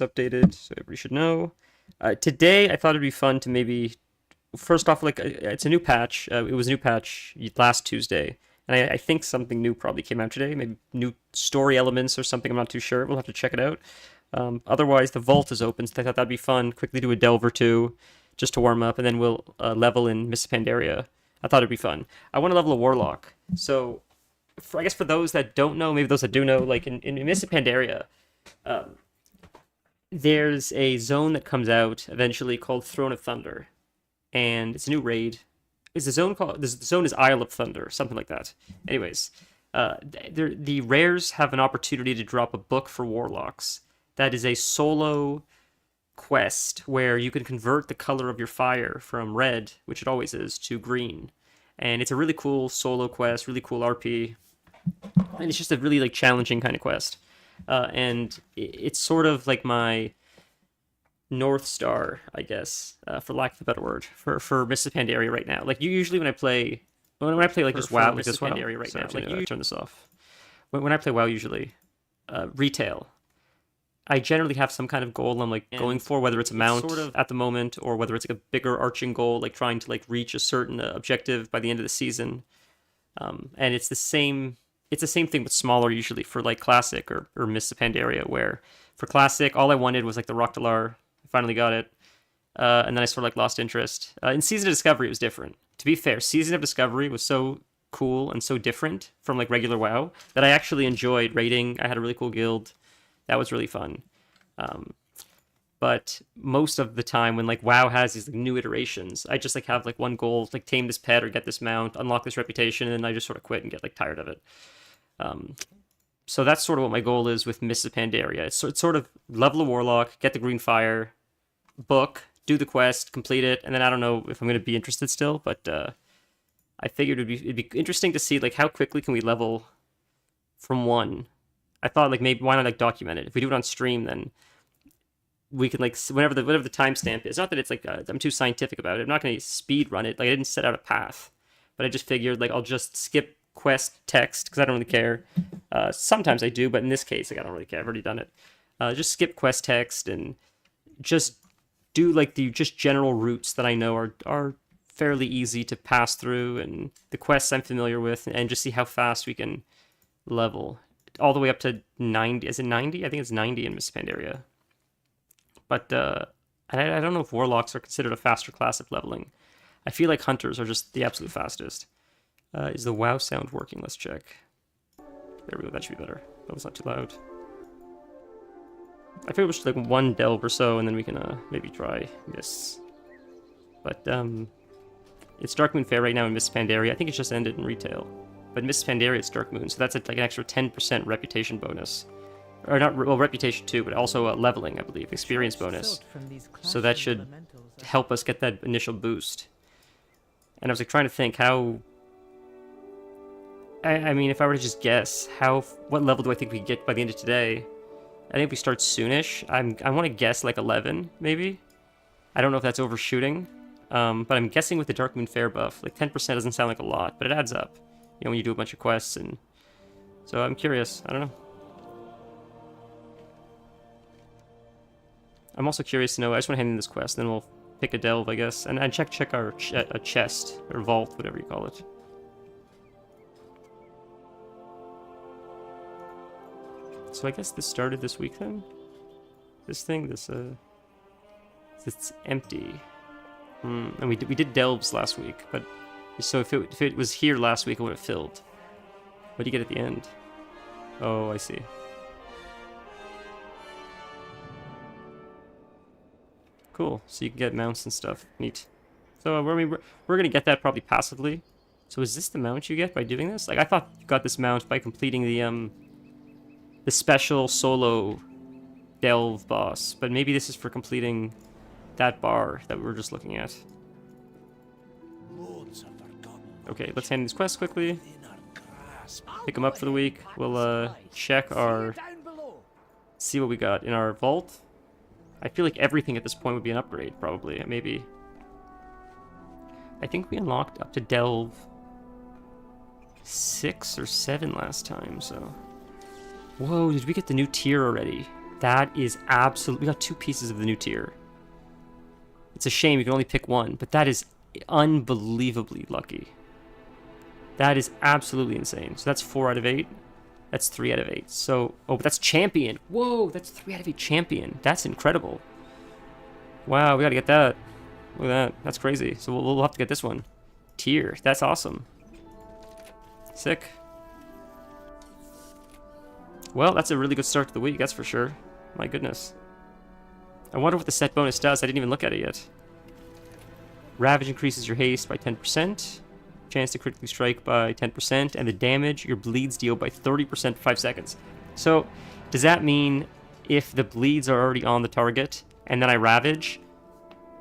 was updated, so everybody should know. Today, I thought it'd be fun to maybe first off, like it's a new patch. It was a new patch last Tuesday, and I think something new probably came out today. Maybe new story elements or something. I'm not too sure. We'll have to check it out. Otherwise, the vault is open, so I thought that'd be fun. Quickly do a delve or two, just to warm up, and then we'll level in Miss Pandaria. I thought it'd be fun. I want to level a warlock. So, I guess for those that don't know, maybe those that do know, like in Miss Pandaria, there's a zone that comes out eventually called Throne of Thunder, and it's a new raid. Is the zone called? The zone is Isle of Thunder, something like that. Anyways, the rares have an opportunity to drop a book for warlocks. That is a solo quest where you can convert the color of your fire from red, which it always is, to green. And it's a really cool solo quest, really cool RP, and it's just a really like challenging kind of quest. And it's sort of like my North Star, I guess, for lack of a better word, for Mists of Pandaria right now. Like usually when I play like just WoW, like this Pandaria right now, like you turn this off. When I play WoW, usually retail, I generally have some kind of goal I'm like going for, whether it's a mount sort of at the moment or whether it's like a bigger arching goal, like trying to like reach a certain objective by the end of the season. And it's the same. It's the same thing but smaller usually for like Classic or Mists of Pandaria, where for Classic all I wanted was like the Rocktalar. I finally got it, and then I sort of like lost interest. In Season of Discovery it was different. To be fair, Season of Discovery was so cool and so different from like regular WoW that I actually enjoyed raiding. I had a really cool guild. That was really fun. But most of the time when like WoW has these like, new iterations, I just like have like one goal, like tame this pet or get this mount, unlock this reputation, and then I just sort of quit and get like tired of it. So that's sort of what my goal is with Mists of Pandaria. It's sort of level a warlock, get the green fire, book, do the quest, complete it, and then I don't know if I'm going to be interested still, but I figured it'd be interesting to see like how quickly can we level from one. I thought like maybe why not like document it? If we do it on stream, then we can like whatever the timestamp is. Not that it's like I'm too scientific about it. I'm not going to speed run it. Like I didn't set out a path, but I just figured like I'll just skip quest text because I don't really care. Sometimes I do, but in this case, like I don't really care. I've already done it. Just skip quest text and just do like the just general routes that I know are fairly easy to pass through, and the quests I'm familiar with, and just see how fast we can level all the way up to 90. Is it 90? I think it's 90 in Miss Pandaria. But I don't know if warlocks are considered a faster class of leveling. I feel like hunters are just the absolute fastest. Is the WoW sound working? Let's check. There we go, that should be better. That was not too loud. I figure we should like one delve or so, and then we can maybe try Mists. But it's Dark Moon Fair right now in Mists Pandaria. I think it's just ended in retail. But Mists Pandaria, it's Dark Moon, so that's like an extra 10% reputation bonus. Or not, well, reputation too, but also leveling, I believe, experience bonus. So that should help us get that initial boost. And I was like trying to think how. I mean, if I were to just guess, what level do I think we get by the end of today? I think we start soonish. I want to guess like 11, maybe. I don't know if that's overshooting, but I'm guessing with the Dark Moon Fair buff, like 10% doesn't sound like a lot, but it adds up. You know, when you do a bunch of quests, and so I'm curious. I don't know. I'm also curious to know. I just want to hand in this quest, then we'll pick a delve, I guess, and check our a chest or vault, whatever you call it. So I guess this started this week then? It's empty. And we did delves last week, but so if it was here last week, it would have filled. What do you get at the end? Oh, I see. Cool. So you can get mounts and stuff. Neat. So we're gonna get that probably passively. So is this the mount you get by doing this? Like I thought you got this mount by completing the special solo delve boss, but maybe this is for completing that bar that we were just looking at. Okay, let's hand these quests quickly. Pick them up for the week. We'll check see what we got in our vault. I feel like everything at this point would be an upgrade, probably. Maybe. I think we unlocked up to delve 6 or 7 last time, so. Whoa, did we get the new tier already? That is absolutely... We got 2 pieces of the new tier. It's a shame you can only pick one, but that is unbelievably lucky. That is absolutely insane. So that's 4 out of 8. That's 3 out of 8. So, oh, but that's champion. Whoa, that's 3 out of 8 champion. That's incredible. Wow, we gotta get that. Look at that. That's crazy. So we'll have to get this one. Tier. That's awesome. Sick. Well, that's a really good start to the week, that's for sure. My goodness. I wonder what the set bonus does. I didn't even look at it yet. Ravage increases your haste by 10%. Chance to critically strike by 10%. And the damage your bleeds deal by 30% for 5 seconds. So, does that mean if the bleeds are already on the target, and then I Ravage,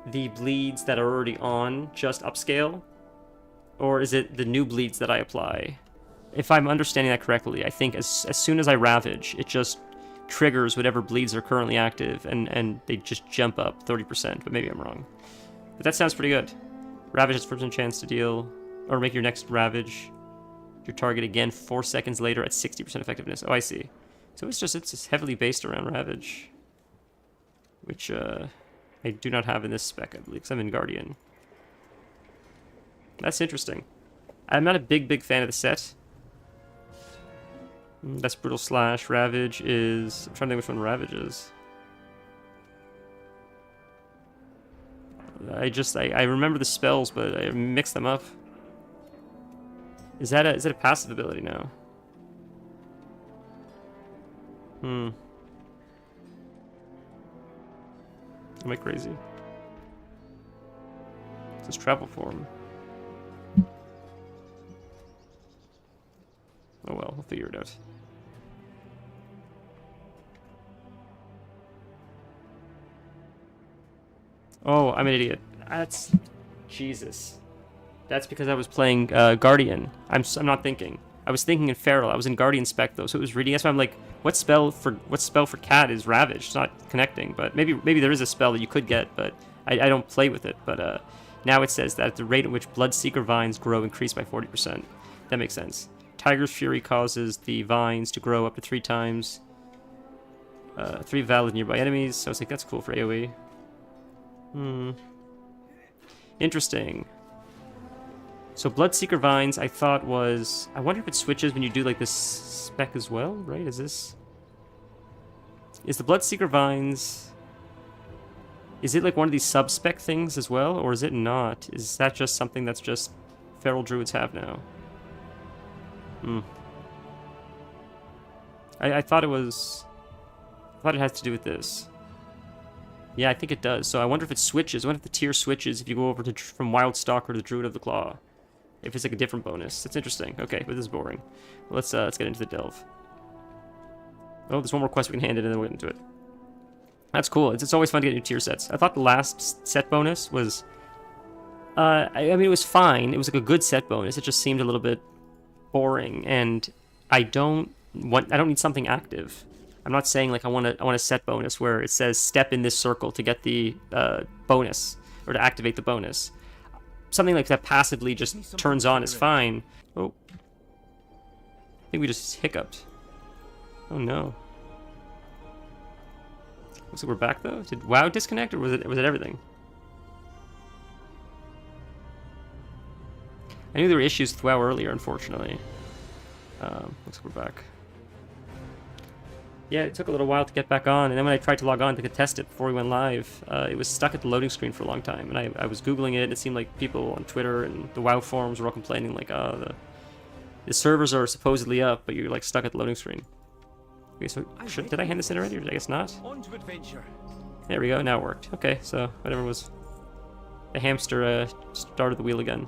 the bleeds that are already on just upscale? Or is it the new bleeds that I apply? If I'm understanding that correctly, I think as soon as I Ravage, it just triggers whatever bleeds are currently active, and they just jump up 30%, but maybe I'm wrong. But that sounds pretty good. Ravage has 4% chance to deal, or make your next Ravage your target again 4 seconds later at 60% effectiveness. Oh, I see. So it's just heavily based around Ravage, which I do not have in this spec, I believe, because I'm in Guardian. That's interesting. I'm not a big fan of the set. That's Brutal Slash. Ravage is... I'm trying to think which one Ravage is. I remember the spells, but I mixed them up. Is that a passive ability now? Am I crazy? It says travel form. Oh well, we'll figure it out. Oh, I'm an idiot. That's... Jesus. That's because I was playing Guardian. I'm not thinking. I was thinking in Feral. I was in Guardian Spec though, so it was reading. That's why I'm like, what spell for Cat is Ravage? It's not connecting, but maybe there is a spell that you could get, but I don't play with it. But now it says that at the rate at which Bloodseeker vines grow increase by 40%. That makes sense. Tiger's Fury causes the vines to grow up to 3 times. 3 valid nearby enemies, so I was like, that's cool for AoE. Interesting. So Bloodseeker Vines, I thought was... I wonder if it switches when you do, like, this spec as well, right? Is this... Is the Bloodseeker Vines... Is it, like, one of these sub-spec things as well, or is it not? Is that just something that's just Feral Druids have now? I thought it was... I thought it has to do with this. Yeah, I think it does. So I wonder if it switches. I wonder if the tier switches if you go over to from Wild Stalker to Druid of the Claw. If it's like a different bonus. That's interesting. Okay, but this is boring. Well, let's get into the delve. Oh, there's one more quest we can hand in and then we'll get into it. That's cool. It's always fun to get new tier sets. I thought the last set bonus was... I mean, it was fine. It was like a good set bonus. It just seemed a little bit boring, and I don't need something active. I'm not saying like I want a set bonus where it says step in this circle to get the bonus or to activate the bonus. Something like that passively just turns on is fine. Oh, I think we just hiccuped. Oh no. Looks like we're back though. Did WoW disconnect, or was it everything? I knew there were issues with WoW earlier, unfortunately. Looks like we're back. Yeah, it took a little while to get back on, and then when I tried to log on to test it before we went live, it was stuck at the loading screen for a long time, and I was Googling it, and it seemed like people on Twitter and the WoW forums were all complaining, like, the servers are supposedly up, but you're, like, stuck at the loading screen. Okay, so, did I hand this in already, or I guess not? On to adventure. There we go, now it worked. Okay, so, whatever was... The hamster started the wheel again.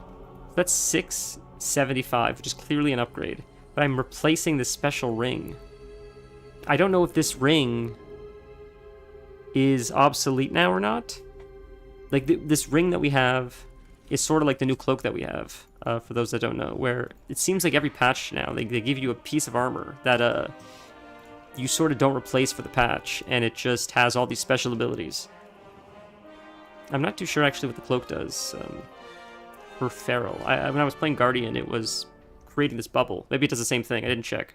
That's 675, which is clearly an upgrade, but I'm replacing this special ring. I don't know if this ring is obsolete now or not. Like, this ring that we have is sort of like the new cloak that we have, for those that don't know, where it seems like every patch now, they give you a piece of armor that you sort of don't replace for the patch, and it just has all these special abilities. I'm not too sure actually what the cloak does for Feral. When I was playing Guardian, it was creating this bubble. Maybe it does the same thing, I didn't check.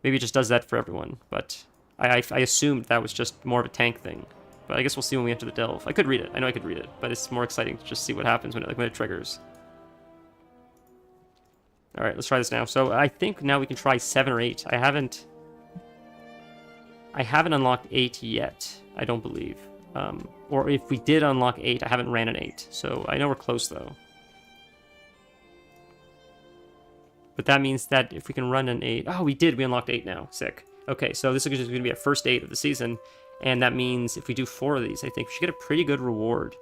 Maybe it just does that for everyone, but I assumed that was just more of a tank thing. But I guess we'll see when we enter the delve. I could read it. I know I could read it, but it's more exciting to just see what happens when it triggers. All right, let's try this now. So I think now we can try 7 or 8. I haven't unlocked 8 yet, I don't believe. Or if we did unlock 8, I haven't ran an 8. So I know we're close, though. But that means that if we can run an 8... Oh, we did. We unlocked 8 now. Sick. Okay, so this is going to be our first 8 of the season. And that means if we do 4 of these, I think we should get a pretty good reward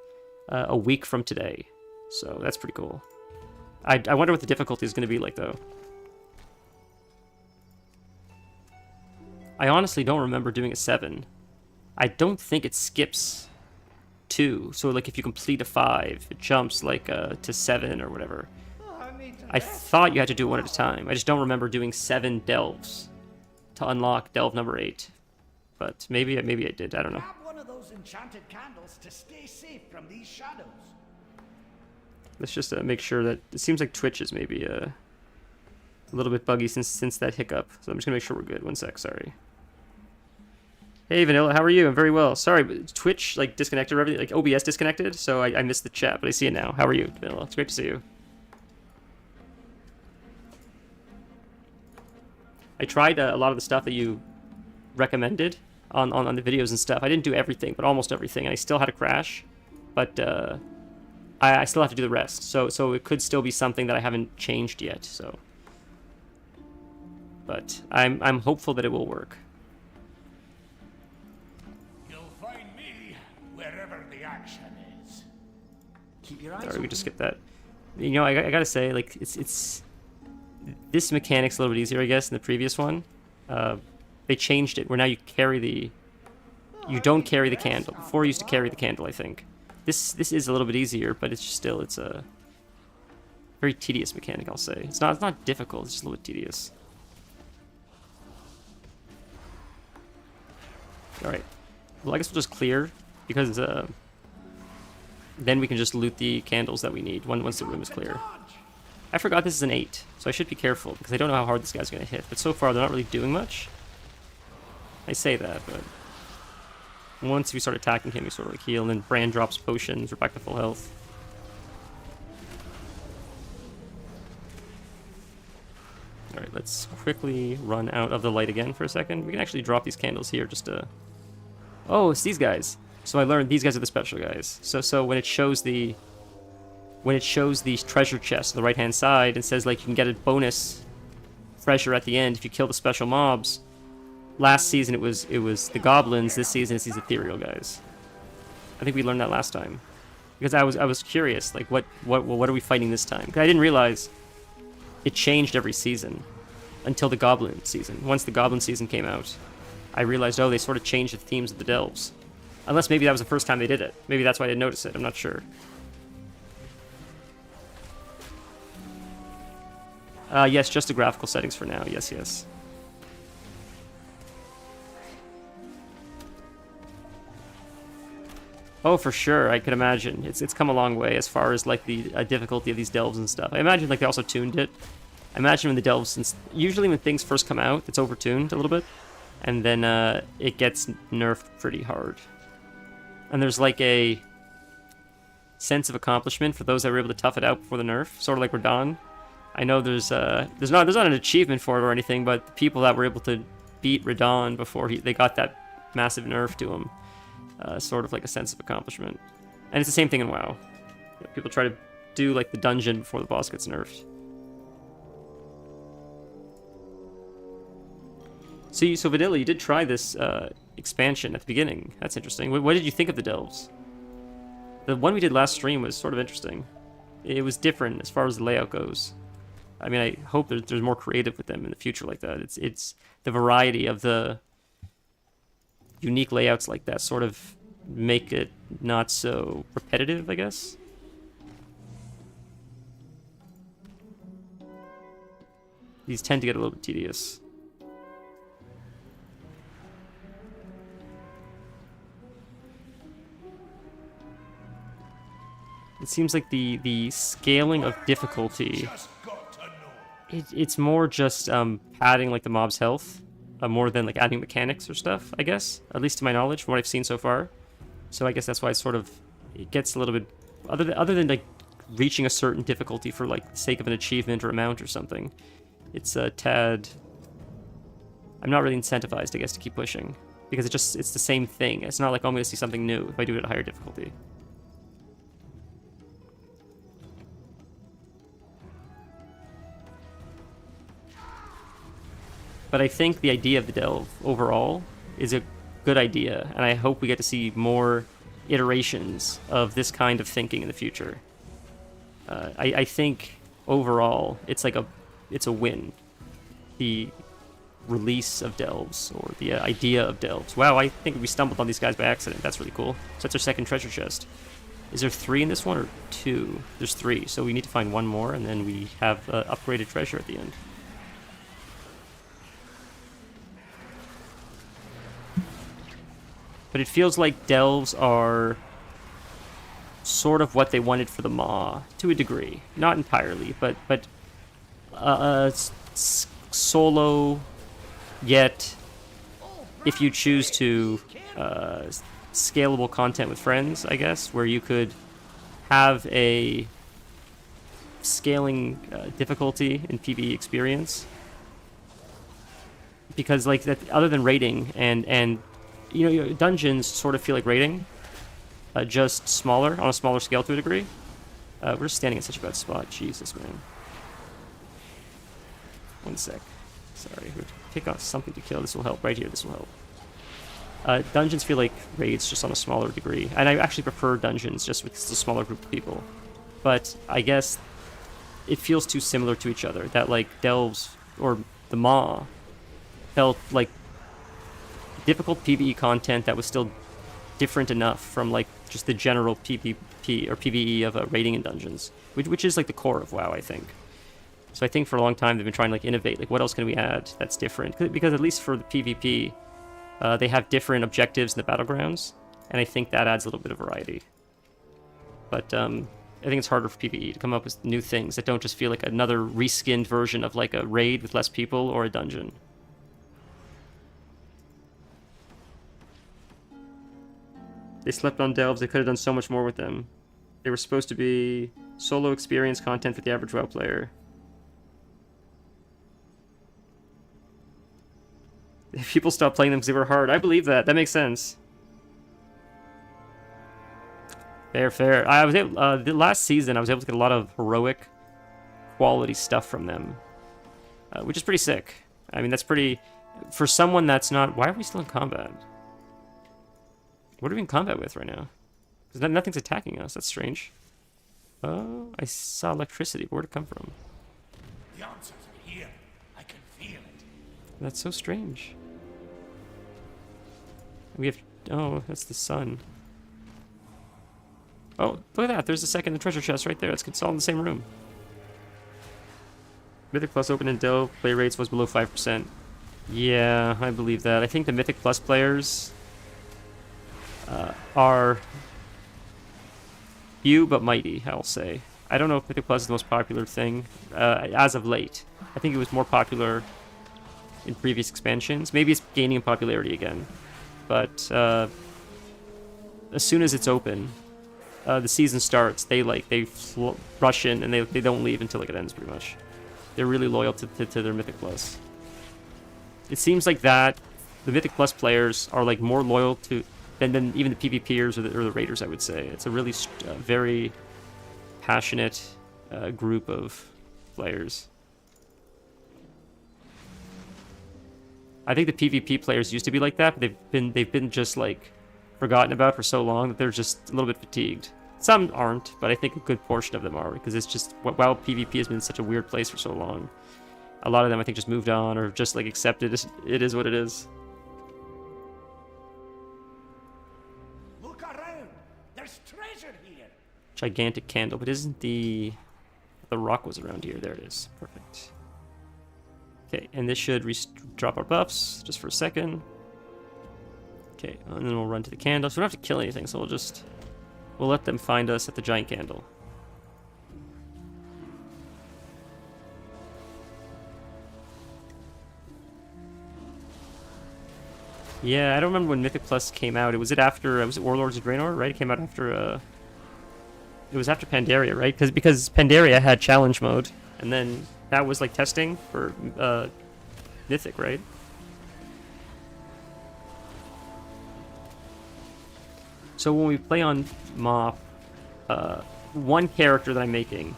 a week from today. So that's pretty cool. I wonder what the difficulty is going to be like, though. I honestly don't remember doing a 7. I don't think it skips 2. So, like, if you complete a 5, it jumps, like, to 7 or whatever. I thought you had to do it one at a time. I just don't remember doing 7 delves to unlock delve number 8. But maybe I did. I don't know. Grab one of those enchanted candles to stay safe from these shadows. Let's just make sure that it seems like Twitch is maybe a little bit buggy since that hiccup. So I'm just gonna make sure we're good. One sec. Sorry. Hey Vanilla, how are you? I'm very well. Sorry, but Twitch like disconnected or everything. Like OBS disconnected, so I missed the chat, but I see it now. How are you, Vanilla? It's great to see you. I tried a lot of the stuff that you recommended on the videos and stuff. I didn't do everything, but almost everything, and I still had a crash. But I still have to do the rest. So it could still be something that I haven't changed yet. So, but I'm hopeful that it will work. You'll find me wherever the action is. Keep your eyes Sorry, we just skip that. You know, I gotta say, like it's this mechanic's a little bit easier, I guess, than the previous one. They changed it where now you don't carry the candle. Before you used to carry the candle, I think. This is a little bit easier, but it's a very tedious mechanic, I'll say. It's not difficult, it's just a little bit tedious. Alright. Well, I guess we'll just clear, because then we can just loot the candles that we need once the room is clear. I forgot this is an 8, so I should be careful, because I don't know how hard this guy's going to hit. But so far, they're not really doing much. I say that, but once we start attacking him, we sort of like heal, and then Bran drops potions, we're back to full health. Alright, let's quickly run out of the light again for a second. We can actually drop these candles here just to... Oh, it's these guys. So I learned these guys are the special guys. So when it shows the treasure chest on the right-hand side, and says like you can get a bonus treasure at the end if you kill the special mobs. Last season it was the goblins. This season it's these ethereal guys. I think we learned that last time, because I was curious, like what are we fighting this time? Because I didn't realize it changed every season until the goblin season. Once the goblin season came out, I realized, oh, they sort of changed the themes of the delves. Unless maybe that was the first time they did it. Maybe that's why I didn't notice it. I'm not sure. Yes, just the graphical settings for now. Yes, yes. Oh, for sure. I could imagine. It's come a long way as far as like the difficulty of these delves and stuff. I imagine like they also tuned it. I imagine when the delves, since usually when things first come out, it's overtuned a little bit, and then it gets nerfed pretty hard. And there's like a sense of accomplishment for those that were able to tough it out before the nerf, sort of like Radahn. I know there's not an achievement for it or anything, but the people that were able to beat Radahn before they got that massive nerf to him, sort of like a sense of accomplishment. And it's the same thing in WoW. You know, people try to do like the dungeon before the boss gets nerfed. So Vanilla, you did try this expansion at the beginning. That's interesting. What did you think of the delves? The one we did last stream was sort of interesting. It was different as far as the layout goes. I mean, I hope there's more creative with them in the future like that. It's the variety of the unique layouts like that sort of make it not so repetitive, I guess. These tend to get a little bit tedious. It seems like the scaling of difficulty, it's more just padding like the mob's health. more than like adding mechanics or stuff, I guess, at least to my knowledge, from what I've seen so far. So I guess that's why it gets a little bit, other than like reaching a certain difficulty for like the sake of an achievement or a mount or something, it's a tad. I'm not really incentivized, I guess, to keep pushing because it's the same thing. It's not like I'm going to see something new if I do it at a higher difficulty. But I think the idea of the delve overall is a good idea, and I hope we get to see more iterations of this kind of thinking in the future. I think overall it's a win. The release of delves, or the idea of delves. Wow, I think we stumbled on these guys by accident. That's really cool. So that's our second treasure chest. Is there 3 in this one or 2? There's 3, so we need to find one more, and then we have upgraded treasure at the end. But it feels like delves are sort of what they wanted for the Maw, to a degree. Not entirely, but solo, yet if you choose to scalable content with friends, I guess, where you could have a scaling difficulty in PvE experience. Because like that, other than raiding and dungeons sort of feel like raiding, just smaller, on a smaller scale to a degree. We're just standing in such a bad spot. Jesus, man. One sec. Sorry. Pick out something to kill. This will help. Right here, this will help. Dungeons feel like raids, just on a smaller degree. And I actually prefer dungeons, just with a smaller group of people. But I guess it feels too similar to each other. That, like, delves, or the Maw, felt like difficult PvE content that was still different enough from like just the general PvP or PvE of raiding in dungeons, which is like the core of WoW, I think. So I think for a long time they've been trying to like innovate, like what else can we add that's different? Because at least for the PvP, they have different objectives in the battlegrounds, and I think that adds a little bit of variety. But I think it's harder for PvE to come up with new things that don't just feel like another reskinned version of like a raid with less people or a dungeon. They slept on delves. They could have done so much more with them. They were supposed to be solo experience content for the average WoW player. People stopped playing them because they were hard. I believe that. That makes sense. Fair. I was able, the last season, I was able to get a lot of heroic quality stuff from them, which is pretty sick. I mean, that's pretty... For someone that's not... Why are we still in combat? What are we in combat with right now? Because nothing's attacking us. That's strange. Oh, I saw electricity. Where'd it come from? The answers are here. I can feel it. That's so strange. We have... Oh, that's the sun. Oh, look at that. There's the second treasure chest right there. It's all in the same room. Mythic Plus open and delve play rates was below 5%. Yeah, I believe that. I think the Mythic Plus players... are few but mighty, I'll say. I don't know if Mythic Plus is the most popular thing as of late. I think it was more popular in previous expansions. Maybe it's gaining in popularity again. But as soon as it's open, the season starts, they rush in and they don't leave until like it ends pretty much. They're really loyal to their Mythic Plus. It seems like that the Mythic Plus players are like more loyal to than even the PvPers or the Raiders, I would say. It's a really very passionate group of players. I think the PvP players used to be like that, but they've been just like forgotten about for so long that they're just a little bit fatigued. Some aren't, but I think a good portion of them are, because it's just while PvP has been such a weird place for so long, a lot of them I think just moved on or just like accepted it is what it is. Gigantic candle, but isn't the rock was around here? There it is. Perfect. Okay, and this should drop our buffs just for a second. Okay, and then we'll run to the candle. So we don't have to kill anything, so we'll let them find us at the giant candle. Yeah, I don't remember when Mythic Plus came out. Was it after? Was it Warlords of Draenor? Right, it came out after. It was after Pandaria, right? Because Pandaria had challenge mode, and then that was like testing for Mythic, right? So when we play on MoP, one character that I'm making.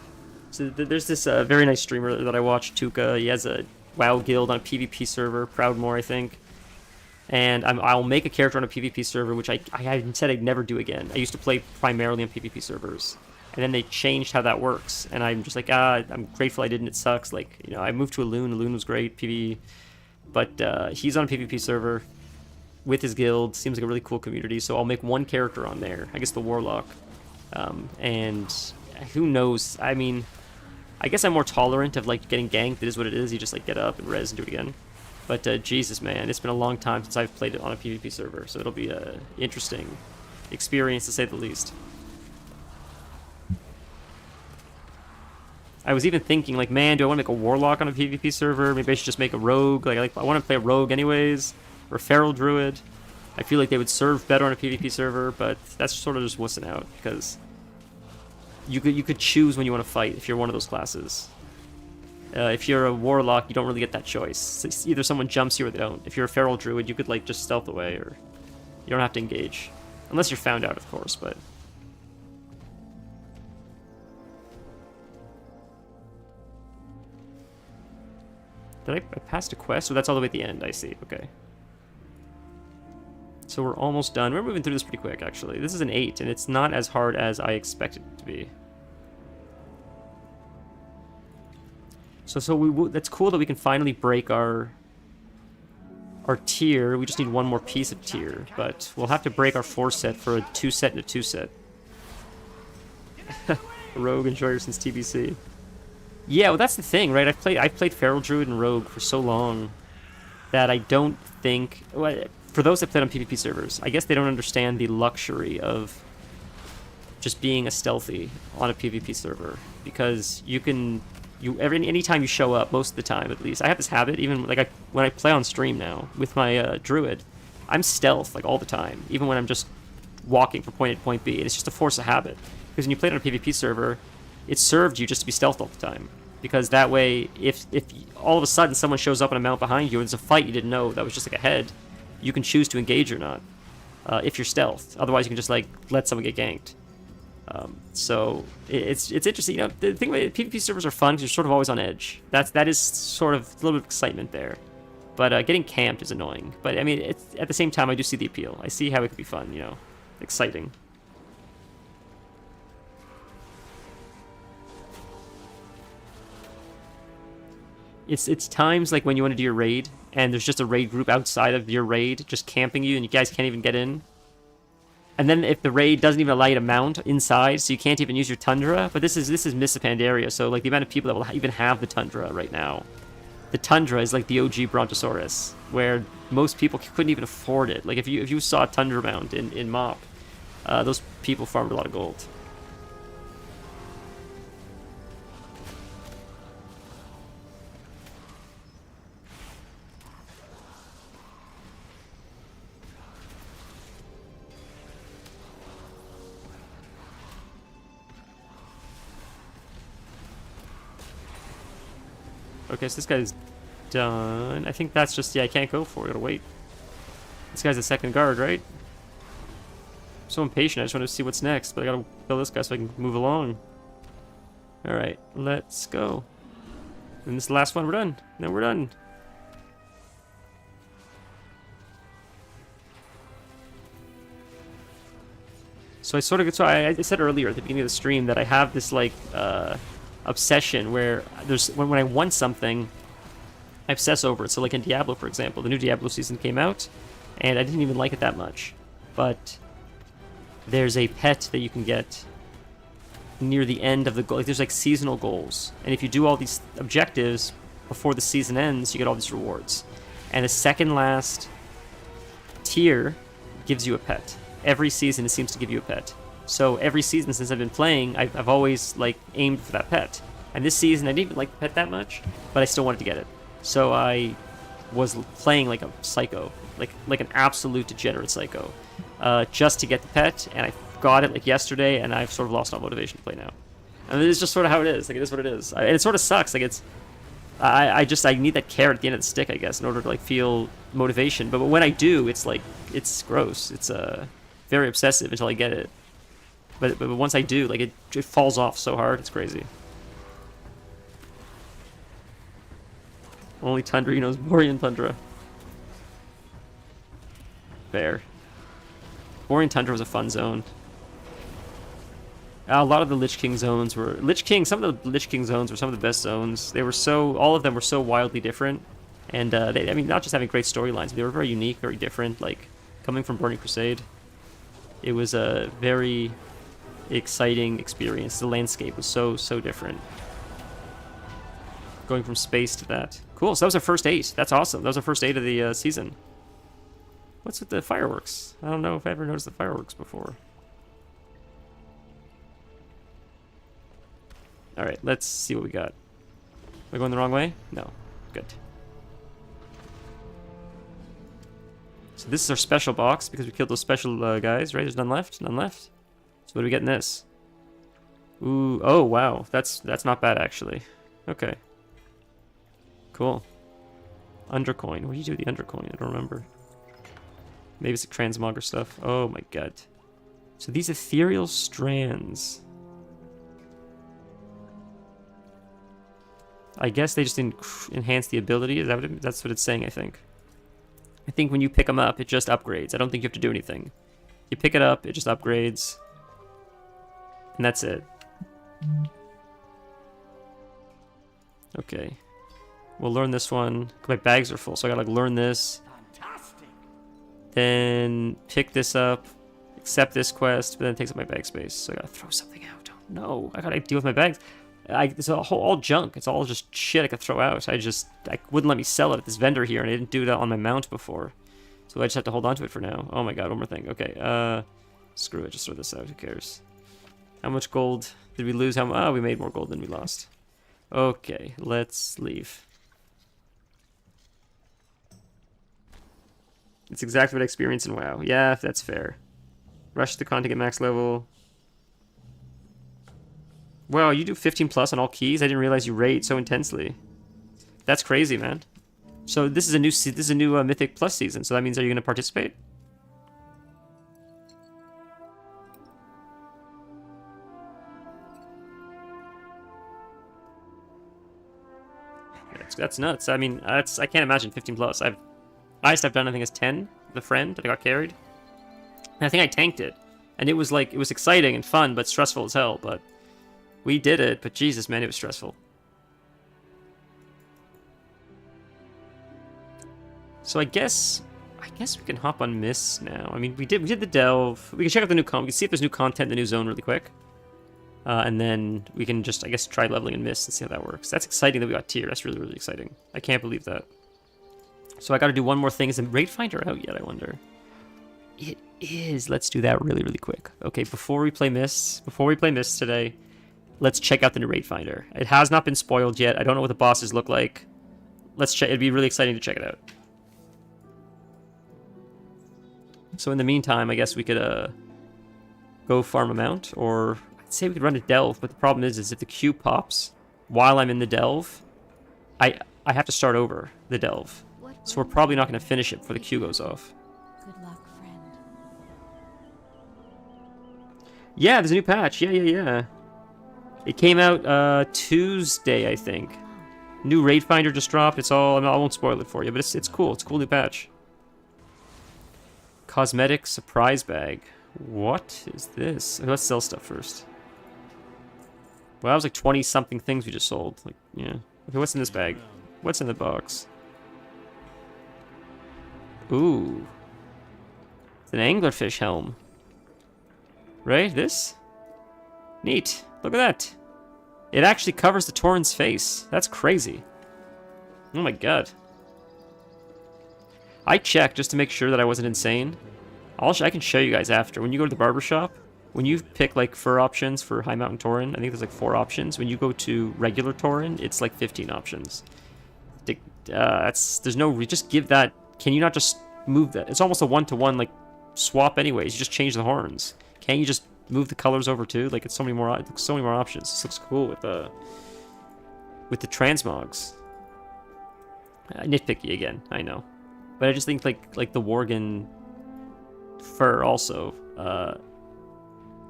So there's this very nice streamer that I watch, Tuka. He has a WoW guild on a PvP server, Proudmoore, I think. And I'll make a character on a PvP server, which I said I'd never do again. I used to play primarily on PvP servers, and then they changed how that works. And I'm just like, I'm grateful I didn't. It sucks. Like, you know, I moved to Elune. Elune was great, PvE, but he's on a PvP server with his guild. Seems like a really cool community. So I'll make one character on there. I guess the Warlock, and who knows? I mean, I guess I'm more tolerant of like getting ganked. It is what it is. You just like get up and res and do it again. But Jesus, man, it's been a long time since I've played it on a PvP server, so it'll be a interesting experience to say the least. I was even thinking, like, man, do I want to make a Warlock on a PvP server? Maybe I should just make a Rogue. Like I want to play a Rogue anyways, or a Feral Druid. I feel like they would serve better on a PvP server, but that's sort of just wussing out because you could choose when you want to fight if you're one of those classes. If you're a Warlock, you don't really get that choice. It's either someone jumps you or they don't. If you're a Feral Druid, you could like just stealth away, or you don't have to engage. Unless you're found out, of course, but... Did I pass a quest? So that's all the way at the end, I see. Okay. So we're almost done. We're moving through this pretty quick, actually. This is an 8, and it's not as hard as I expected it to be. So that's cool that we can finally break our tier. We just need one more piece of tier, but we'll have to break our 4-set for a 2-set and a 2-set. Rogue Enjoyer since TBC. Yeah, well that's the thing, right? I've played Feral Druid and Rogue for so long that I don't think... Well, for those that played on PvP servers, I guess they don't understand the luxury of just being a stealthy on a PvP server, because you can... anytime you show up, most of the time at least, I have this habit, even like when I play on stream now with my Druid, I'm stealth like all the time, even when I'm just walking from point A to point B. And it's just a force of habit, because when you play on a PvP server, it served you just to be stealth all the time, because that way, if all of a sudden someone shows up on a mount behind you and there's a fight you didn't know that was just like ahead, you can choose to engage or not if you're stealth. Otherwise, you can just like let someone get ganked. So it's interesting. You know, the thing about PvP servers are fun because you're sort of always on edge. That is sort of a little bit of excitement there. But getting camped is annoying. But I mean, at the same time, I do see the appeal. I see how it could be fun. You know, exciting. It's times like when you want to do your raid and there's just a raid group outside of your raid just camping you and you guys can't even get in. And then if the raid doesn't even allow you to mount inside, so you can't even use your Tundra. But this is Mists of Pandaria, so like the amount of people that will even have the Tundra right now. The Tundra is like the OG Brontosaurus, where most people couldn't even afford it. Like if you saw a Tundra mount in MoP, those people farmed a lot of gold. Okay, so this guy's done. I think that's just, yeah, I can't go for it. I gotta wait. This guy's a second guard, right? I'm so impatient. I just want to see what's next, but I gotta kill this guy so I can move along. Alright, let's go. And this is the last one, we're done. Then we're done. So I said earlier at the beginning of the stream that I have this like obsession where when I want something, I obsess over it. So like in Diablo, for example, the new Diablo season came out, and I didn't even like it that much. But there's a pet that you can get near the end of the goal. Like, there's like seasonal goals, and if you do all these objectives before the season ends, you get all these rewards. And the second last tier gives you a pet. Every season it seems to give you a pet. So every season since I've been playing, I've always like aimed for that pet. And this season I didn't even like the pet that much, but I still wanted to get it. So I was playing like a psycho, like an absolute degenerate psycho, just to get the pet, and I got it like yesterday, and I've sort of lost all motivation to play now. And it's just sort of how it is. Like, it is what it is. And it sort of sucks. Like, I need that carrot at the end of the stick, I guess, in order to like feel motivation. But when I do, it's like, it's gross. It's very obsessive until I get it. But once I do, like, it falls off so hard. It's crazy. Only Tundra knows Borean Tundra. Fair. Borean Tundra was a fun zone. A lot of the Lich King zones were... some of the Lich King zones were some of the best zones. They were so... all of them were so wildly different. And, I mean, not just having great storylines, but they were very unique, very different. Like, coming from Burning Crusade, it was a very exciting experience. The landscape was so different. Going from space to that. Cool, so that was our first 8. That's awesome. That was our first 8 of the season. What's with the fireworks? I don't know if I ever noticed the fireworks before. Alright, let's see what we got. Am I going the wrong way? No. Good. So this is our special box, because we killed those special guys, right? There's none left? None left? So what do we get in this? Ooh, oh wow. That's not bad, actually. Okay. Cool. Undercoin. What do you do with the undercoin? I don't remember. Maybe it's like transmogger stuff. Oh my god. So these ethereal strands... I guess they just enhance the ability. Is that what that's what it's saying, I think. I think when you pick them up, it just upgrades. I don't think you have to do anything. You pick it up, it just upgrades. And that's it. Okay. We'll learn this one. My bags are full, so I gotta like learn this. Fantastic. Then pick this up. Accept this quest, but then it takes up my bag space. So I gotta throw something out. Oh no, I gotta deal with my bags. It's all junk. It's all just shit I could throw out. I wouldn't let me sell it at this vendor here, and I didn't do that on my mount before. So I just have to hold on to it for now. Oh my god, one more thing. Okay, screw it. Just throw this out. Who cares? How much gold did we lose? Oh, we made more gold than we lost. Okay, let's leave. It's exactly what I experienced in WoW. Yeah, that's fair. Rush the con to get max level. Wow, you do 15 plus on all keys? I didn't realize you raid so intensely. That's crazy, man. So this is a new Mythic Plus season. So that means, are you going to participate? That's nuts. I mean, I can't imagine 15 plus. Highest I've done, I think, is 10. The friend that I got carried. And I think I tanked it, and it was exciting and fun, but stressful as hell. But we did it. But Jesus, man, it was stressful. So I guess we can hop on Mists now. I mean, we did the delve. We can check out the new we can see if there's new content in the new zone really quick. And then we can just, I guess, try leveling in Mist and see how that works. That's exciting that we got tier. That's really, really exciting. I can't believe that. So I got to do one more thing. Is the Raid Finder out yet, I wonder? It is. Let's do that really, really quick. Okay, before we play Mist today, let's check out the new Raid Finder. It has not been spoiled yet. I don't know what the bosses look like. Let's check. It'd be really exciting to check it out. So in the meantime, I guess we could go farm a mount, or I'd say we could run a delve, but the problem is if the queue pops while I'm in the delve, I have to start over the delve. So we're probably not going to finish it before the queue goes off. Good luck, friend. Yeah, there's a new patch. Yeah. It came out Tuesday, I think. New Raid Finder just dropped. It's all... I won't spoil it for you, but it's cool. It's a cool new patch. Cosmetic surprise bag. What is this? Okay, let's sell stuff first. Well, that was like 20-something things we just sold. Like, yeah. Okay, what's in this bag? What's in the box? Ooh. It's an anglerfish helm. Right? This? Neat. Look at that. It actually covers the Tauren's face. That's crazy. Oh my god. I checked just to make sure that I wasn't insane. I can show you guys after. When you go to the barbershop, when you pick like fur options for High Mountain Tauren, I think there's like 4 options. When you go to regular Tauren, it's like 15 options. there's no just give that. Can you not just move that? It's almost a one-to-one like swap anyways. You just change the horns. Can't you just move the colors over too? Like it's so many more options. This looks cool with the transmogs. Nitpicky again, I know, but I just think like the Worgen fur also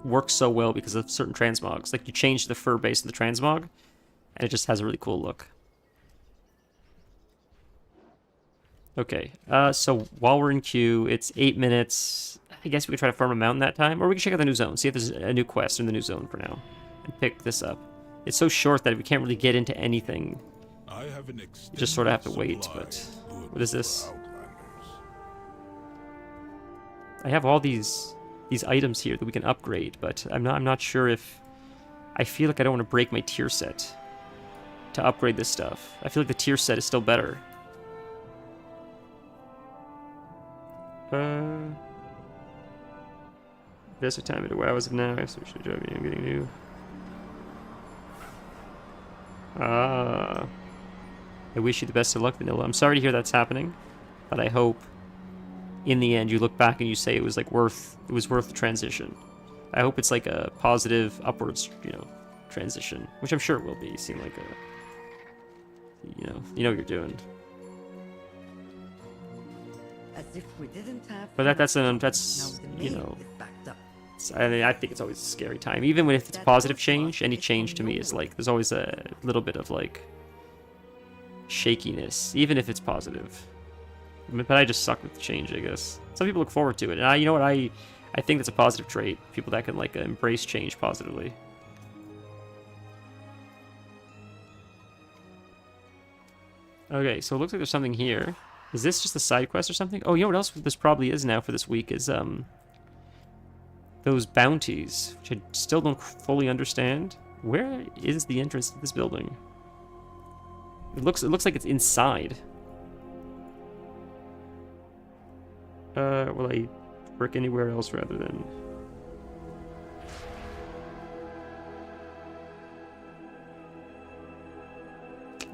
works so well because of certain transmogs. Like you change the fur base of the transmog, and it just has a really cool look. Okay, so while we're in queue, it's 8 minutes. I guess we could try to farm a mountain that time, or we can check out the new zone, see if there's a new quest in the new zone for now, and pick this up. It's so short that we can't really get into anything. You just sort of have to wait, but what is this? I have all these items here that we can upgrade, but I'm not sure if... I feel like I don't want to break my tier set to upgrade this stuff. I feel like the tier set is still better. There's a time at a while as of now, so we should drive me. I'm getting new. I wish you the best of luck, Vanilla. I'm sorry to hear that's happening, but I hope in the end you look back and you say it was like worth the transition. I hope it's like a positive upwards, transition, which I'm sure it will be. You seem like you know what you're doing. As if we didn't have. But that's I mean, I think it's always a scary time, even when if it's positive change. Any change to me is like there's always a little bit of like shakiness, even if it's positive. But I just suck with the change, I guess. Some people look forward to it, and you know what? I think that's a positive trait. People that can like embrace change positively. Okay, so it looks like there's something here. Is this just a side quest or something? Oh, you know what else this probably is now for this week is those bounties, which I still don't fully understand. Where is the entrance to this building? It looks like it's inside. Will I work anywhere else rather than...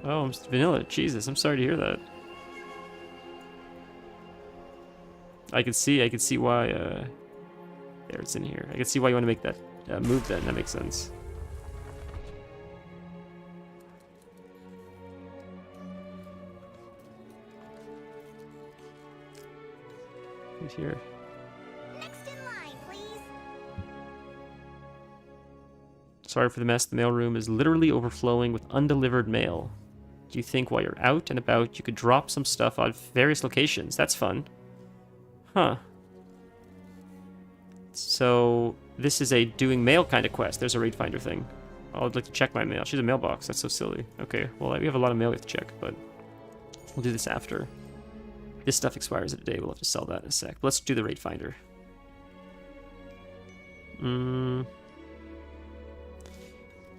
Oh, I'm Vanilla. Jesus, I'm sorry to hear that. I can see why, there, it's in here. I can see why you want to make that move then. That makes sense. Right here. Next in line, please. Sorry for the mess. The mailroom is literally overflowing with undelivered mail. Do you think while you're out and about you could drop some stuff on various locations? That's fun. Huh. So this is a doing mail kind of quest. There's a raid finder thing. Oh, I'd like to check my mail. She's a mailbox. That's so silly. Okay, well, we have a lot of mail we have to check, but we'll do this after. This stuff expires in a day. We'll have to sell that in a sec. But let's do the raid finder.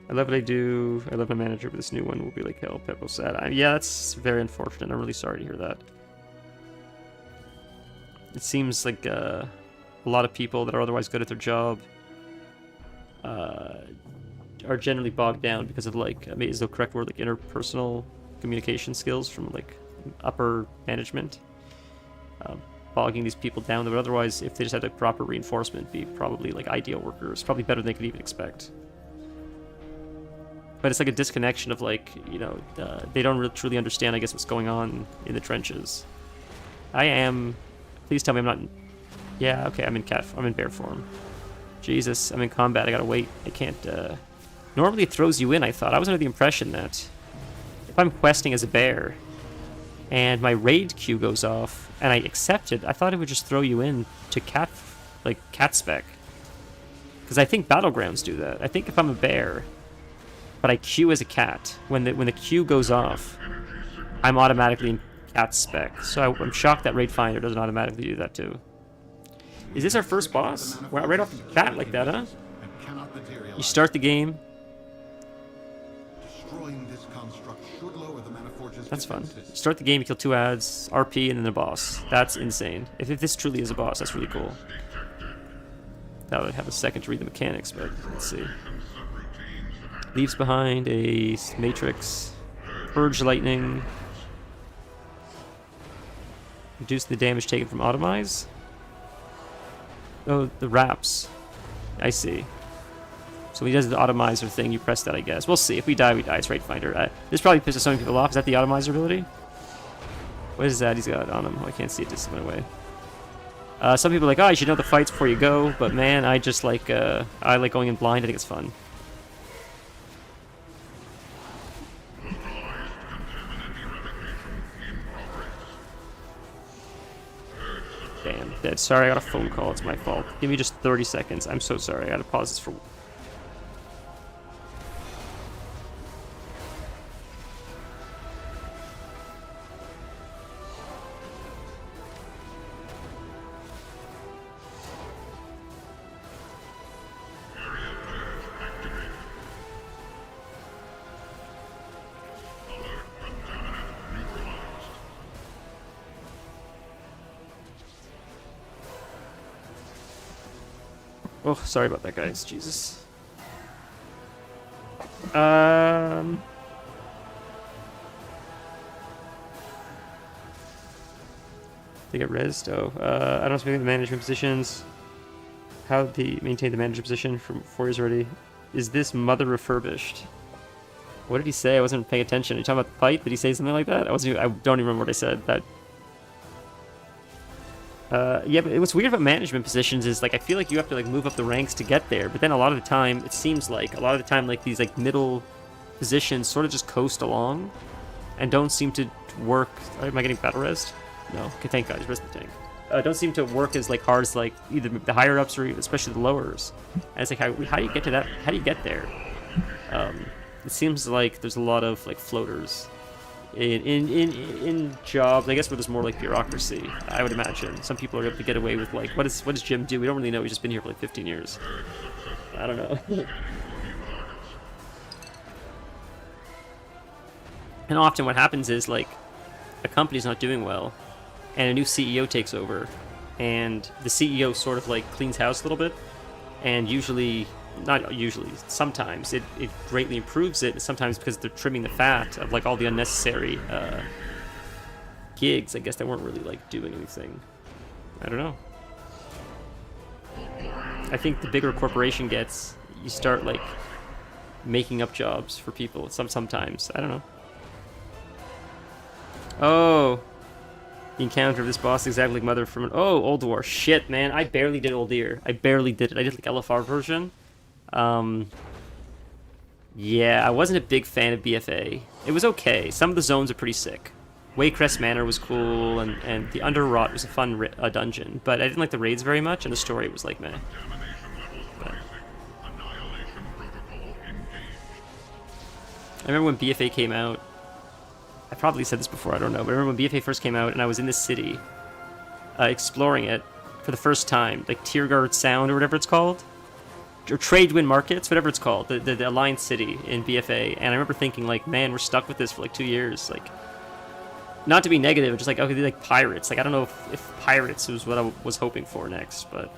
I love what I do. I love my manager, but this new one will be like hell. Peppo sad. Yeah, that's very unfortunate. I'm really sorry to hear that. It seems like a lot of people that are otherwise good at their job are generally bogged down because of like, is the correct word, like interpersonal communication skills from like upper management. Bogging these people down that would otherwise, if they just had like proper reinforcement, be probably like ideal workers, probably better than they could even expect. But it's like a disconnection of like, they don't really truly understand, I guess, what's going on in the trenches. Please tell me I'm not yeah, okay, I'm in bear form. Jesus, I'm in combat, I gotta wait. I can't, normally it throws you in, I thought. I was under the impression that if I'm questing as a bear and my raid queue goes off and I accept it, I thought it would just throw you in to cat spec. Because I think Battlegrounds do that. I think if I'm a bear, but I queue as a cat, when the queue goes off, I'm automatically in cat spec. So I'm shocked that Raid Finder doesn't automatically do that too. Is this our first boss? Wow, right off the bat like that, huh? You start the game. That's fun. You start the game, you kill 2 ads, RP, and then a boss. That's insane. If this truly is a boss, that's really cool. That would have a second to read the mechanics, but let's see. Leaves behind a matrix, purge lightning, Reduce the damage taken from Automize. Oh, the wraps. I see. So when he does the Automizer thing, you press that, I guess. We'll see. If we die, we die. It's Right Finder. This probably pisses so many people off. Is that the Automizer ability? What is that he's got on him? Oh, I can't see it. Just went away. Some people are like, oh, you should know the fights before you go. But man, I just like, I like going in blind. I think it's fun. Damn, dead. Sorry, I got a phone call. It's my fault. Give me just 30 seconds. I'm so sorry. I gotta pause this for... Oh, sorry about that, guys. Jesus. They get rezzed. Oh, I don't know if the management positions. How they maintain the manager position from 4 years already. Is this mother refurbished? What did he say? I wasn't paying attention. Are you talking about the fight? Did he say something like that? I don't even remember what I said. That. Yeah, but what's weird about management positions is, like, I feel like you have to, like, move up the ranks to get there, but then a lot of the time, it seems like, like, these, like, middle positions sort of just coast along and don't seem to work... Am I getting battle rest? No. Okay, thank God, he's rest the tank. Don't seem to work as, like, hard as, like, either the higher-ups or especially the lowers. And it's like, how do you get to that? How do you get there? It seems like there's a lot of, like, floaters. In jobs, I guess, where there's more like bureaucracy, I would imagine. Some people are able to get away with, like, what does Jim do? We don't really know. He's just been here for like 15 years. I don't know. And often what happens is, like, a company's not doing well, and a new CEO takes over, and the CEO sort of like cleans house a little bit, and sometimes it greatly improves it, sometimes because they're trimming the fat of, like, all the unnecessary gigs, I guess, that weren't really, like, doing anything. I don't know. I think the bigger a corporation gets, you start, like, making up jobs for people sometimes. I don't know. Oh, the encounter of this boss is exactly like Mother from an... Oh, Old War. Shit, man. I barely did Old Ear. I barely did it. I did, like, LFR version. Yeah, I wasn't a big fan of BFA. It was okay. Some of the zones are pretty sick. Waycrest Manor was cool, and the Underrot was a fun dungeon, but I didn't like the raids very much, and the story was like, meh. But... I remember when BFA came out. I probably said this before, I don't know, but I remember when BFA first came out, and I was in this city, exploring it for the first time, like Tierguard Sound or whatever it's called. Or Tradewind Markets, whatever it's called, the Alliance City in BFA, and I remember thinking, like, man, we're stuck with this for like 2 years. Like, not to be negative, just like, okay, they're like pirates. Like, I don't know if pirates was what I was hoping for next, but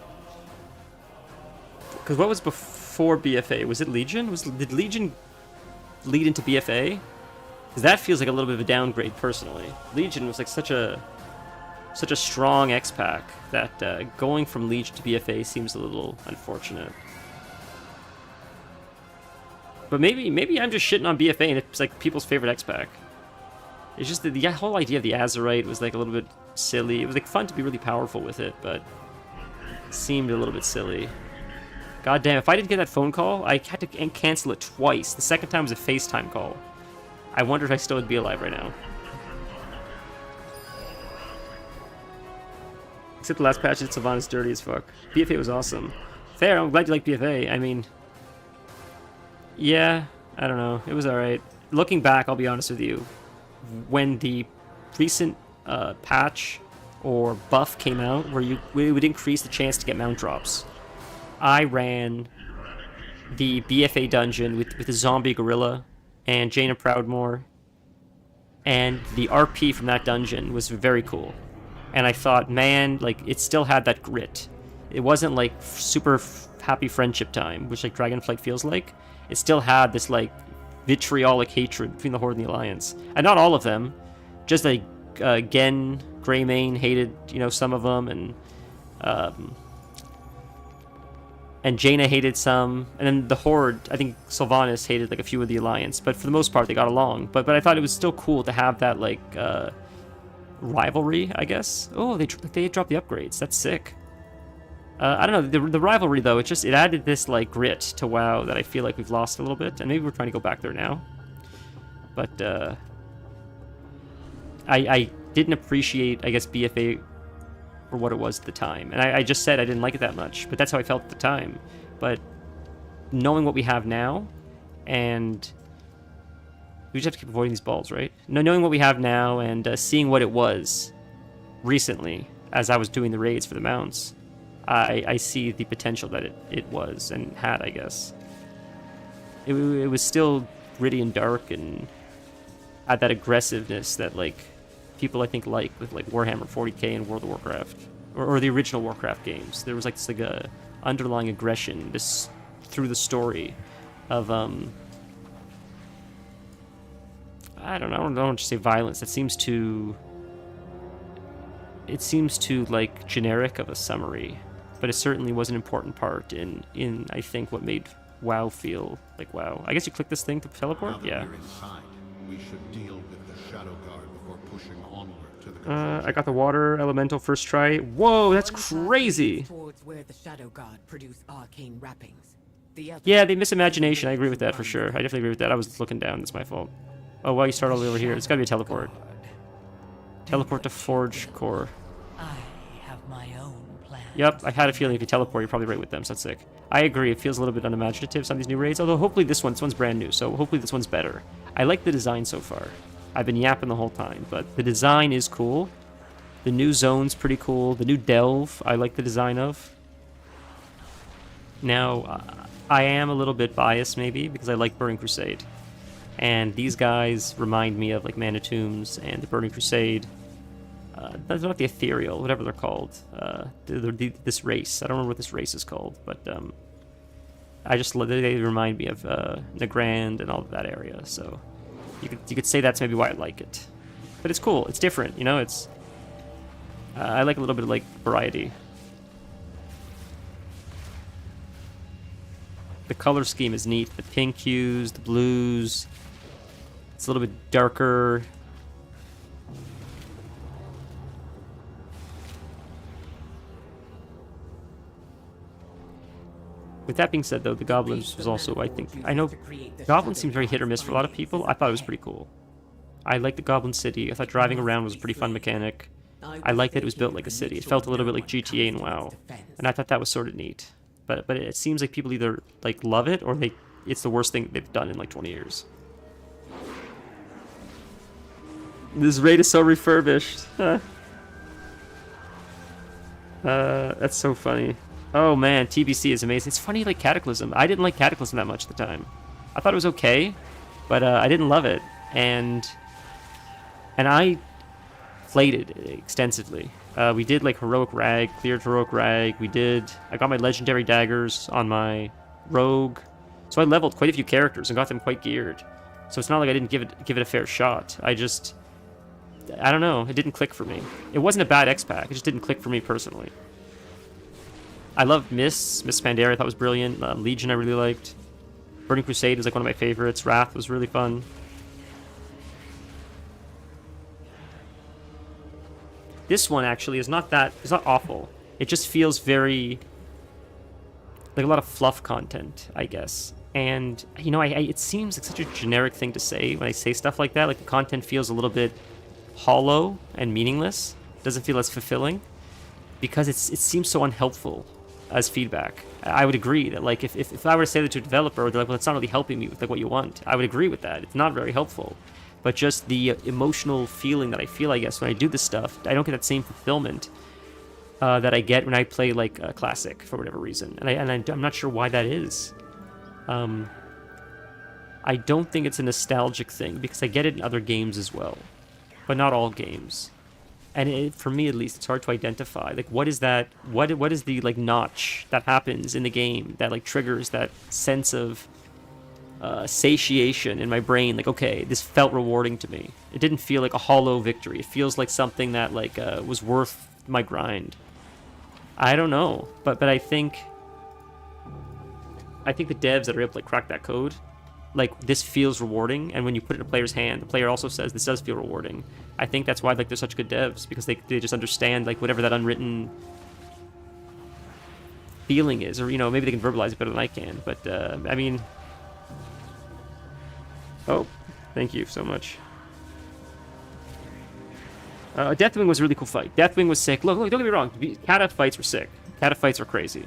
because what was before BFA? Was it Legion? Did Legion lead into BFA? Because that feels like a little bit of a downgrade, personally. Legion was like such a strong X-Pack that going from Legion to BFA seems a little unfortunate. But maybe I'm just shitting on BFA and it's like people's favorite X-Pack. It's just the whole idea of the Azerite was like a little bit silly. It was like fun to be really powerful with it, but it seemed a little bit silly. God damn, if I didn't get that phone call, I had to cancel it twice. The second time was a FaceTime call. I wonder if I still would be alive right now. Except the last patch, Sylvanas dirty as fuck. BFA was awesome. Fair, I'm glad you like BFA. I mean... Yeah, I don't know. It was alright. Looking back, I'll be honest with you. When the recent patch or buff came out, where it would increase the chance to get mount drops, I ran the BFA dungeon with the zombie gorilla and Jaina Proudmoore, and the RP from that dungeon was very cool. And I thought, man, like, it still had that grit. It wasn't like super happy friendship time, which like Dragonflight feels like. It still had this like vitriolic hatred between the Horde and the Alliance. And not all of them, just a Gen Greymane hated, you know, some of them, and Jaina hated some, and then the Horde, I think Sylvanas hated like a few of the Alliance, but for the most part they got along. But I thought it was still cool to have that like rivalry, I guess. Oh, they dropped the upgrades. That's sick. I don't know, the rivalry though, it added this like grit to WoW that I feel like we've lost a little bit, and maybe we're trying to go back there now. But I didn't appreciate, I guess, BFA for what it was at the time. And I just said I didn't like it that much, but that's how I felt at the time. But knowing what we have now, and we just have to keep avoiding these balls, right? Knowing what we have now and seeing what it was recently as I was doing the raids for the mounts, I see the potential that it was and had, I guess. It was still gritty and dark and had that aggressiveness that like people I think like with like Warhammer 40k and World of Warcraft or the original Warcraft games. There was like this like a underlying aggression this through the story of I don't want to say violence. It seems too like generic of a summary, but it certainly was an important part in I think what made WoW feel like WoW. I guess you click this thing to teleport. Yeah. We should deal with the Shadow Guard before pushing onward to the I got the water elemental first try. Whoa, that's crazy. Towards where the Shadow Guard produce arcane wrappings. Yeah, they miss imagination. I agree with that for sure. I definitely agree with that. I was looking down. It's my fault. Oh, well, you start all the way over here. It's got to be a teleport. Teleport to Forge Core. I have my own plan. Yep, I had a feeling if you teleport, you're probably right with them, so that's sick. I agree, it feels a little bit unimaginative, some of these new raids, although hopefully this one's brand new, so hopefully this one's better. I like the design so far. I've been yapping the whole time, but the design is cool. The new zone's pretty cool. The new delve, I like the design of. Now, I am a little bit biased, maybe, because I like Burning Crusade. And these guys remind me of, like, Mana Tombs and the Burning Crusade. That's not the Ethereal, whatever they're called. This race. I don't remember what this race is called, but they remind me of Nagrand and all of that area. So you could say that's maybe why I like it. But it's cool. It's different, you know. It's I like a little bit of like variety. The color scheme is neat. The pink hues, the blues. It's a little bit darker. With that being said, though, the Goblins was also, I know Goblins seems very hit or miss for a lot of people. I thought it was pretty cool. I liked the Goblin City. I thought driving around was a pretty fun mechanic. I liked that it was built like a city. It felt a little bit like GTA and WoW, and I thought that was sort of neat. But it seems like people either like love it or it's the worst thing they've done in like 20 years. This raid is so refurbished. That's so funny. Oh man, TBC is amazing. It's funny, like Cataclysm. I didn't like Cataclysm that much at the time. I thought it was okay, but I didn't love it, and I played it extensively. We did like Heroic Rag, cleared Heroic Rag. I got my Legendary Daggers on my Rogue, so I leveled quite a few characters and got them quite geared. So it's not like I didn't give it a fair shot. I don't know. It didn't click for me. It wasn't a bad X-Pack. It just didn't click for me personally. I loved Miss Pandaria. I thought was brilliant. Legion I really liked. Burning Crusade was like one of my favorites. Wrath was really fun. This one actually is not awful. It just feels very like a lot of fluff content, I guess. And you know, it seems like such a generic thing to say when I say stuff like that. Like the content feels a little bit hollow and meaningless. Doesn't feel as fulfilling because it seems so unhelpful as feedback. I would agree that like if I were to say that to a developer, they're like, well, it's not really helping me with like what you want. I would agree with that. It's not very helpful. But just the emotional feeling that I feel, I guess, when I do this stuff, I don't get that same fulfillment that I get when I play like a classic for whatever reason, and I'm not sure why that is. I don't think it's a nostalgic thing because I get it in other games as well, but not all games. And for me, at least, it's hard to identify. Like, what is that? What is the like notch that happens in the game that like triggers that sense of satiation in my brain. Like, okay, this felt rewarding to me. It didn't feel like a hollow victory. It feels like something that like was worth my grind. I don't know, but I think the devs that are able to like, crack that code, like this feels rewarding, and when you put it in a player's hand, the player also says this does feel rewarding. I think that's why like they're such good devs, because they just understand like whatever that unwritten feeling is, or you know, maybe they can verbalize it better than I can. But I mean, oh, thank you so much. Deathwing was a really cool fight. Deathwing was sick. Look, don't get me wrong. Kata fights were sick. Kata fights were crazy.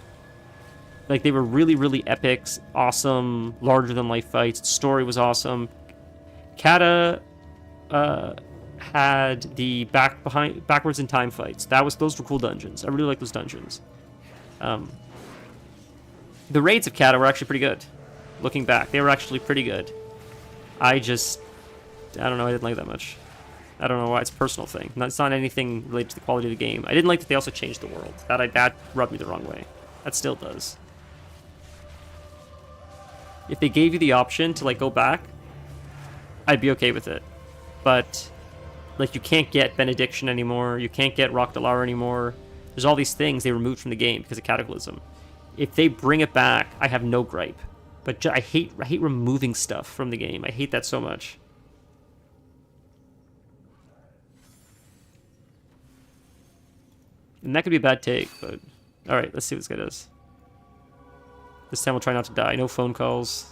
Like, they were really, really epic, awesome, larger-than-life fights. The story was awesome. Kata had the backwards in time fights. Those were cool dungeons. I really like those dungeons. The raids of Kata were actually pretty good. Looking back, they were actually pretty good. I don't know, I didn't like that much. I don't know why. It's a personal thing. It's not anything related to the quality of the game. I didn't like that they also changed the world. That rubbed me the wrong way. That still does. If they gave you the option to like go back, I'd be okay with it. But like, you can't get Benediction anymore. You can't get Rock Dalar anymore. There's all these things they removed from the game because of Cataclysm. If they bring it back, I have no gripe. But I hate removing stuff from the game. I hate that so much. And that could be a bad take, but... Alright, let's see what this guy does. This time we'll try not to die. No phone calls.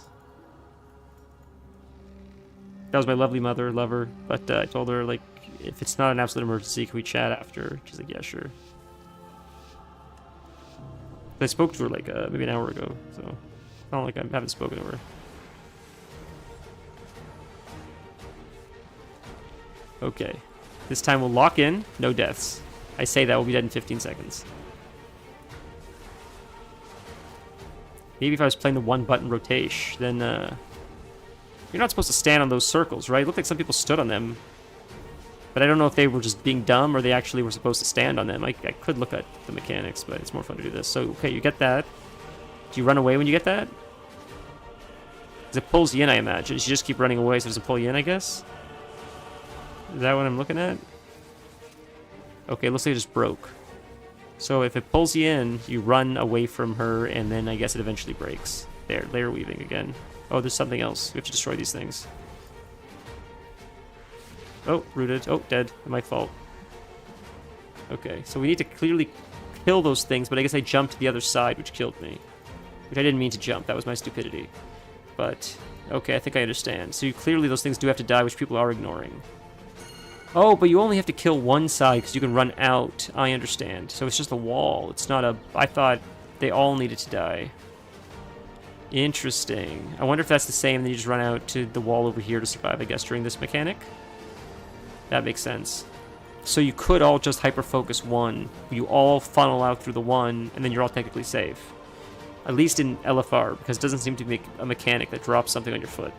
That was my lovely lover, but I told her, like, if it's not an absolute emergency, can we chat after? She's like, yeah, sure. I spoke to her, like, maybe an hour ago, so... It's not like I haven't spoken to her. Okay. This time we'll lock in. No deaths. I say that we'll be dead in 15 seconds. Maybe if I was playing the one-button rotation, then, you're not supposed to stand on those circles, right? It looked like some people stood on them. But I don't know if they were just being dumb or they actually were supposed to stand on them. I could look at the mechanics, but it's more fun to do this. So, okay, you get that. Do you run away when you get that? Because it pulls you in, I imagine. You just keep running away so it doesn't pull you in, I guess? Is that what I'm looking at? Okay, looks like it just broke. So if it pulls you in, you run away from her, and then I guess it eventually breaks. There, layer weaving again. Oh, there's something else. We have to destroy these things. Oh, rooted. Oh, dead. My fault. Okay, so we need to clearly kill those things, but I guess I jumped to the other side, which killed me. Which I didn't mean to jump. That was my stupidity. But, okay, I think I understand. So clearly those things do have to die, which people are ignoring. Oh, but you only have to kill one side because you can run out. I understand. So it's just a wall. It's not a... I thought they all needed to die. Interesting. I wonder if that's the same, then you just run out to the wall over here to survive, I guess, during this mechanic. That makes sense. So you could all just hyper-focus one. You all funnel out through the one, and then you're all technically safe. At least in LFR, because it doesn't seem to be a mechanic that drops something on your foot.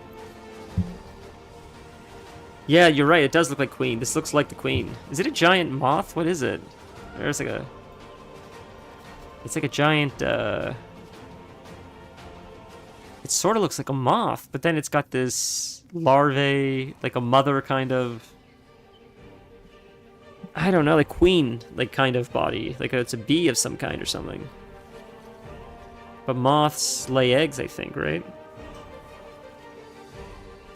Yeah, you're right. It does look like Queen. This looks like the Queen. Is it a giant moth? What is it? There's like a... It's like a giant, It sort of looks like a moth, but then it's got this larvae, like a mother kind of... I don't know, like queen, like kind of body. Like it's a bee of some kind or something. But moths lay eggs, I think, right?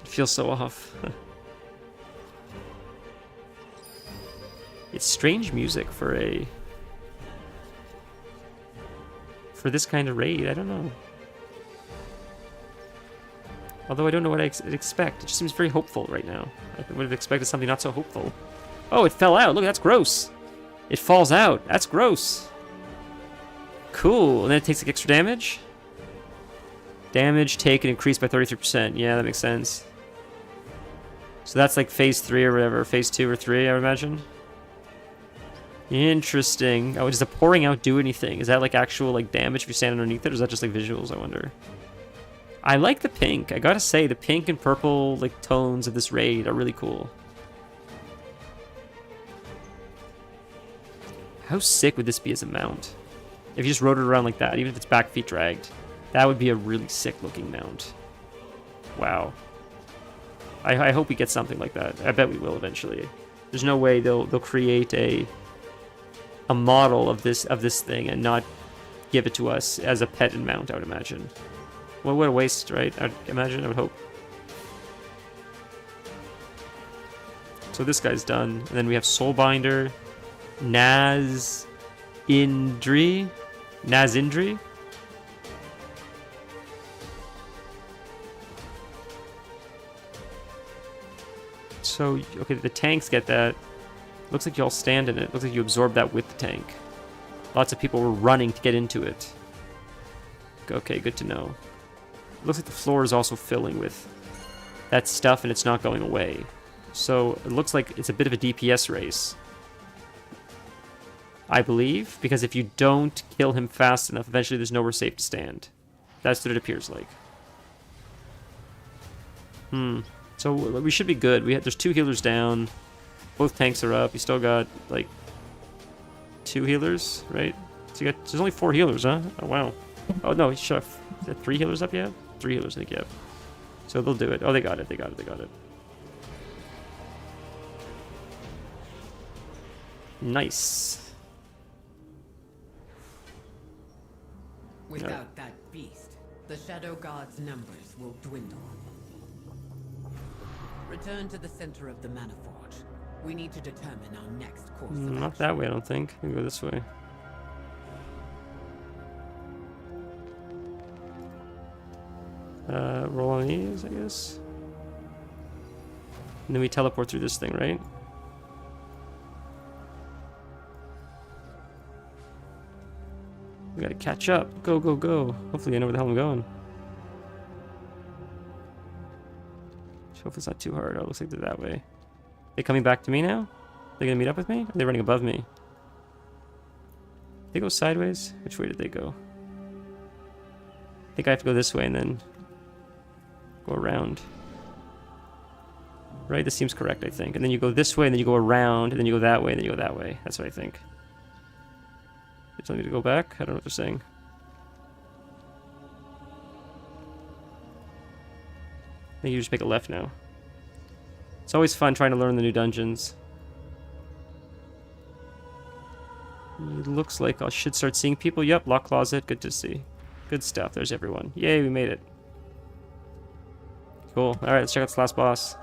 It feels so off. It's strange music for this kind of raid. I don't know. Although I don't know what I'd expect. It just seems very hopeful right now. I would have expected something not so hopeful. Oh, it fell out. Look, that's gross. It falls out. That's gross. Cool. And then it takes like extra damage? Damage taken increased by 33%. Yeah, that makes sense. So that's like phase 3 or whatever. Phase 2 or 3, I would imagine. Interesting. Oh, does the pouring out do anything? Is that like actual like damage if you stand underneath it, or is that just like visuals, I wonder? I like the pink. I gotta say, the pink and purple like tones of this raid are really cool. How sick would this be as a mount? If you just rode it around like that, even if its back feet dragged. That would be a really sick looking mount. Wow. I hope we get something like that. I bet we will eventually. There's no way they'll create a model of this thing and not give it to us as a pet and mount, I would imagine. Well, what a waste, right? I'd imagine, I would hope. So this guy's done. And then we have Soulbinder, Nazindri. So, okay, the tanks get that. Looks like you all stand in it. Looks like you absorb that with the tank. Lots of people were running to get into it. Okay, good to know. Looks like the floor is also filling with that stuff and it's not going away. So it looks like it's a bit of a DPS race. I believe, because if you don't kill him fast enough, eventually there's nowhere safe to stand. That's what it appears like. So we should be good. There's 2 healers down. Both tanks are up. You still got, like, 2 healers, right? So there's only 4 healers, huh? Oh, wow. Oh, no, he should have... Is that 3 healers up yet? 3 healers, I think, yeah. So they'll do it. Oh, they got it. Nice. Without that beast, the Shadow God's numbers will dwindle. Return to the center of the Mana Forge. We need to determine our next course of Not action. that way, I don't think. We can go this way. Roll on these, I guess. And then we teleport through this thing, right? We gotta catch up. Go, go, go. Hopefully I know where the hell I'm going. Hopefully it's not too hard. Oh, it looks like they're that way. They coming back to me now? They gonna meet up with me? Or are they running above me? They go sideways? Which way did they go? I think I have to go this way and then go around. Right? This seems correct, I think. And then you go this way and then you go around and then you go that way and then you go that way. That's what I think. They're telling me to go back? I don't know what they're saying. I think you just make a left now. It's always fun trying to learn the new dungeons. It looks like I should start seeing people. Yep, lock closet. Good to see. Good stuff. There's everyone. Yay, we made it. Cool. Alright, let's check out this last boss.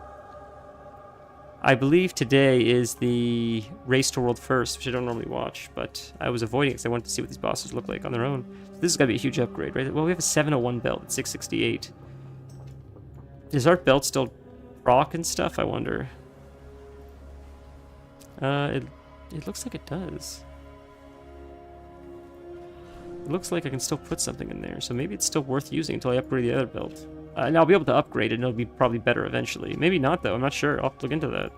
I believe today is the Race to World First, which I don't normally watch, but I was avoiding it because I wanted to see what these bosses look like on their own. So this is going to be a huge upgrade, right? Well, we have a 701 belt at 668. Does our belt still proc and stuff, I wonder? It looks like it does. It looks like I can still put something in there, so maybe it's still worth using until I upgrade the other belt. And I'll be able to upgrade it, and it'll be probably better eventually. Maybe not, though. I'm not sure. I'll have to look into that.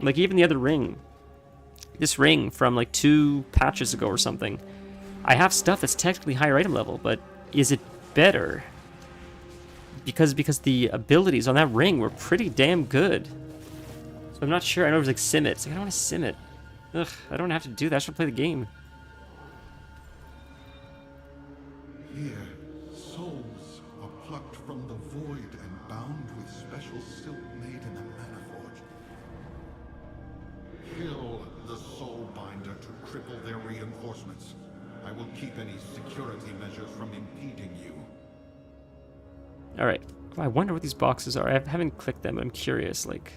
Like, even the other ring. This ring from, like, 2 patches ago or something. I have stuff that's technically higher item level, but is it better? Because the abilities on that ring were pretty damn good. So I'm not sure. I know it was like sim it. It's like, I don't want to sim it. Ugh, I don't have to do that. I should play the game. Here, souls are plucked from the void and bound with special silk made in the Mana Forge. Kill the soul binder to cripple their reinforcements. I will keep any security measures from impeding you. Alright. I wonder what these boxes are. I haven't clicked them, but I'm curious. Like,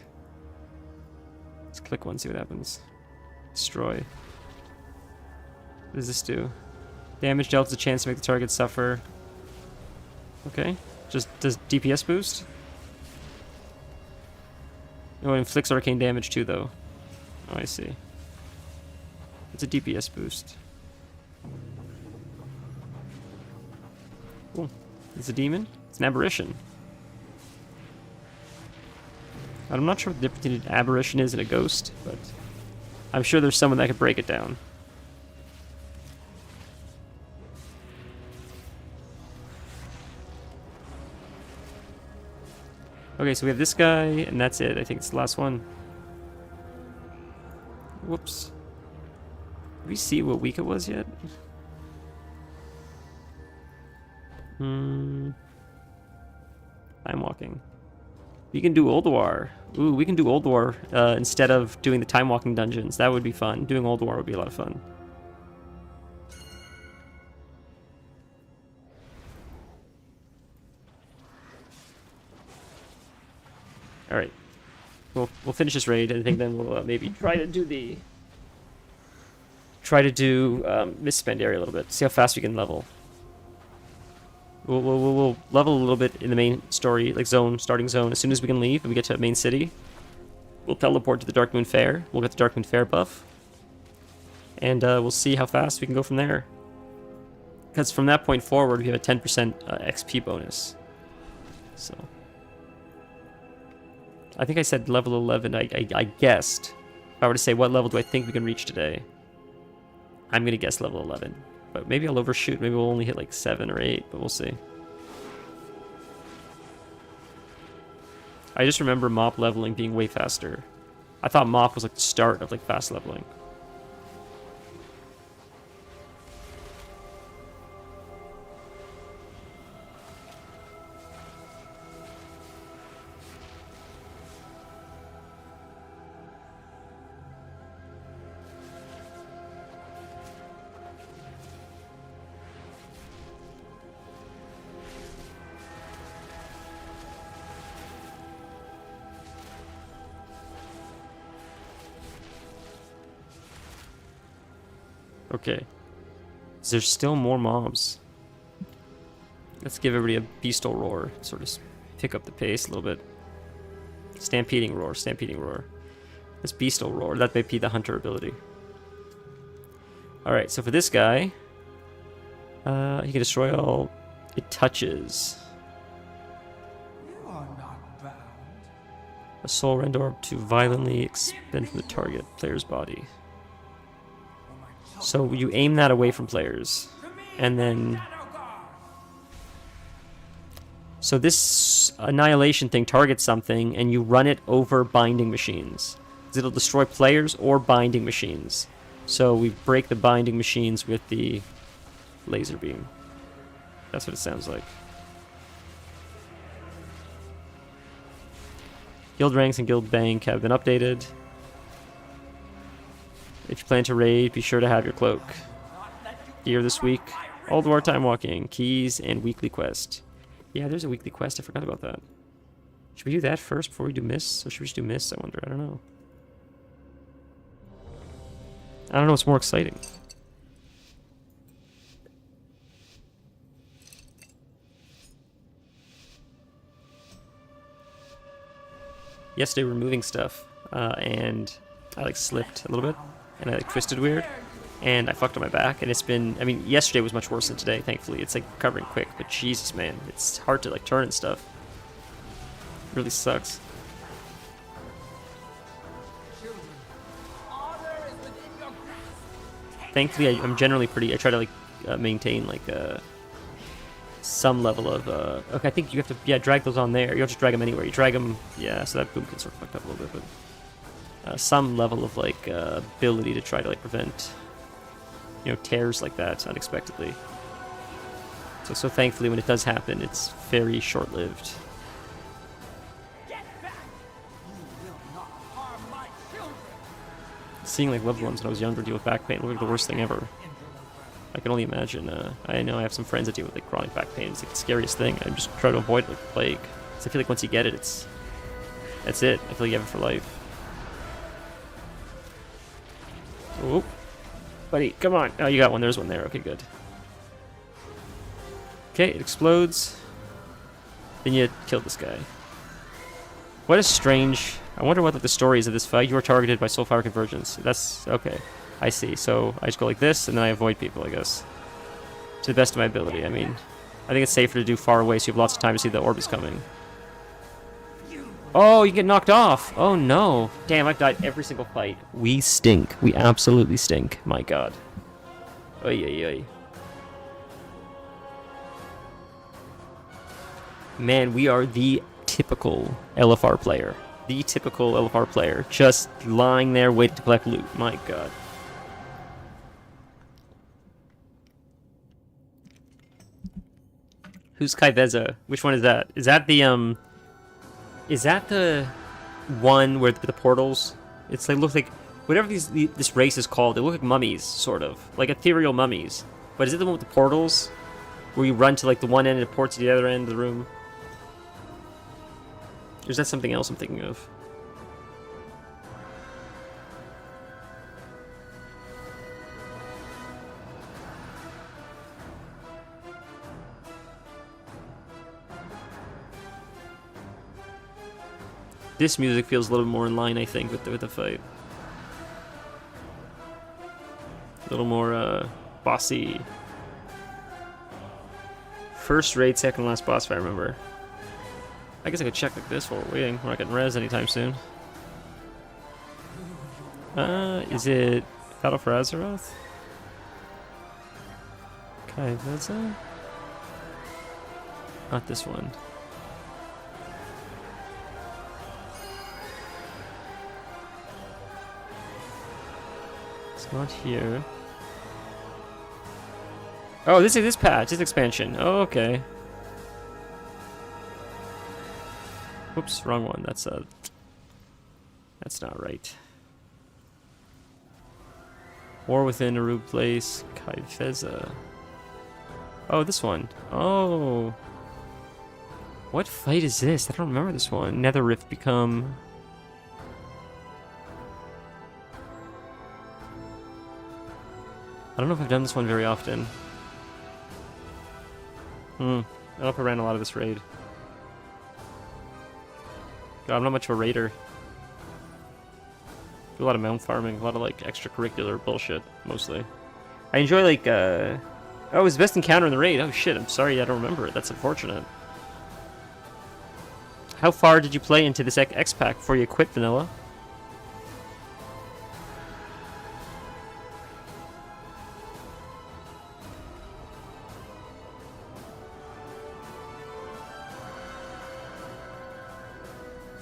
let's click one, see what happens. Destroy. What does this do? Damage dealt is a chance to make the target suffer. Okay. Just does DPS boost? Oh, it inflicts arcane damage too, though. Oh, I see. It's a DPS boost. Cool. It's a demon? It's an aberration. I'm not sure what the difference between an aberration is and a ghost, but I'm sure there's someone that could break it down. Okay, so we have this guy, and that's it. I think it's the last one. Whoops. Did we see what week it was yet? Time walking. We can do Old War. Ooh, we can do Old War instead of doing the time walking dungeons. That would be fun. Doing Old War would be a lot of fun. All right, we'll finish this raid, and I think then we'll maybe try to do misspend area a little bit. See how fast we can level. We'll level a little bit in the main story, like starting zone. As soon as we can leave and we get to main city, we'll teleport to the Dark Moon Fair. We'll get the Dark Moon Fair buff, and we'll see how fast we can go from there. Because from that point forward, we have a 10% XP bonus. So. I think I said level 11. I guessed. If I were to say what level do I think we can reach today, I'm going to guess level 11. But maybe I'll overshoot. Maybe we'll only hit like 7 or 8, but we'll see. I just remember mop leveling being way faster. I thought mop was like the start of like fast leveling. Okay. There's still more mobs. Let's give everybody a beastal roar. Sort of pick up the pace a little bit. Stampeding roar, stampeding roar. This beastal roar, that may be the hunter ability. Alright, so for this guy, he can destroy all it touches. You are not bound. A soul rend orb to violently expend from the target player's body. So you aim that away from players, and then... So this annihilation thing targets something, and you run it over binding machines. It'll destroy players or binding machines. So we break the binding machines with the laser beam. That's what it sounds like. Guild ranks and guild bank have been updated. If you plan to raid, be sure to have your cloak. Gear this week. Old War time walking, keys, and weekly quest. Yeah, there's a weekly quest. I forgot about that. Should we do that first before we do Mists? Or should we just do Mists, I wonder? I don't know. I don't know what's more exciting. Yesterday we were moving stuff, and I like slipped a little bit. And I like twisted weird, and I fucked on my back, and it's been, I mean, yesterday was much worse than today, thankfully. It's like recovering quick, but Jesus, man, it's hard to like turn and stuff. It really sucks. Thankfully, I'm generally pretty, I try to like maintain like some level of, okay, I think you have to, yeah, drag those on there. You don't just drag them anywhere. You drag them, yeah, so that boom can sort of fucked up a little bit, but some level of like ability to try to like prevent, you know, tears like that unexpectedly. So thankfully when it does happen, it's very short-lived. Seeing like loved ones when I was younger deal with back pain looked like the worst thing ever. I can only imagine. I know I have some friends that deal with like chronic back pain. It's like the scariest thing. I just try to avoid it like the plague. So I feel like once you get it, that's it. I feel like you have it for life. Oh, buddy, come on. Oh, you got one. There's one there. Okay, good. Okay, it explodes. Then you kill this guy. What a strange... I wonder what the story is of this fight. You were targeted by Soulfire Convergence. That's... okay. I see. So I just go like this, and then I avoid people, I guess. To the best of my ability. I mean, I think it's safer to do far away so you have lots of time to see the orb is coming. Oh, you get knocked off. Oh, no. Damn, I've died every single fight. We stink. We absolutely stink. My god. Oy, oy, oy. Man, we are the typical LFR player. The typical LFR player. Just lying there waiting to collect loot. My god. Who's Kaiveza? Which one is that? Is that the Is that the one with the portals? It's like looks like whatever this race is called. They look like mummies, sort of like ethereal mummies. But is it the one with the portals, where you run to like the one end and it ports to the other end of the room? Or is that something else I'm thinking of? This music feels a little more in line, I think, with the fight. A little more bossy. First raid, second last boss, if I remember. I guess I could check like this while we're waiting. We're not getting res anytime soon. Is it Battle for Azeroth? Kaiveza? Not this one. It's not here. Oh, this is this patch, this expansion. Oh, okay. Whoops, wrong one. That's not right. War within a rude place. Kaiveza. Oh, this one. Oh. What fight is this? I don't remember this one. Nether Rift become... I don't know if I've done this one very often. I don't know if I ran a lot of this raid. God, I'm not much of a raider. Do a lot of mount farming, a lot of like extracurricular bullshit, mostly. I enjoy like, oh, it was the best encounter in the raid. Oh shit, I'm sorry I don't remember it. That's unfortunate. How far did you play into this X-Pack before you quit vanilla?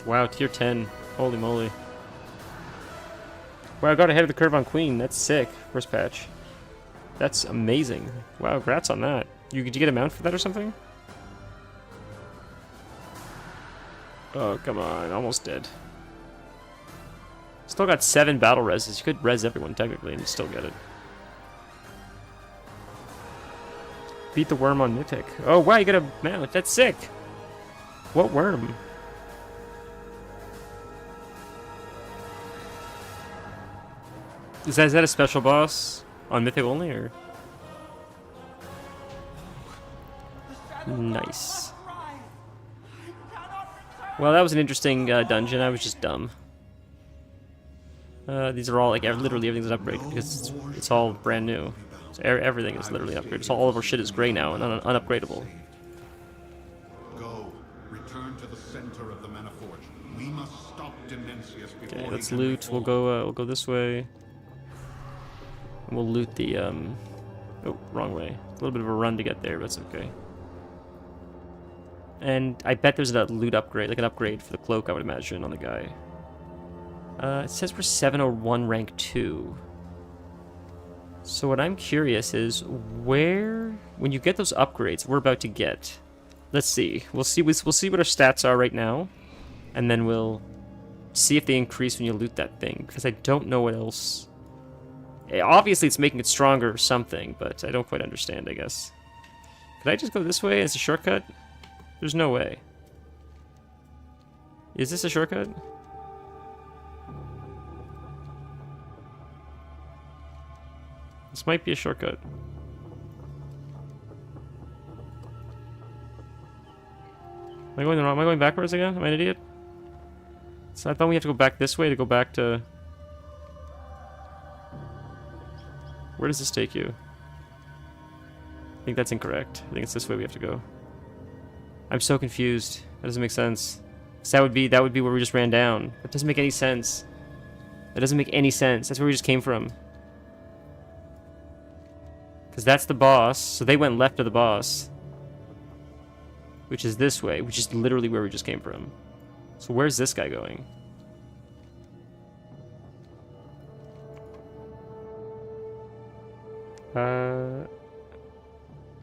Wow, tier 10. Holy moly. Wow, I got ahead of the curve on Queen. That's sick. First patch. That's amazing. Wow, congrats on that. Did you get a mount for that or something? Oh, come on. Almost dead. Still got 7 battle reses. You could res everyone technically and still get it. Beat the worm on Mythic. Oh, wow, you got a mount. That's sick. What worm? Is that a special boss on Mythic only, or? Nice. Well, that was an interesting dungeon. I was just dumb. These are all like literally everything's an upgrade because it's all brand new. So everything is literally an upgrade. So all of our shit is gray now and unupgradable. Go. Return to the center of the Maniforge. We must stop Dimensius before Okay, let's he can loot. reform. We'll go this way. And we'll loot the oh, wrong way. A little bit of a run to get there, but it's okay. And I bet there's a loot upgrade, like an upgrade for the cloak, I would imagine, on the guy. It says we're 701 rank 2. So what I'm curious is where, when you get those upgrades we're about to get, let's see. We'll see what our stats are right now, and then we'll see if they increase when you loot that thing, because I don't know what else. Obviously it's making it stronger or something, but I don't quite understand, I guess. Could I just go this way as a shortcut? There's no way. Is this a shortcut? This might be a shortcut. Am I going the wrong? Am I going backwards again? Am I an idiot? So I thought we have to go back this way to go back to... Where does this take you? I think that's incorrect. I think it's this way we have to go. I'm so confused. That doesn't make sense. 'Cause that would be where we just ran down. That doesn't make any sense. That doesn't make any sense. That's where we just came from. Because that's the boss. So they went left of the boss. Which is this way. Which is literally where we just came from. So where's this guy going?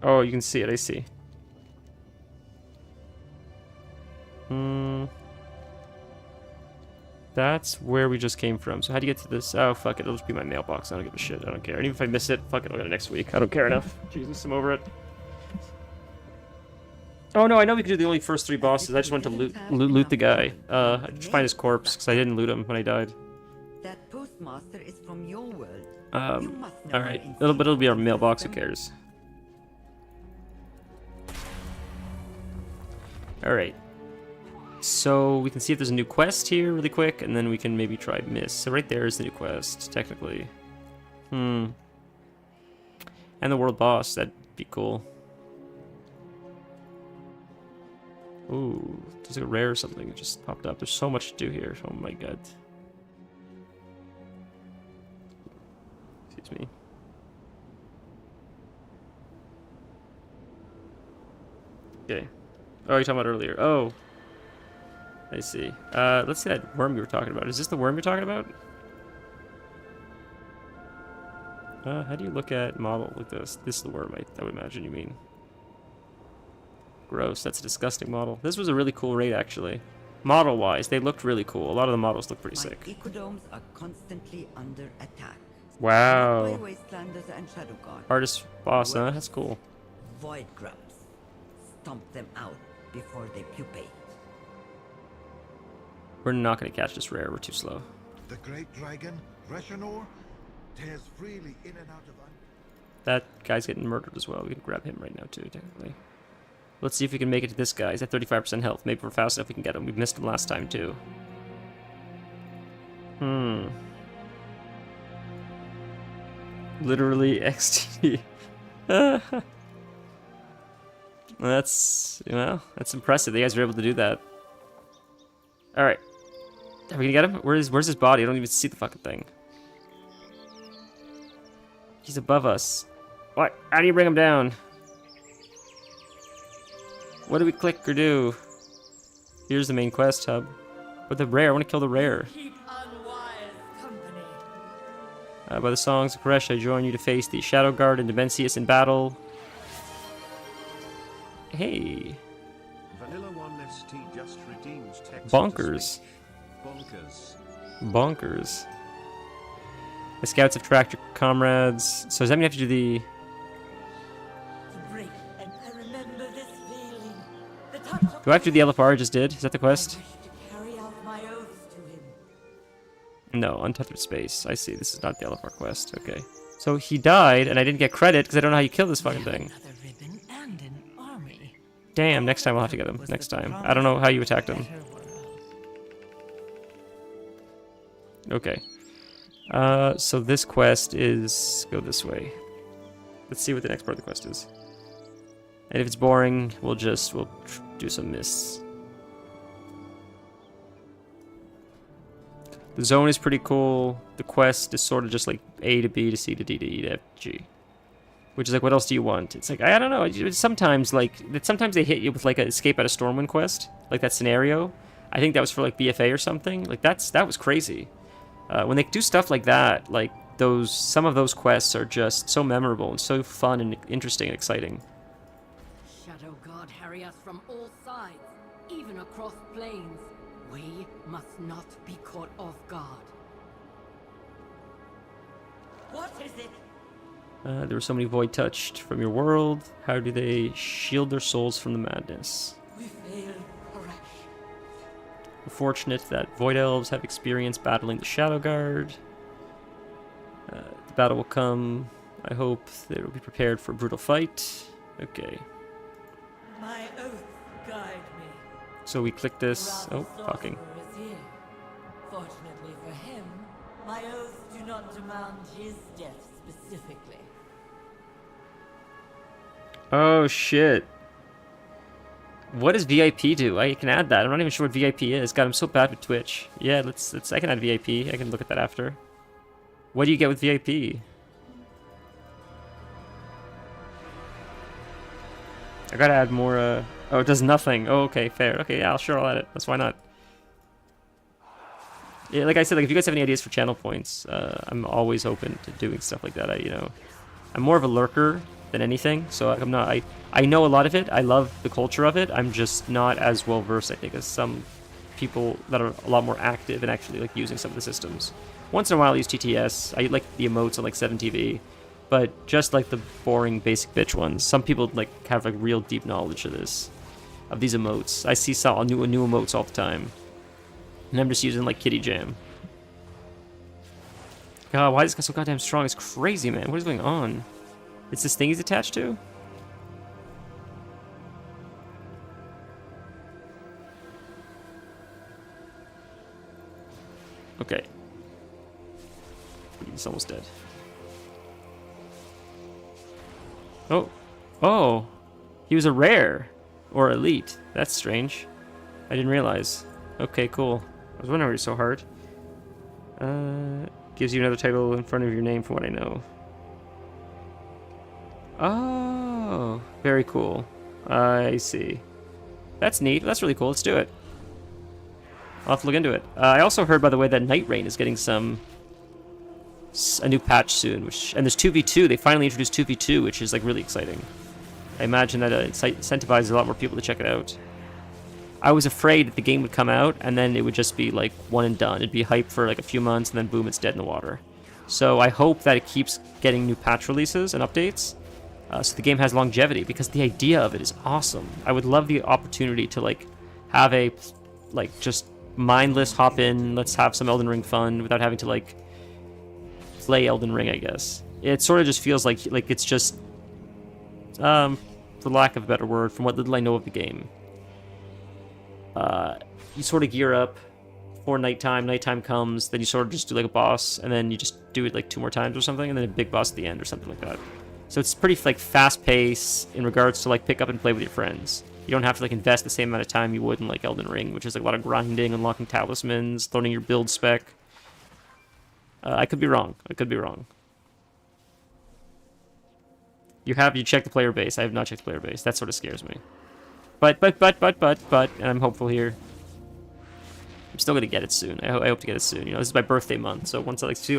Oh, you can see it. I see. Hmm. That's where we just came from. So how do you get to this? Oh, fuck it. It'll just be my mailbox. I don't give a shit. I don't care. And even if I miss it, fuck it. I'll get it next week. I don't care enough. Jesus, I'm over it. Oh, no. I know we could do the only first 3 bosses. I just went to loot the guy. I just find his corpse because I didn't loot him when I died. That postmaster is from your world. You must know Alright. our It'll be our mailbox. Who cares? Alright. So we can see if there's a new quest here really quick, and then we can maybe try miss. So right there is the new quest, technically. And the world boss, that'd be cool. Ooh, there's like a rare or something that just popped up. There's so much to do here. Oh my god. Excuse me. Okay. Oh, you're talking about earlier. Oh. I see. Let's see that worm you were talking about. Is this the worm you're talking about? How do you look at model like this? This is the worm I would imagine you mean. Gross. That's a disgusting model. This was a really cool raid, actually. Model-wise, they looked really cool. A lot of the models look pretty sick. ecodomes are constantly under attack. Wow. By wastelanders and shadow guard. Artist boss, huh? That's cool. Void grubs. Stomp them out before they pupate. We're not going to catch this rare. We're too slow. The great dragon, Reshanor, tears freely in and out of... That guy's getting murdered as well. We can grab him right now, too, technically. Let's see if we can make it to this guy. He's at 35% health. Maybe if we're fast enough, we can get him. We missed him last time, too. Literally XT. That's, well, that's impressive. You guys were able to do that. Alright. Are we gonna get him? Where's his body? I don't even see the fucking thing. He's above us. What? How do you bring him down? What do we click or do? Here's the main quest hub. But the rare, I want to kill the rare. Keep unwise company. By the songs of Koresh, I join you to face the Shadow Guard and Demencius in battle. Hey. Vanilla 1 ST just redeems text Bonkers. Bonkers. Bonkers. The scouts have tracked your comrades. So does that mean you have to do the... Break, and I remember this feeling. The touch of Do I have to do the LFR I just did? Is that the quest? to carry out my oath to him. No, Untethered Space. I see. This is not the LFR quest. Okay. So he died, and I didn't get credit because I don't know how you kill this fucking thing. Another ribbon and an army. Damn, next time I'll have to get him. Next time. I don't know how you attacked him. Better world. Okay. So this quest is... Go this way. Let's see what the next part of the quest is. And if it's boring, we'll do some mists. The zone is pretty cool. The quest is sort of just like A to B to C to D to E to F to G. Which is like, what else do you want? It's like, I don't know. Sometimes they hit you with like an Escape Out of Stormwind quest. Like that scenario. I think that was for like BFA or something. Like that was crazy. When they do stuff like that, like some of those quests are just so memorable and so fun and interesting and exciting. Shadow Guard harry us from all sides, even across plains. We must not be caught off guard. What is it? There were so many void touched from your world. How do they shield their souls from the madness? We failed, Koresh. We're fortunate that void elves have experience battling the Shadow Guard. The battle will come. I hope they will be prepared for a brutal fight. Okay. My oath guide me. So we click this. Rather Oh, fucking. sorcerer is here. Fortunately for him, my oaths do not demand his death specifically. Oh shit. What does VIP do? I can add that. I'm not even sure what VIP is. God, I'm so bad with Twitch. Yeah, let's I can add VIP. I can look at that after. What do you get with VIP? I gotta add more, oh, it does nothing. Oh, okay, fair. Okay, yeah, I'll add it. That's why not. Yeah, like I said, like if you guys have any ideas for channel points, I'm always open to doing stuff like that. I'm more of a lurker than anything. So I'm not. I know a lot of it. I love the culture of it. I'm just not as well versed, I think, as some people that are a lot more active and actually like using some of the systems. Once in a while, I use TTS. I like the emotes on like 7TV, but just like the boring basic bitch ones. Some people like have like real deep knowledge of this, of these emotes. I see some new emotes all the time, and I'm just using like Kitty Jam. God, why is this guy so goddamn strong? It's crazy, man. What is going on? It's this thing he's attached to? Okay. He's almost dead. Oh. Oh. He was a rare. Or elite. That's strange. I didn't realize. Okay, cool. I was wondering why he's so hard. Gives you another title in front of your name from what I know. Oh. Very cool. I see. That's neat. That's really cool. Let's do it. I'll have to look into it. I also heard, by the way, that Night Rain is getting a new patch soon, and there's 2v2. They finally introduced 2v2, which is like really exciting. I imagine that incentivizes a lot more people to check it out. I was afraid that the game would come out and then it would just be like one and done. It'd be hyped for like a few months and then boom, it's dead in the water. So I hope that it keeps getting new patch releases and updates, so the game has longevity, because the idea of it is awesome. I would love the opportunity to like have a like just mindless hop in, let's have some Elden Ring fun without having to like play Elden Ring, I guess. It sort of just feels like it's just, for lack of a better word, from what little I know of the game, you sort of gear up for nighttime. Nighttime comes, then you sort of just do like a boss, and then you just do it like 2 more times or something, and then a big boss at the end or something like that. So it's pretty like fast paced in regards to like pick up and play with your friends. You don't have to like invest the same amount of time you would in like Elden Ring, which is like a lot of grinding, unlocking talismans, learning your build spec. I could be wrong. I could be wrong. You checked the player base. I have not checked the player base. That sort of scares me. But, and I'm hopeful here. I'm still gonna get it soon. I hope to get it soon. You know, this is my birthday month, so once I see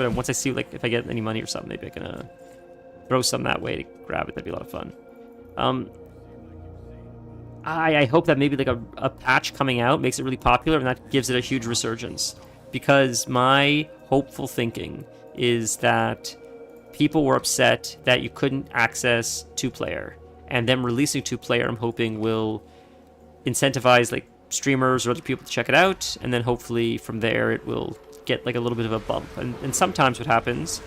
like if I get any money or something, maybe I can throw some that way to grab it. That'd be a lot of fun. I hope that maybe like a patch coming out makes it really popular, and that gives it a huge resurgence. Because my hopeful thinking is that people were upset that you couldn't access 2-player, and them releasing 2-player, I'm hoping, will incentivize like streamers or other people to check it out, and then hopefully from there it will get like a little bit of a bump. And sometimes what happens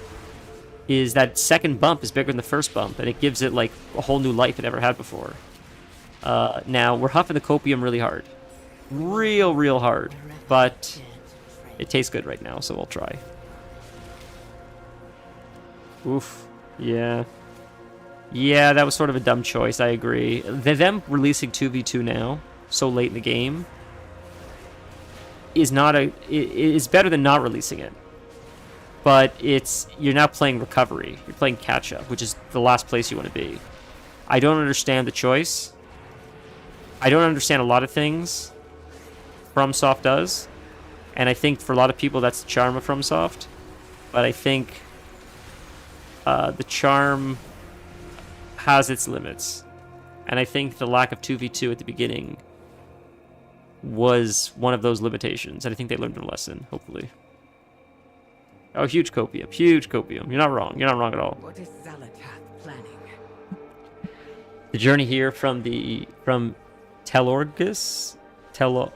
is that second bump is bigger than the first bump, and it gives it like a whole new life it never had before. Now we're huffing the copium really hard, real hard, but it tastes good right now, so we'll try. Oof. Yeah. Yeah, that was sort of a dumb choice, I agree. Them releasing 2v2 now, so late in the game, is better than not releasing it. But you're now playing recovery. You're playing catch-up, which is the last place you want to be. I don't understand the choice. I don't understand a lot of things FromSoft does. And I think for a lot of people that's the charm of FromSoft. But I think the charm has its limits. And I think the lack of 2v2 at the beginning was one of those limitations. And I think they learned their lesson, hopefully. Oh, huge copium. Huge copium. You're not wrong. You're not wrong at all. What is Zalatath planning? The journey here from Telogris? Telogris?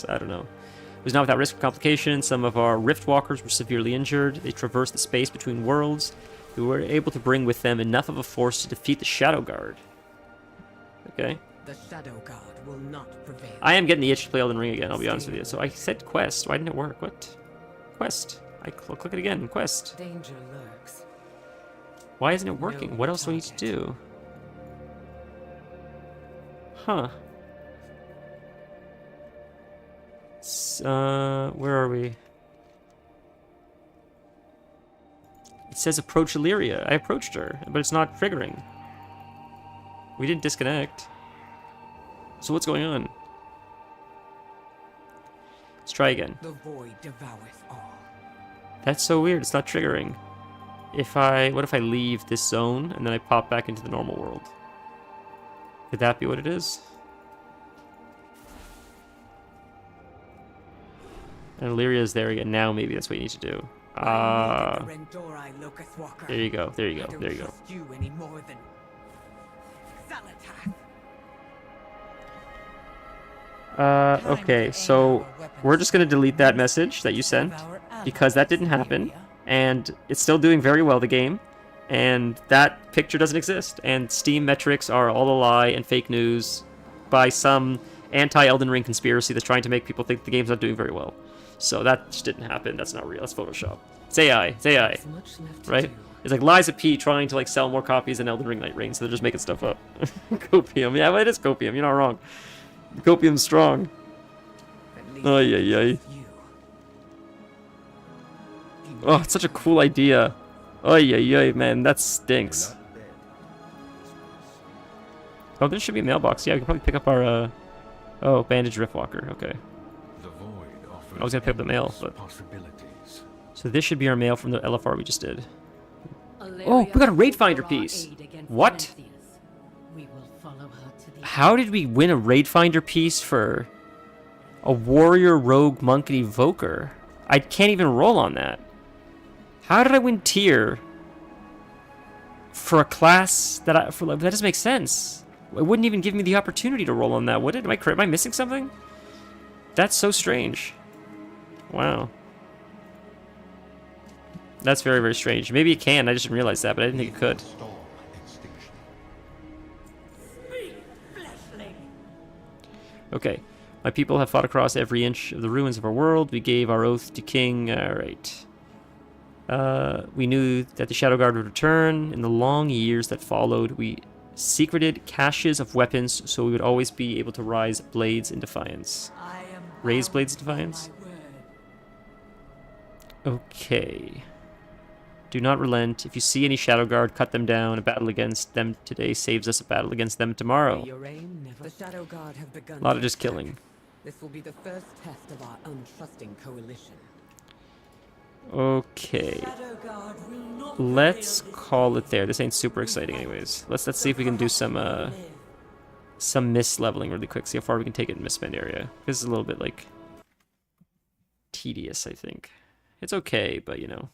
I don't know. It was not without risk of complication. Some of our rift walkers were severely injured. They traversed the space between worlds. We were able to bring with them enough of a force to defeat the Shadow Guard. Okay. The Shadow Guard will not prevail. I am getting the itch to play Elden Ring again, I'll be honest with you. So I said quest. Why didn't it work? What? Quest. I'll click it again. Quest. Danger lurks. Why isn't it working? What else do I need to do? Huh. Where are we? It says approach Illyria. I approached her, but it's not triggering. We didn't disconnect. So what's going on? Let's try again. The void devoureth all. That's so weird. It's not triggering. What if I leave this zone and then I pop back into the normal world? Could that be what it is? And Illyria's there again. Now maybe that's what you need to do. There you go. There you go. There you go. Okay, so we're just gonna delete that message that you sent because that didn't happen, and it's still doing very well, the game, and that picture doesn't exist, and Steam metrics are all a lie and fake news by some anti-Elden Ring conspiracy that's trying to make people think the game's not doing very well. So that just didn't happen. That's not real. That's Photoshop. It's AI. It's AI, right? It's like Liza P trying to like sell more copies than Elden Ring Night Reign, so they're just making stuff up. Copium, yeah, well, it is Copium. You're not wrong. Copium's strong. Oh yeah. Oh, it's such a cool idea. Oh yeah, man, that stinks. Oh, there should be a mailbox. Yeah, we can probably pick up our oh, Bandage Riftwalker. Okay. I was gonna pick up the mail, but so this should be our mail from the LFR we just did. Oh, we got a raid finder piece. What? How did we win a raid finder piece for a warrior, rogue, monk, and evoker? I can't even roll on that. How did I win tier for a class that that doesn't make sense? It wouldn't even give me the opportunity to roll on that, would it? Am I missing something? That's so strange. Wow. That's very, very strange. Maybe it can. I just didn't realize that, but I didn't think it could. Okay. My people have fought across every inch of the ruins of our world. We gave our oath to King. Alright. We knew that the Shadow Guard would return. In the long years that followed, we secreted caches of weapons so we would always be able to raise blades in defiance. Raise blades in defiance? Okay. Do not relent. If you see any Shadow Guard, cut them down. A battle against them today saves us a battle against them tomorrow. The Shadow Guard have begun A lot of just killing. This will be the first test of our untrusting coalition. Okay. Let's call it there. This ain't super exciting anyways. Let's see if we can do some mist leveling really quick. See how far we can take it in Mistspend area. This is a little bit like tedious, I think. It's okay, but you know.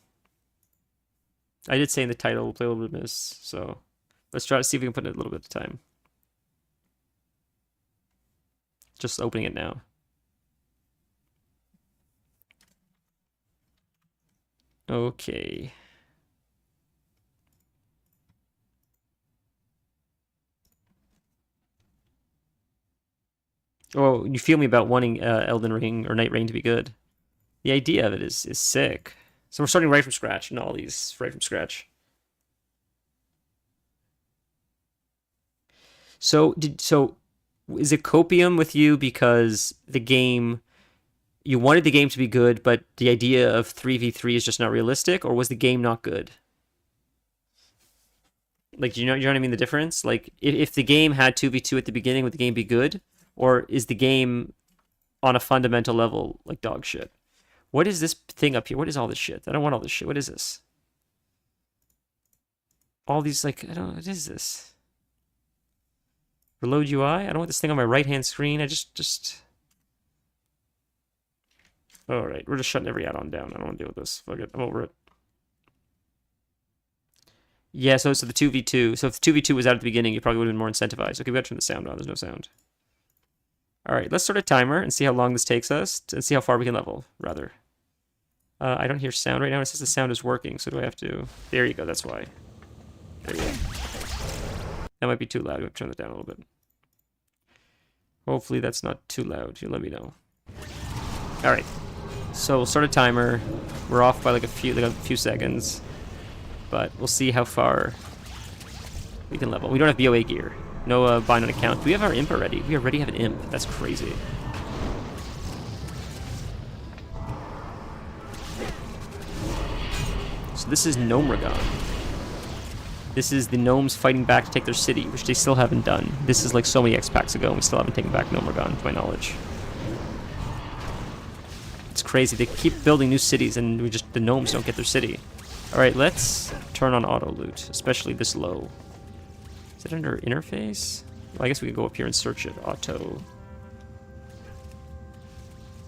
I did say in the title we'll play a little bit of Mist, so let's try to see if we can put in a little bit of time. Just opening it now. Okay. Oh, you feel me about wanting Elden Ring or Night Reign to be good. The idea of it is sick. So we're starting right from scratch, and all these right from scratch. So is it copium with you because the game, you wanted the game to be good, but the idea of 3v3 is just not realistic, or was the game not good? Like, you know what I mean, the difference? Like, if the game had 2v2 at the beginning, would the game be good? Or is the game on a fundamental level like dog shit? What is this thing up here? What is all this shit? I don't want all this shit. What is this? All these, like, I don't know, what is this? Reload UI? I don't want this thing on my right-hand screen. I just... Alright, we're just shutting every add-on down. I don't want to deal with this. Fuck it. I'm over it. Yeah, so the 2v2. So if the 2v2 was out at the beginning, you probably would have been more incentivized. Okay, we gotta turn the sound on. There's no sound. Alright, let's start a timer and see how long this takes us, and see how far we can level, rather. I don't hear sound right now. It says the sound is working, so do I have to... There you go, that's why. There you go. That might be too loud. I'm going to turn that down a little bit. Hopefully that's not too loud. You let me know. Alright. So we'll start a timer. We're off by like a few seconds. But we'll see how far we can level. We don't have BOA gear. No bind on account. Do we have our imp already? We already have an imp. That's crazy. So this is Gnomeregan. This is the gnomes fighting back to take their city, which they still haven't done. This is like so many X packs ago, and we still haven't taken back Gnomeregan, to my knowledge. It's crazy. They keep building new cities, and the gnomes don't get their city. Alright, let's turn on auto loot, especially this low. Is it under interface? Well, I guess we can go up here and search it. Auto.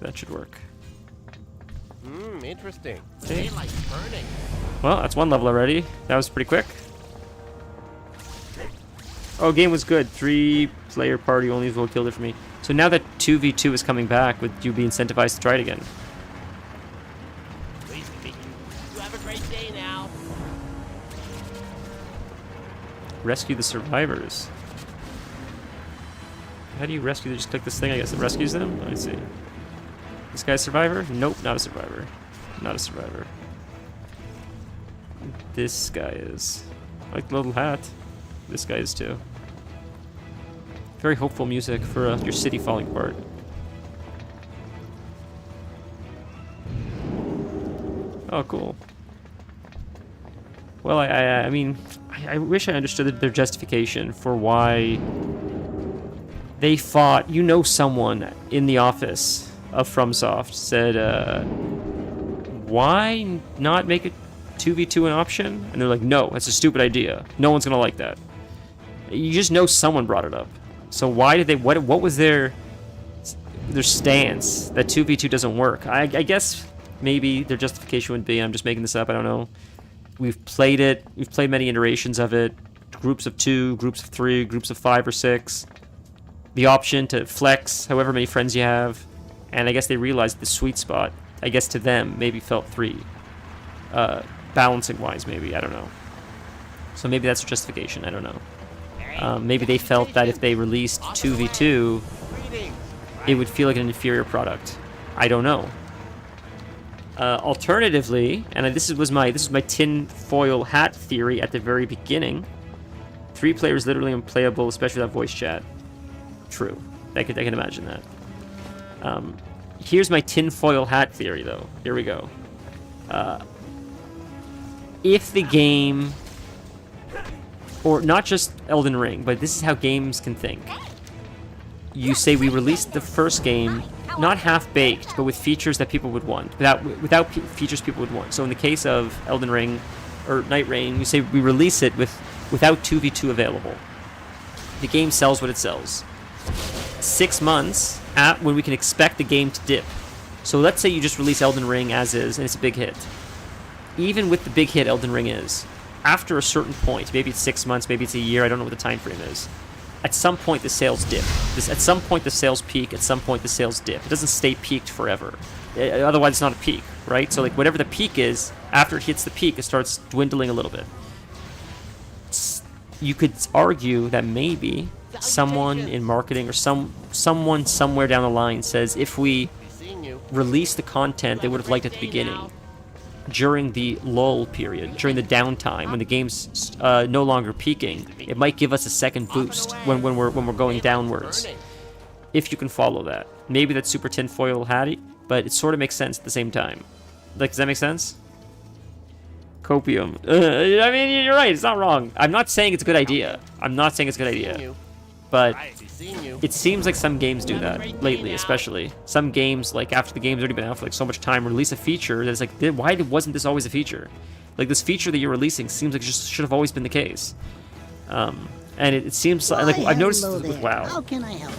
That should work. Interesting. Okay. Daylight's burning. Well, that's one level already. That was pretty quick. Oh, game was good. 3-player party only is what killed it for me. So now that 2v2 is coming back, would you be incentivized to try it again? Pleased to meet you. You have a great day now. Rescue the survivors. How do you rescue them? Just click this thing, I guess it rescues them? Let me see. This guy's a survivor? Nope, not a survivor. Not a survivor. This guy is. I like the little hat. This guy is too. Very hopeful music for your city falling apart. Oh, cool. Well, I mean, I wish I understood their justification for why they fought. You know, someone in the office of FromSoft said, why not make it 2v2 an option? And they're like, no, that's a stupid idea. No one's gonna like that. You just know someone brought it up. So why did they? What was their stance that 2v2 doesn't work? I guess maybe their justification would be, I'm just making this up. I don't know. We've played it. We've played many iterations of it. Groups of 2, groups of 3, groups of 5 or 6. The option to flex however many friends you have, and I guess they realized the sweet spot. I guess to them maybe felt 3. Balancing wise, maybe, I don't know. So maybe that's a justification, I don't know. Maybe they felt that if they released 2v2, it would feel like an inferior product. I don't know. Alternatively, and this was my tin-foil hat theory at the very beginning, 3 players literally unplayable, especially without voice chat. True. I can imagine that. Here's my tin-foil hat theory, though. Here we go. If the game, or not just Elden Ring, but this is how games can think. You say we released the first game not half-baked, but with features that people would want, without features people would want. So in the case of Elden Ring or Night Rain, you say we release it without 2v2 available. The game sells what it sells. 6 months when we can expect the game to dip. So let's say you just release Elden Ring as is, and it's a big hit. Even with the big hit Elden Ring is, after a certain point, maybe it's 6 months, maybe it's a year, I don't know what the time frame is. At some point, the sales dip. At some point, the sales peak. At some point, the sales dip. It doesn't stay peaked forever. Otherwise, it's not a peak, right? So, like, whatever the peak is, after it hits the peak, it starts dwindling a little bit. You could argue that maybe someone in marketing or someone somewhere down the line says, if we release the content they would have liked at the beginning, during the lull period, during the downtime, when the game's no longer peaking, it might give us a second boost when we're going downwards. If you can follow that. Maybe that's super tinfoil hatty, but it sort of makes sense at the same time. Like, does that make sense? Copium. I mean, you're right, it's not wrong. I'm not saying it's a good idea. But it seems like some games do that lately, especially. Some games, like after the game's already been out for like so much time, release a feature that's like, why wasn't this always a feature? Like this feature that you're releasing seems like it just should have always been the case. And it seems like I've noticed with WoW. How can I help?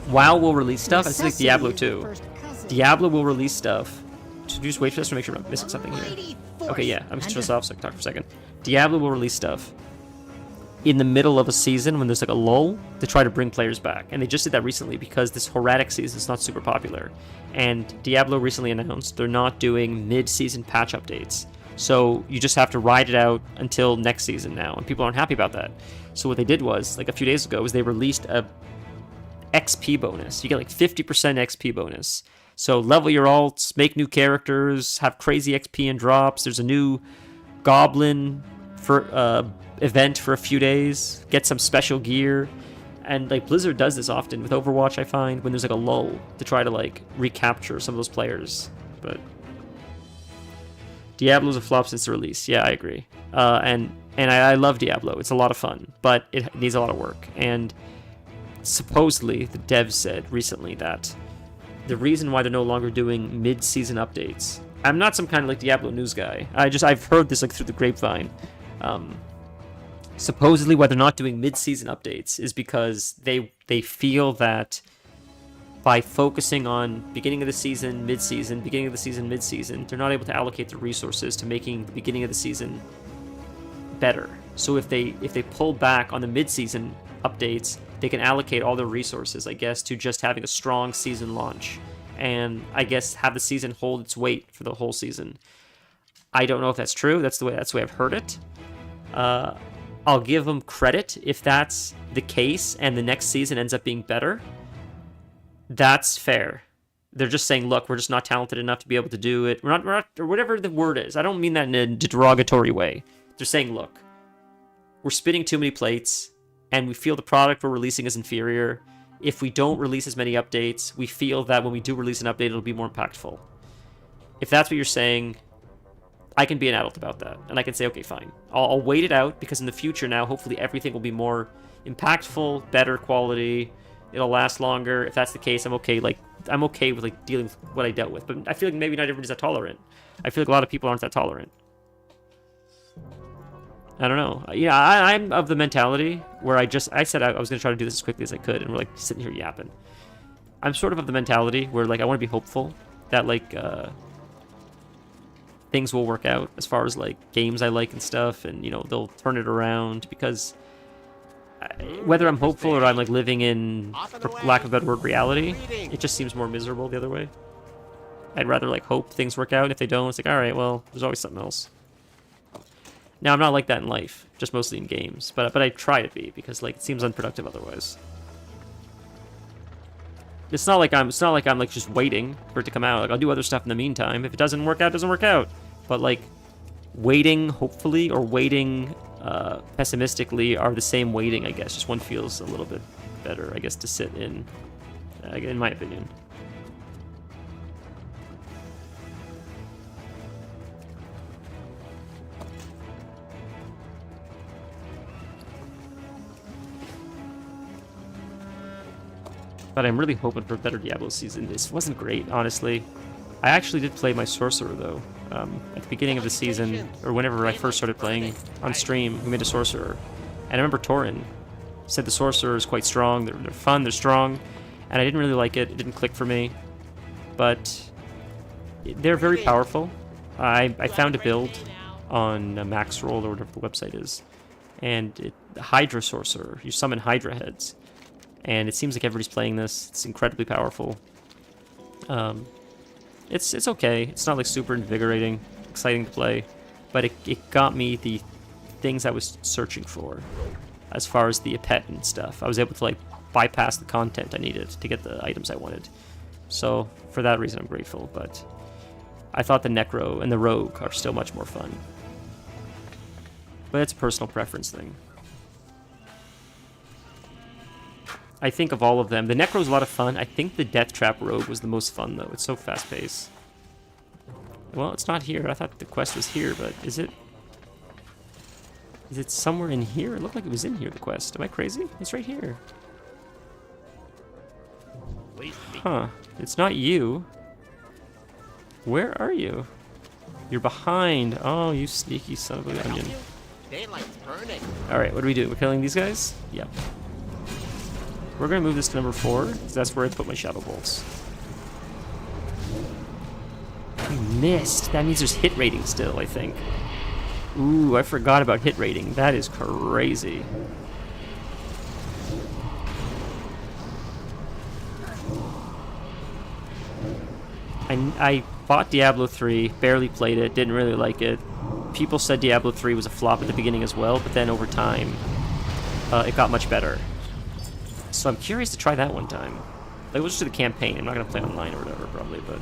WoW will release stuff. It's like Diablo 2. Diablo will release stuff. Should you just wait for this to make sure I'm not missing something here? Okay, yeah, I'm just turn this off so I can talk for a second. Diablo will release stuff in the middle of a season when there's like a lull to try to bring players back. And they just did that recently because this Horatic season is not super popular. And Diablo recently announced they're not doing mid-season patch updates. So you just have to ride it out until next season now. And people aren't happy about that. So what they did was, like a few days ago, was they released a XP bonus. You get like 50% XP bonus. So level your alts, make new characters, have crazy XP and drops. There's a new goblin for event for a few days, get some special gear. And like Blizzard does this often with Overwatch, I find, when there's like a lull to try to like recapture some of those players. But Diablo's a flop since the release. Yeah, I agree. And I love Diablo. It's a lot of fun, but it needs a lot of work. And supposedly the devs said recently that the reason why they're no longer doing mid-season updates I'm not some kind of like Diablo news guy. I've heard this like through the grapevine. Supposedly, why they're not doing mid-season updates is because they feel that by focusing on beginning of the season, mid-season, beginning of the season, mid-season, they're not able to allocate the resources to making the beginning of the season better. So if they pull back on the mid-season updates, they can allocate all their resources, I guess, to just having a strong season launch, and I guess have the season hold its weight for the whole season. I don't know if that's true. That's the way I've heard it. I'll give them credit if that's the case, and the next season ends up being better. That's fair. They're just saying, look, we're just not talented enough to be able to do it. We're not, or whatever the word is. I don't mean that in a derogatory way. They're saying, look, we're spinning too many plates, and we feel the product we're releasing is inferior. If we don't release as many updates, we feel that when we do release an update, it'll be more impactful. If that's what you're saying, I can be an adult about that, and I can say, okay, fine. I'll wait it out, because in the future now, hopefully everything will be more impactful, better quality, it'll last longer. If that's the case, I'm okay with like dealing with what I dealt with. But I feel like maybe not everybody's that tolerant. I feel like a lot of people aren't that tolerant. I don't know. Yeah, I'm of the mentality where I said I was going to try to do this as quickly as I could, and we're like sitting here yapping. I'm sort of the mentality where like I want to be hopeful that like things will work out as far as like games I like and stuff, and you know they'll turn it around, because whether I'm hopeful or I'm like living in, for lack of a better word, reality, it just seems more miserable the other way. I'd rather like hope things work out. If they don't, it's like, all right, well, there's always something else. Now I'm not like that in life, just mostly in games, but I try to be, because like it seems unproductive otherwise. It's not like I'm like just waiting for it to come out. Like I'll do other stuff in the meantime. If it doesn't work out, it doesn't work out. But like waiting hopefully or waiting pessimistically are the same waiting, I guess. Just one feels a little bit better, I guess, to sit in my opinion. But I'm really hoping for a better Diablo season. This wasn't great, honestly. I actually did play my Sorcerer, though. At the beginning of the season, or whenever I first started playing on stream, we made a Sorcerer. And I remember Torin said the Sorcerer is quite strong, they're fun, they're strong, and I didn't really like it. It didn't click for me. But they're very powerful. I found a build on Maxroll, or whatever the website is, and Hydra Sorcerer. You summon Hydra heads. And it seems like everybody's playing this. It's incredibly powerful. It's okay. It's not like super invigorating, exciting to play, but it got me the things I was searching for, as far as the pet and stuff. I was able to like bypass the content I needed to get the items I wanted. So for that reason, I'm grateful. But I thought the Necro and the Rogue are still much more fun. But it's a personal preference thing. I think of all of them, the Necro's a lot of fun. I think the Death Trap Rogue was the most fun, though. It's so fast-paced. Well, it's not here. I thought the quest was here, but is it? Is it somewhere in here? It looked like it was in here, the quest. Am I crazy? It's right here. Huh. It's not you. Where are you? You're behind. Oh, you sneaky son of a onion. Alright, what do we do? We're killing these guys? Yep. We're going to move this to number 4, because that's where I put my Shadow Bolts. I missed. That means there's hit rating still, I think. Ooh, I forgot about hit rating. That is crazy. I bought Diablo 3, barely played it, didn't really like it. People said Diablo 3 was a flop at the beginning as well, but then over time, it got much better. So I'm curious to try that one time. Like, we'll just do the campaign. I'm not going to play online or whatever, probably, but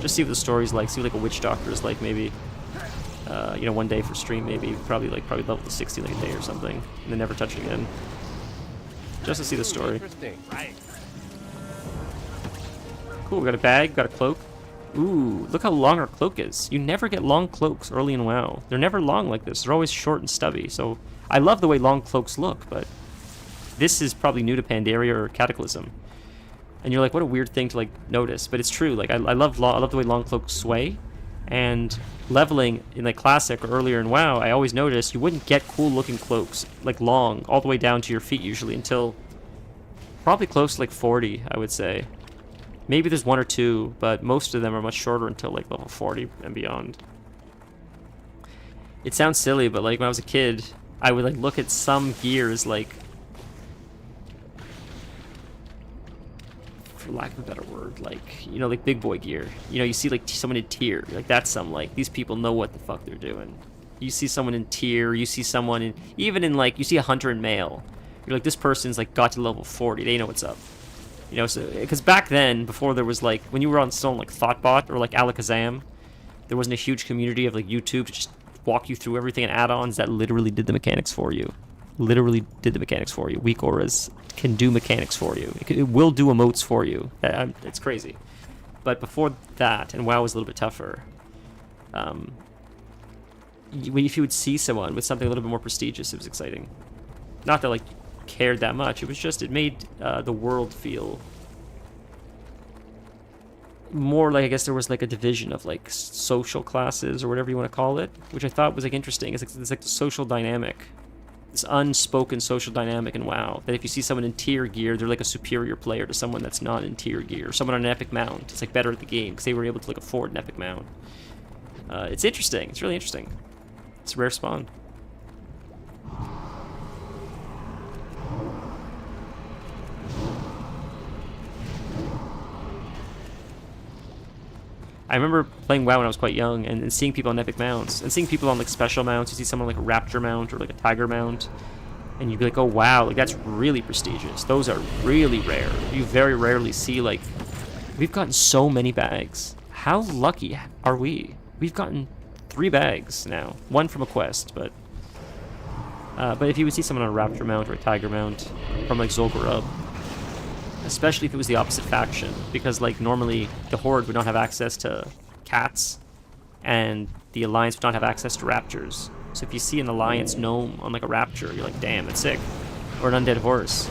just see what the story's like, see what, like, a witch doctor is like, maybe. You know, one day for stream, maybe. Probably level to 60 like a day or something, and then never touch it again. Just to see the story. Cool, we got a bag, got a cloak. Ooh, look how long our cloak is. You never get long cloaks early in WoW. They're never long like this. They're always short and stubby, so I love the way long cloaks look, but this is probably new to Pandaria or Cataclysm. And you're like, what a weird thing to like notice, but it's true. Like I love the way long cloaks sway, And leveling in like Classic or earlier in WoW, I always noticed you wouldn't get cool looking cloaks, like long, all the way down to your feet usually until probably close to like 40, I would say. Maybe there's one or two, but most of them are much shorter until like level 40 and beyond. It sounds silly, but like when I was a kid, I would like look at some gear as like, for lack of a better word, like, you know, like big boy gear. You know, you see like someone in tier, like that's some like, these people know what the fuck they're doing. You see someone in tier, you see someone in, even in like, you see a hunter in mail. You're like, this person's like got to level 40, they know what's up. You know, so, because back then, before there was like, when you were on still like Thoughtbot or like Alakazam, there wasn't a huge community of like YouTube to just walk you through everything and add-ons that literally did the mechanics for you. Literally did the mechanics for you. Weak auras can do mechanics for you. It will do emotes for you. It's crazy. But before that, and WoW was a little bit tougher, if you would see someone with something a little bit more prestigious, it was exciting. Not that like cared that much. It was just, it made the world feel more like, I guess there was like a division of like social classes or whatever you want to call it, which I thought was like interesting. It's like the social dynamic, this unspoken social dynamic in WoW, that if you see someone in tier gear, they're like a superior player to someone that's not in tier gear, or someone on an epic mount. It's like better at the game because they were able to like afford an epic mount. It's interesting. It's really interesting. It's a rare spawn. I remember playing WoW when I was quite young and seeing people on epic mounts and seeing people on like special mounts. You see someone like a raptor mount or like a tiger mount, and you'd be like, oh wow, like that's really prestigious. Those are really rare. You very rarely see, like, we've gotten so many bags. How lucky are we? We've gotten 3 bags now. 1 from a quest, but if you would see someone on a raptor mount or a tiger mount from like Zul'Gurub, especially if it was the opposite faction, because like normally the Horde would not have access to cats and the Alliance would not have access to raptors. So if you see an Alliance gnome on like a raptor, you're like, damn, that's sick. Or an undead horse.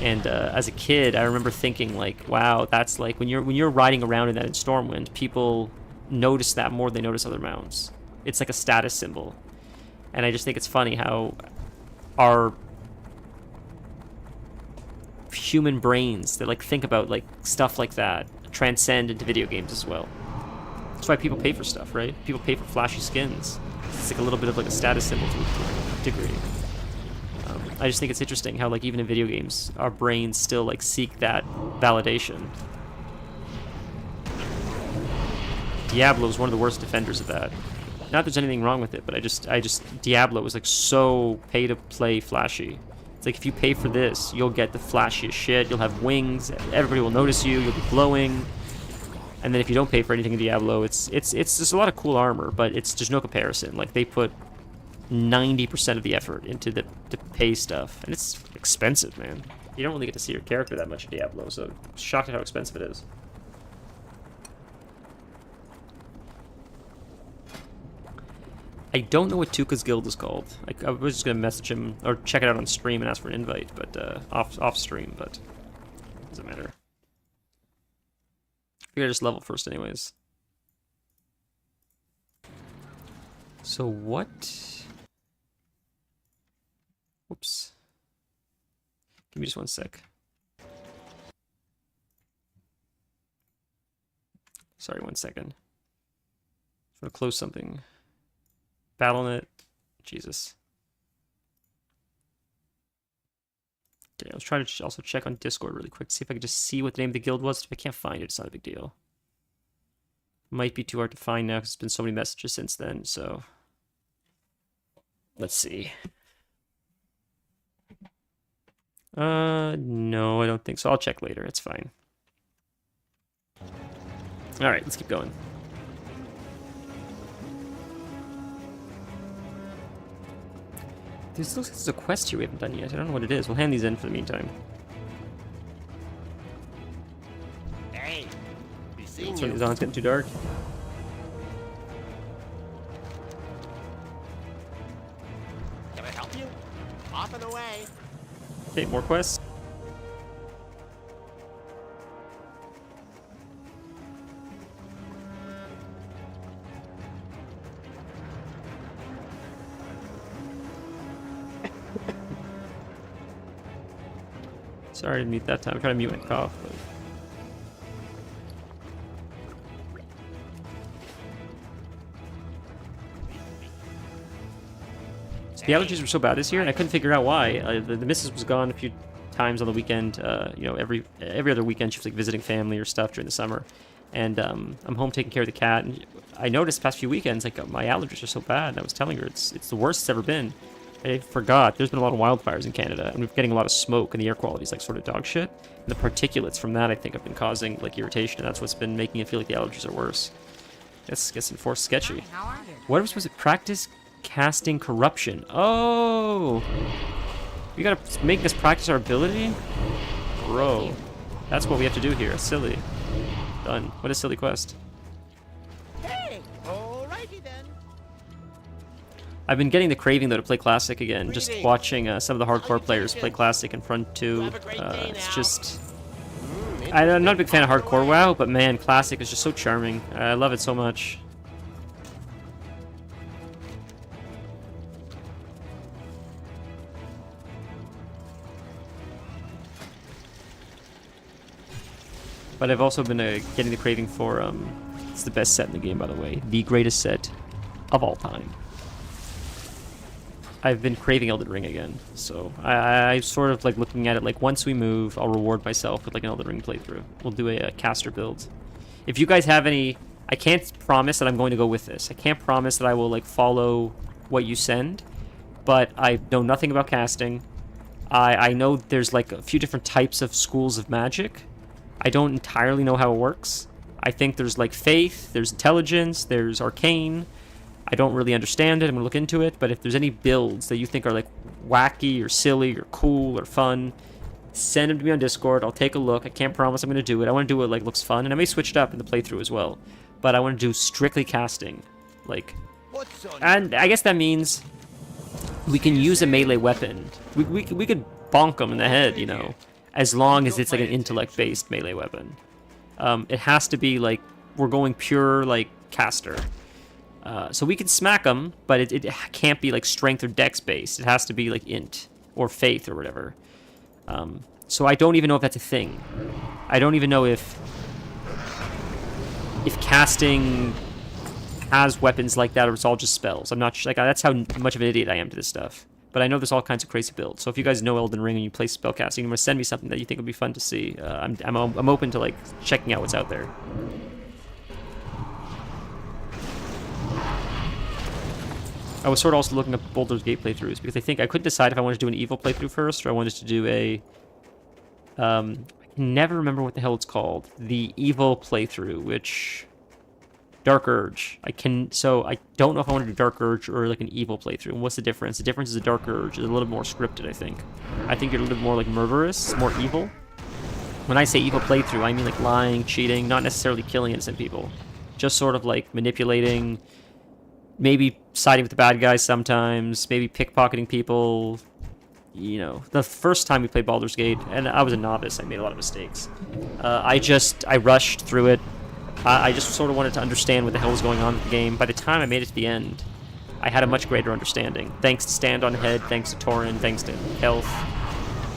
And as a kid, I remember thinking like, wow, that's like, when you're riding around in that in Stormwind, people notice that more than they notice other mounts. It's like a status symbol. And I just think it's funny how our human brains that like think about like stuff like that transcend into video games as well. That's why people pay for stuff, right? People pay for flashy skins. It's like a little bit of like a status symbol to a degree. I just think it's interesting how like even in video games our brains still like seek that validation. Diablo is one of the worst defenders of that. Not that there's anything wrong with it, but I just Diablo was like so pay to play flashy. It's like, if you pay for this, you'll get the flashiest shit, you'll have wings, everybody will notice you, you'll be glowing. And then if you don't pay for anything in Diablo, it's just a lot of cool armor, but there's no comparison. Like, they put 90% of the effort into the pay stuff, and it's expensive, man. You don't really get to see your character that much in Diablo, so I'm shocked at how expensive it is. I don't know what Tuka's guild is called. I was just gonna message him or check it out on stream and ask for an invite, but off stream, but doesn't matter. We gotta just level first, anyways. So what? Whoops. Give me just 1 sec. Sorry, 1 second. Just want to close something. BattleNet. Jesus. Okay, I was trying to also check on Discord really quick, see if I could just see what the name of the guild was. If I can't find it, it's not a big deal. Might be too hard to find now because there's been so many messages since then, so... Let's see. No, I don't think so. I'll check later. It's fine. Alright, let's keep going. Looks like there's a quest here we haven't done yet. I don't know what it is. We'll hand these in for the meantime. Hey, be seeing Turn you. these on, it's getting too dark. Can I help you? Off and away. Okay, more quests. Sorry, I didn't mute that time. I'm trying to mute my cough. But... The allergies were so bad this year, and I couldn't figure out why. The missus was gone a few times on the weekend. You know, every other weekend she was like visiting family or stuff during the summer, and I'm home taking care of the cat. And I noticed the past few weekends, like my allergies are so bad. And I was telling her it's the worst it's ever been. I forgot. There's been a lot of wildfires in Canada, and we're getting a lot of smoke, and the air quality is like sort of dog shit. And the particulates from that, I think, have been causing like irritation, and that's what's been making it feel like the allergies are worse. That's getting forced sketchy. What was it? Practice casting corruption. Oh, you gotta make us practice our ability, bro. That's what we have to do here. Silly. Done. What a silly quest. Hey, alrighty then. I've been getting the craving though to play Classic again. Just watching some of the hardcore players play Classic in Front 2. It's just... I'm not a big fan of hardcore WoW, but man, Classic is just so charming. I love it so much. But I've also been getting the craving for, it's the best set in the game, by the way. The greatest set of all time. I've been craving Elden Ring again. So I sort of like looking at it like once we move, I'll reward myself with like an Elden Ring playthrough. We'll do a caster build. If you guys have any, I can't promise that I'm going to go with this. I can't promise that I will like follow what you send, but I know nothing about casting. I know there's like a few different types of schools of magic. I don't entirely know how it works. I think there's like faith, there's intelligence, there's arcane. I don't really understand it. I'm gonna look into it. But if there's any builds that you think are like wacky or silly or cool or fun, send them to me on Discord. I'll take a look. I can't promise I'm gonna do it. I want to do it like looks fun, and I may switch it up in the playthrough as well. But I want to do strictly casting, like. And I guess that means we can use a melee weapon. We could bonk them in the head, you know. As long as it's like an intellect-based melee weapon. It has to be like, we're going pure like caster. So we can smack them, but it can't be like strength or dex-based. It has to be like int or faith or whatever. So I don't even know if that's a thing. I don't even know if casting has weapons like that or it's all just spells. I'm not sure. Like, that's how much of an idiot I am to this stuff. But I know there's all kinds of crazy builds. So if you guys know Elden Ring and you play spellcasting, you want to send me something that you think would be fun to see. I'm open to like checking out what's out there. I was sort of also looking up Baldur's Gate playthroughs because I think I couldn't decide if I wanted to do an evil playthrough first or I wanted to do a... I can never remember what the hell it's called. The evil playthrough, which... Dark Urge. I don't know if I want to do Dark Urge or like an evil playthrough. And what's the difference? The difference is a Dark Urge is a little more scripted, I think. I think you're a little bit more like murderous, more evil. When I say evil playthrough, I mean like lying, cheating, not necessarily killing innocent people. Just sort of like manipulating, maybe siding with the bad guys sometimes, maybe pickpocketing people. You know, the first time we played Baldur's Gate, and I was a novice, I made a lot of mistakes. I rushed through it. I just sort of wanted to understand what the hell was going on with the game. By the time I made it to the end, I had a much greater understanding. Thanks to Stand on Head, thanks to Torin, thanks to Health,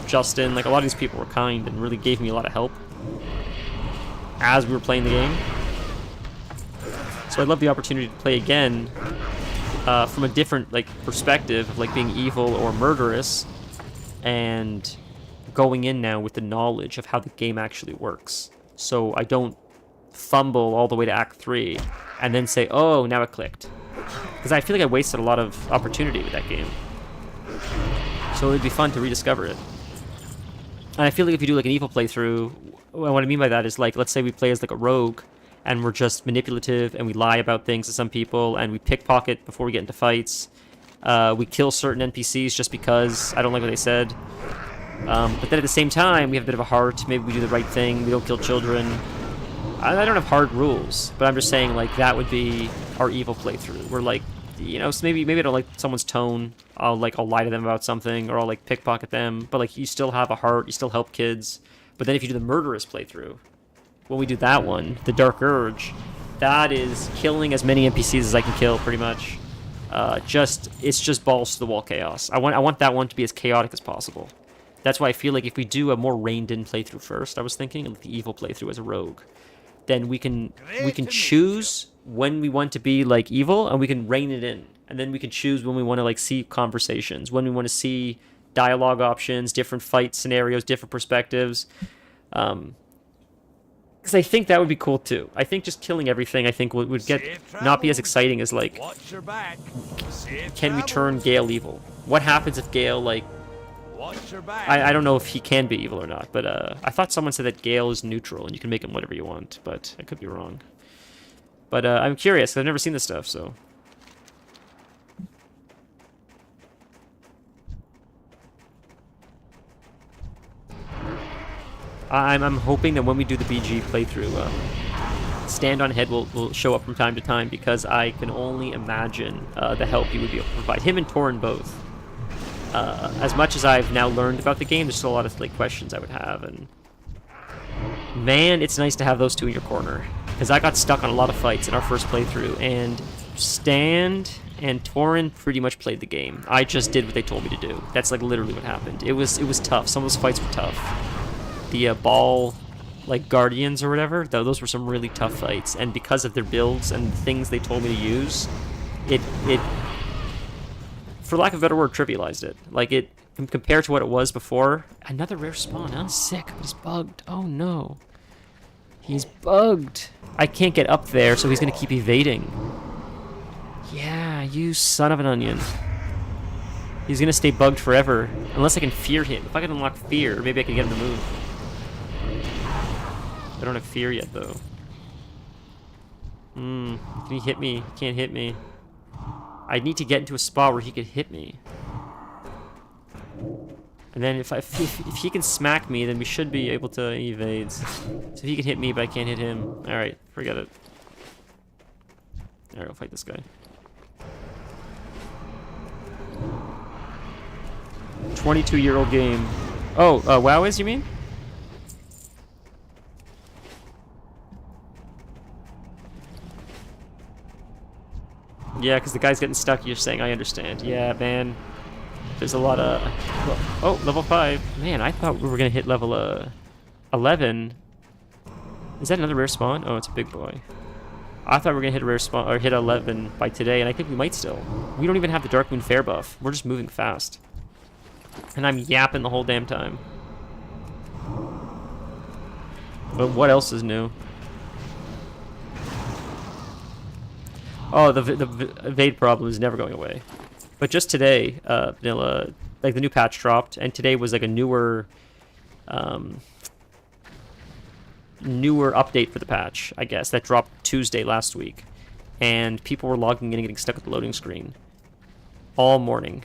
Justin. Like, a lot of these people were kind and really gave me a lot of help as we were playing the game. So I'd love the opportunity to play again from a different like perspective of like being evil or murderous and going in now with the knowledge of how the game actually works. So I don't fumble all the way to Act 3 and then say, oh, now it clicked. Because I feel like I wasted a lot of opportunity with that game. So it'd be fun to rediscover it. And I feel like if you do like an evil playthrough, what I mean by that is like, let's say we play as like a rogue and we're just manipulative and we lie about things to some people and we pickpocket before we get into fights. We kill certain NPCs just because I don't like what they said. But then at the same time, we have a bit of a heart. Maybe we do the right thing. We don't kill children. I don't have hard rules, but I'm just saying, like, that would be our evil playthrough. We're like, you know, so maybe I don't like someone's tone. I'll lie to them about something, or I'll like pickpocket them. But like, you still have a heart. You still help kids. But then if you do the murderous playthrough, when we do that one, the Dark Urge, that is killing as many NPCs as I can kill, pretty much. It's just balls to the wall chaos. I want that one to be as chaotic as possible. That's why I feel like if we do a more reined-in playthrough first, I was thinking, like the evil playthrough as a rogue, then we can choose when we want to be like evil, and we can rein it in, and then we can choose when we want to like see conversations, when we want to see dialogue options, different fight scenarios, different perspectives. Because I think that would be cool too. I think just killing everything, I think would get not be as exciting as like, Watch your back. Safe can we travels. turn Gale evil? What happens if Gale like? Watch your back. I don't know if he can be evil or not, but I thought someone said that Gale is neutral and you can make him whatever you want, but I could be wrong. But I'm curious. I've never seen this stuff, so. I'm hoping that when we do the BG playthrough, Stand on Head will show up from time to time, because I can only imagine the help he would be able to provide. Him and Torin both. As much as I've now learned about the game, there's still a lot of like questions I would have, and man, it's nice to have those two in your corner, because I got stuck on a lot of fights in our first playthrough, and Stand and Torin pretty much played the game. I just did what they told me to do. That's like literally what happened. It was tough. Some of those fights were tough. The ball, like Guardians or whatever, those were some really tough fights, and because of their builds and the things they told me to use, it for lack of a better word, trivialized it. Like, it, compared to what it was before, another rare spawn, huh? Sick, but he's bugged. Oh no. He's bugged. I can't get up there, so he's gonna keep evading. Yeah, you son of an onion. He's gonna stay bugged forever, unless I can fear him. If I can unlock fear, maybe I can get him to move. I don't have fear yet, though. Can he hit me? He can't hit me. I need to get into a spot where he could hit me. And then if he can smack me, then we should be able to evade. So he can hit me, but I can't hit him. Alright, forget it. Alright, I'll fight this guy. 22-year-old game. Oh, WoW is, you mean? Yeah, because the guy's getting stuck, you're saying, I understand. Yeah, man. There's a lot of... Oh, level 5. Man, I thought we were going to hit level 11. Is that another rare spawn? Oh, it's a big boy. I thought we were going to hit a rare spawn, or hit 11 by today, and I think we might still. We don't even have the Darkmoon Fair buff. We're just moving fast. And I'm yapping the whole damn time. But what else is new? Oh, the evade problem is never going away. But just today, vanilla, like the new patch dropped, and today was like a newer update for the patch, I guess, that dropped Tuesday last week. And people were logging in and getting stuck at the loading screen all morning.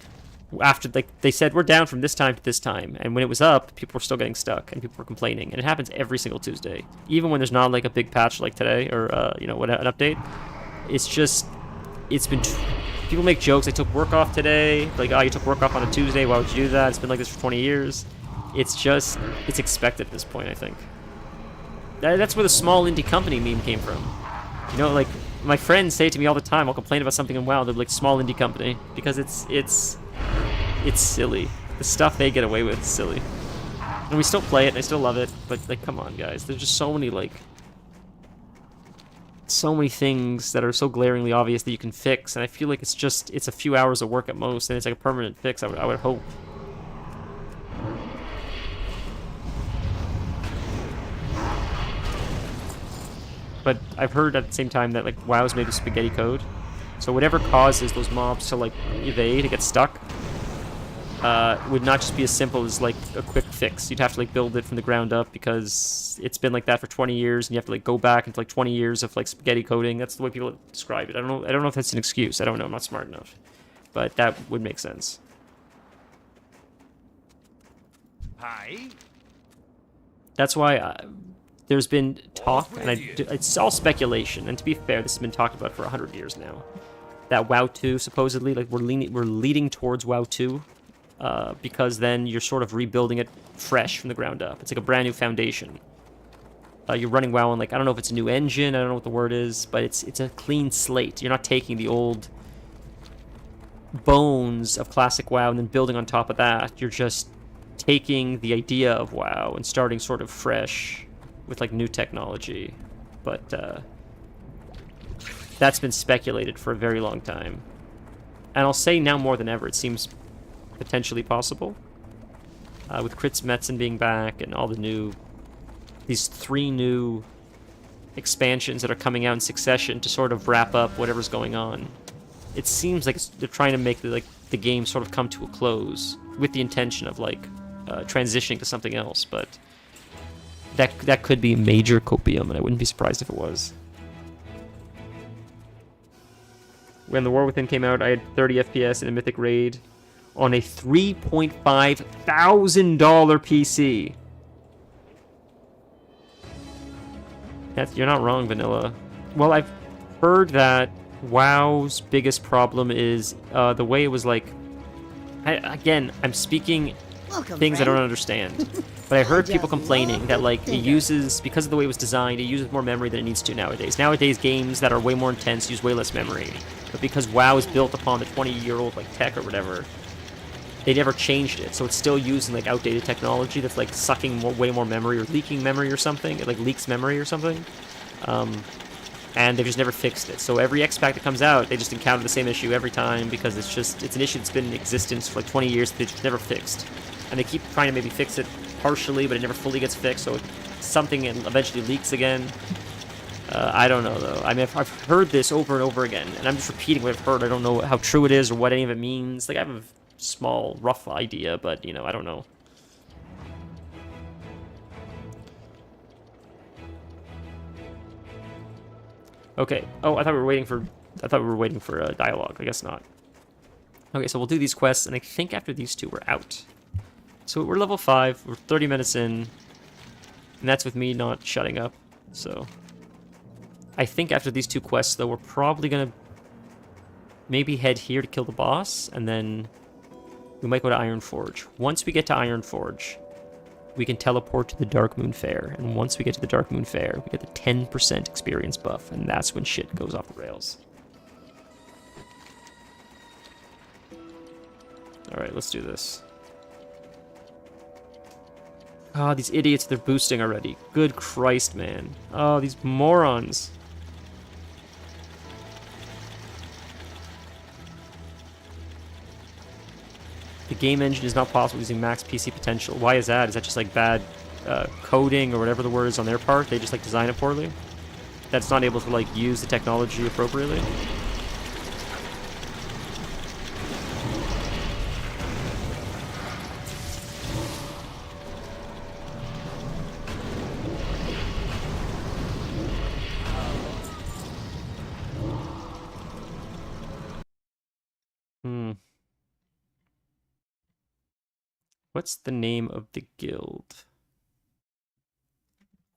After, like, they said, we're down from this time to this time. And when it was up, people were still getting stuck, and people were complaining. And it happens every single Tuesday. Even when there's not, like, a big patch like today, or, you know, an update. It's just, it's been, people make jokes, I took work off today, like, oh, you took work off on a Tuesday, why would you do that? It's been like this for 20 years. It's just, it's expected at this point, I think. That's where the small indie company meme came from. You know, like, my friends say to me all the time, I'll complain about something in WoW, they're like, small indie company, because it's silly. The stuff they get away with is silly. And we still play it, and I still love it, but, like, come on, guys, there's just so many, like, so many things that are so glaringly obvious that you can fix, and I feel like it's a few hours of work at most, and it's like a permanent fix, I would hope. But I've heard at the same time that, like, WoW's made a spaghetti code, so whatever causes those mobs to, like, evade, to get stuck, would not just be as simple as, like, a quick fix. You'd have to, like, build it from the ground up, because it's been like that for 20 years, and you have to, like, go back into, like, 20 years of, like, spaghetti coding. That's the way people describe it. I don't know if that's an excuse. I don't know. I'm not smart enough. But that would make sense. Hi. That's why there's been talk, and it's all speculation, and to be fair, this has been talked about for 100 years now, that WoW 2, supposedly, like, we're leading towards WoW 2, because then you're sort of rebuilding it fresh from the ground up. It's like a brand new foundation. You're running WoW on, like, I don't know if it's a new engine, I don't know what the word is, but it's a clean slate. You're not taking the old bones of classic WoW and then building on top of that. You're just taking the idea of WoW and starting sort of fresh with like new technology, but that's been speculated for a very long time. And I'll say now more than ever, it seems potentially possible. With Crits Metzen being back and all these 3 new expansions that are coming out in succession to sort of wrap up whatever's going on. It seems like they're trying to make the game sort of come to a close with the intention of like transitioning to something else, but that could be major copium, and I wouldn't be surprised if it was. When The War Within came out, I had 30 FPS in a Mythic Raid on a $3,500 PC. You're not wrong, Vanilla. Well, I've heard that WoW's biggest problem is the way it was like... I'm speaking things I don't understand. But I heard people complaining that like it uses, because of the way it was designed, it uses more memory than it needs to nowadays. Nowadays, games that are way more intense use way less memory. But because WoW is built upon the 20-year-old like tech or whatever, they never changed it. So it's still using like outdated technology that's like sucking way more memory or leaking memory or something. It like leaks memory or something. And they've just never fixed it. So every X-Pack that comes out, they just encounter the same issue every time because it's an issue that's been in existence for like 20 years that they've just never fixed. And they keep trying to maybe fix it partially, but it never fully gets fixed, so something eventually leaks again. I don't know, though. I mean, I've heard this over and over again, and I'm just repeating what I've heard. I don't know how true it is or what any of it means. Like, I have a small, rough idea, but, you know, I don't know. Okay. Oh, I thought we were waiting for a dialogue. I guess not. Okay, so we'll do these quests, and I think after these two, we're out. So we're level 5, we're 30 minutes in, and that's with me not shutting up, so... I think after these 2 quests, though, we're probably gonna maybe head here to kill the boss, and then we might go to Ironforge. Once we get to Ironforge, we can teleport to the Darkmoon Fair, and once we get to the Darkmoon Fair, we get the 10% experience buff, and that's when shit goes off the rails. Alright, let's do this. Oh, these idiots, they're boosting already. Good Christ, man. Oh, these morons. The game engine is not possible using max PC potential. Why is that? Is that just like bad coding or whatever the word is on their part? They just like design it poorly? That's not able to like use the technology appropriately? What's the name of the guild?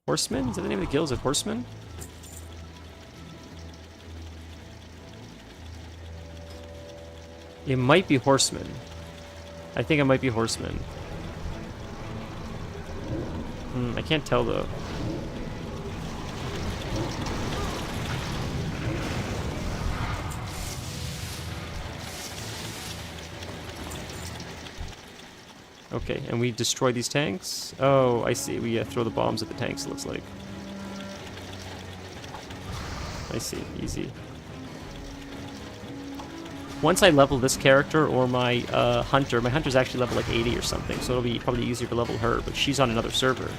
Horsemen? Is that the name of the guild? Is it Horsemen? It might be Horsemen. I think it might be Horsemen. I can't tell though. Okay, and we destroy these tanks? Oh, I see. We throw the bombs at the tanks, it looks like. I see. Easy. Once I level this character or my hunter's actually level like 80 or something, so it'll be probably easier to level her, but she's on another server.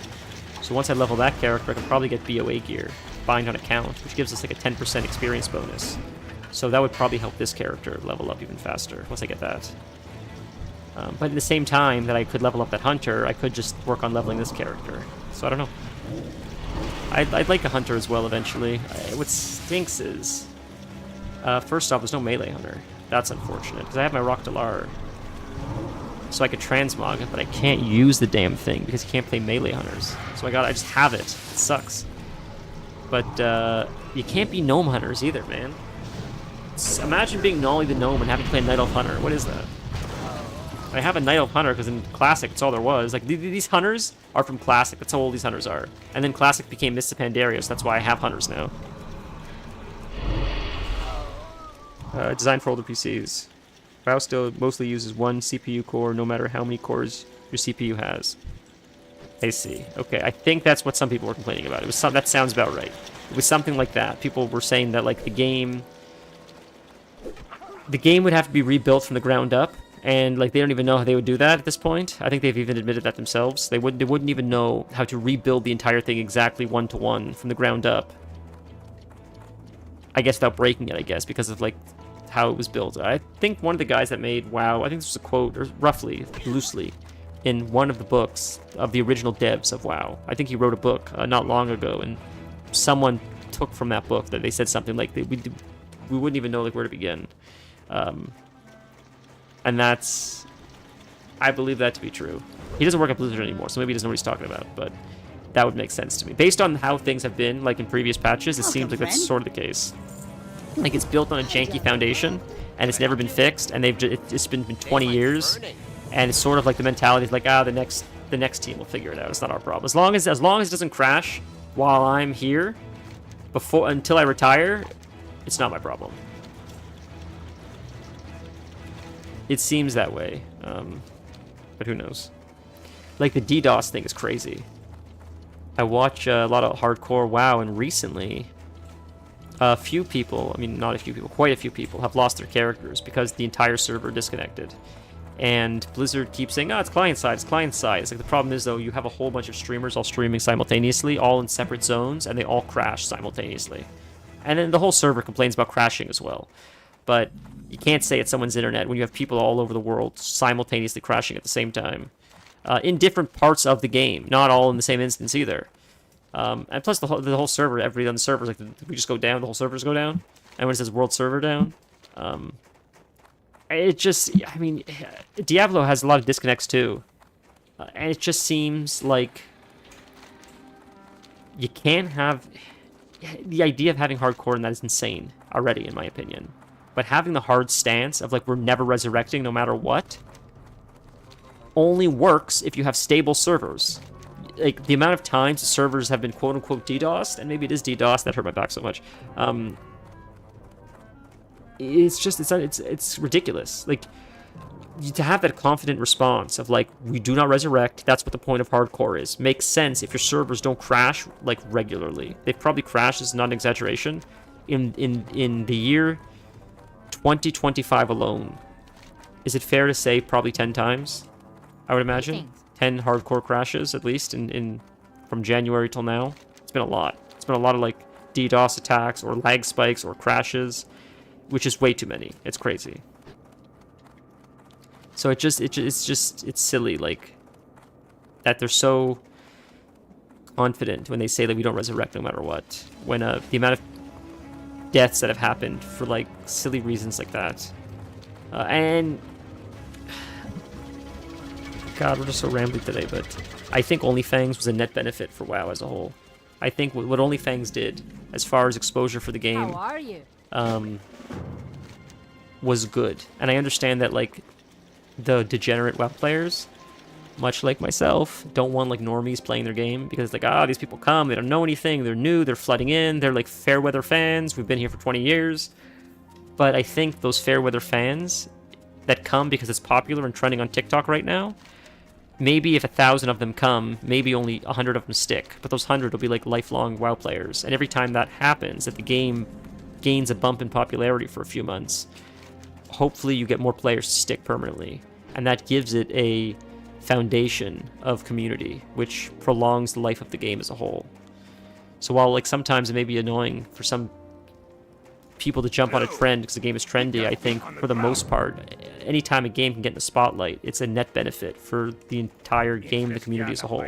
So once I level that character, I can probably get BOA gear, bind on account, which gives us like a 10% experience bonus. So that would probably help this character level up even faster once I get that. But at the same time that I could level up that hunter, I could just work on leveling this character. So I don't know. I'd like a hunter as well eventually. What stinks is, first off, there's no melee hunter. That's unfortunate, because I have my Rock Dalar. So I could transmog it, but I can't use the damn thing because you can't play melee hunters. So I just have it. It sucks. But you can't be gnome hunters either, man. Imagine being Nolly the gnome and having to play a Night Elf hunter. What is that? I have a Night Elf hunter because in Classic, it's all there was. Like, these hunters are from Classic. That's how old these hunters are. And then Classic became Mists of Pandaria, so that's why I have hunters now. Designed for older PCs. WoW still mostly uses one CPU core, no matter how many cores your CPU has. I see. Okay, I think that's what some people were complaining about. It was that sounds about right. It was something like that. People were saying that like the game would have to be rebuilt from the ground up, and like they don't even know how they would do that at this point. I think they've even admitted that themselves. They wouldn't even know how to rebuild the entire thing exactly one-to-one from the ground up. I guess without breaking it, I guess, because of like how it was built. I think one of the guys that made WoW, I think this was a quote, or roughly, loosely, in one of the books of the original devs of WoW. I think he wrote a book not long ago, and someone took from that book that they said something like we wouldn't even know like where to begin. And that's, I believe that to be true. He doesn't work at Blizzard anymore, so maybe he doesn't know what he's talking about, but that would make sense to me. Based on how things have been, like in previous patches, it seems like that's sort of the case. Like it's built on a janky foundation, and it's never been fixed, and it's been 20 years, and it's sort of like the mentality is like, the next team will figure it out. It's not our problem. As long as it doesn't crash while I'm here, until I retire, it's not my problem. It seems that way, but who knows? Like the DDoS thing is crazy. I watch a lot of hardcore WoW, and recently, a few people, I mean not a few people, quite a few people have lost their characters because the entire server disconnected. And Blizzard keeps saying, it's client-side, it's client-side. It's like the problem is, though, you have a whole bunch of streamers all streaming simultaneously, all in separate zones, and they all crash simultaneously. And then the whole server complains about crashing as well. But you can't say it's someone's internet when you have people all over the world simultaneously crashing at the same time. In different parts of the game, not all in the same instance either. And plus the whole server, everybody on the server, like, we just go down, the whole servers go down. And when it says world server down, it just, I mean, Diablo has a lot of disconnects too. And it just seems like you can't have, the idea of having hardcore in that is insane already, in my opinion. But having the hard stance of like, we're never resurrecting no matter what, only works if you have stable servers. Like, the amount of times the servers have been quote-unquote DDoSed, and maybe it is DDoS, that hurt my back so much, it's just, it's ridiculous. Like, to have that confident response of, like, we do not resurrect, that's what the point of hardcore is, makes sense if your servers don't crash, like, regularly. They've probably crashed, is not an exaggeration, in the year 2025 alone. Is it fair to say probably 10 times? I would imagine 10 hardcore crashes at least from January till now. It's been a lot. It's been a lot of like DDoS attacks or lag spikes or crashes, which is way too many. It's crazy. So it's silly like that they're so confident when they say that we don't resurrect no matter what. When the amount of deaths that have happened for like silly reasons like that, and God, we're just so rambly today, but I think OnlyFans was a net benefit for WoW as a whole. I think what OnlyFans did, as far as exposure for the game, How are you? was good. And I understand that, like, the degenerate WoW players, much like myself, don't want, like, normies playing their game, because, like, these people come, they don't know anything, they're new, they're flooding in, they're, like, fair-weather fans, we've been here for 20 years. But I think those fair-weather fans that come because it's popular and trending on TikTok right now, maybe if 1,000 of them come, maybe only 100 of them stick. But those 100 will be like lifelong WoW players. And every time that happens, that the game gains a bump in popularity for a few months, hopefully you get more players to stick permanently. And that gives it a foundation of community, which prolongs the life of the game as a whole. So while like sometimes it may be annoying for some people to jump on a trend because the game is trendy, I think for the most part, anytime a game can get in the spotlight, it's a net benefit for the entire game, the community as a whole.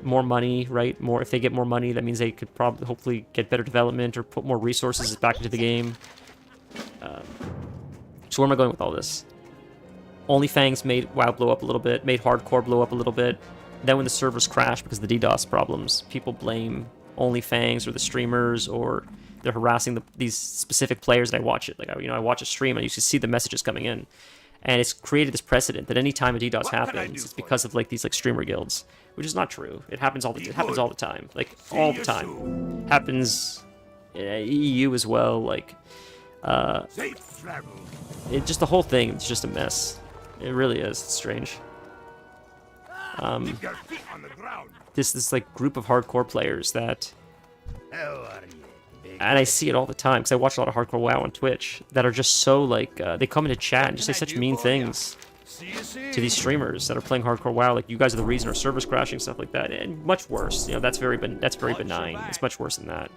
More money, right? More, if they get more money, that means they could probably hopefully get better development or put more resources back into the game. So where am I going with all this? OnlyFans made WoW blow up a little bit, made hardcore blow up a little bit. Then when the servers crashed because of the DDoS problems, people blame OnlyFans or the streamers, or they're harassing these specific players that I watch it. Like, I watch a stream and you can see the messages coming in. And it's created this precedent that any time a DDoS happens, it's because of like these like streamer guilds, which is not true. It happens all the time. Like all the time. Happens EU as well. Like it just, the whole thing, it's just a mess. It really is. It's strange. Keep your feet on the ground. this like group of hardcore players that, How are you? and I see it all the time because I watch a lot of hardcore WoW on Twitch that are just so like they come into chat and just say such mean things See you soon. to these streamers that are playing hardcore WoW, like you guys are the reason our server's crashing, stuff like that, and much worse. You know, that's very benign. It's much worse than that.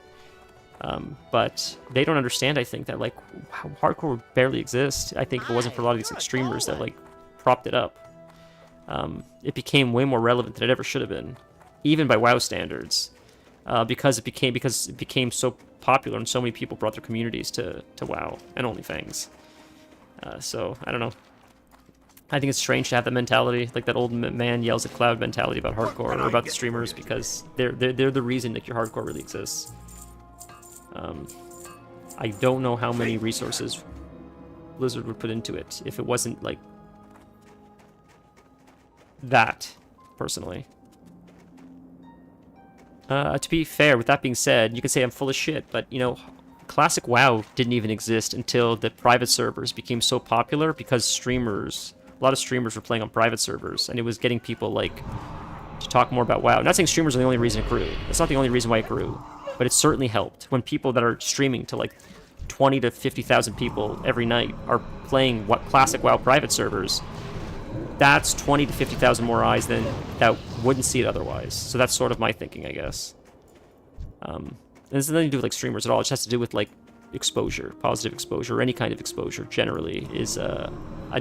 But they don't understand, I think, that like hardcore would barely exist. I think if it wasn't for a lot of these like streamers that like propped it up, it became way more relevant than it ever should have been, even by WoW standards, because it became so popular and so many people brought their communities to WoW and OnlyFans. So I don't know. I think it's strange to have that mentality, like that old man yells at cloud mentality about hardcore or about the streamers, because they're the reason that your hardcore really exists. I don't know how many resources Blizzard would put into it if it wasn't like that, personally. To be fair, with that being said, you can say I'm full of shit, but you know, classic WoW didn't even exist until the private servers became so popular because a lot of streamers were playing on private servers, and it was getting people like to talk more about WoW. I'm not saying streamers are the only reason it grew. That's not the only reason why it grew, but it certainly helped when people that are streaming to like 20 to 50,000 people every night are playing what classic WoW private servers. That's 20 to 50,000 more eyes than that wouldn't see it otherwise. So that's sort of my thinking, I guess. And this has nothing to do with like streamers at all. It just has to do with like exposure, positive exposure, or any kind of exposure generally is a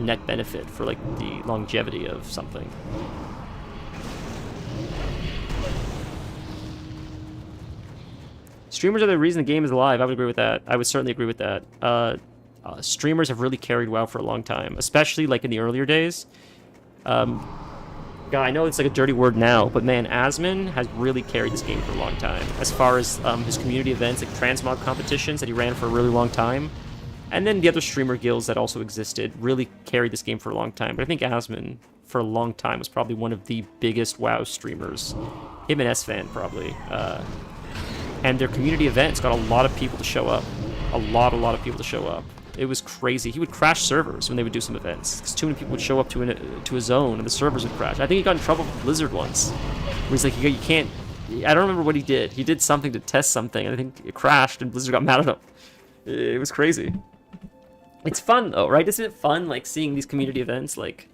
net benefit for like the longevity of something. Streamers are the reason the game is alive. I would agree with that. I would certainly agree with that. Streamers have really carried WoW for a long time, especially like in the earlier days. God, I know it's like a dirty word now, but man, Asmin has really carried this game for a long time. As far as his community events, like transmog competitions that he ran for a really long time, and then the other streamer guilds that also existed really carried this game for a long time. But I think Asmin, for a long time, was probably one of the biggest WoW streamers. Him and S-Fan, probably. And their community events got a lot of people to show up. A lot of people to show up. It was crazy. He would crash servers when they would do some events, because too many people would show up to a zone and the servers would crash. I think he got in trouble with Blizzard once, where he's like, you can't... I don't remember what he did. He did something to test something, and I think it crashed, and Blizzard got mad at him. It was crazy. It's fun, though, right? Isn't it fun, like, seeing these community events, like...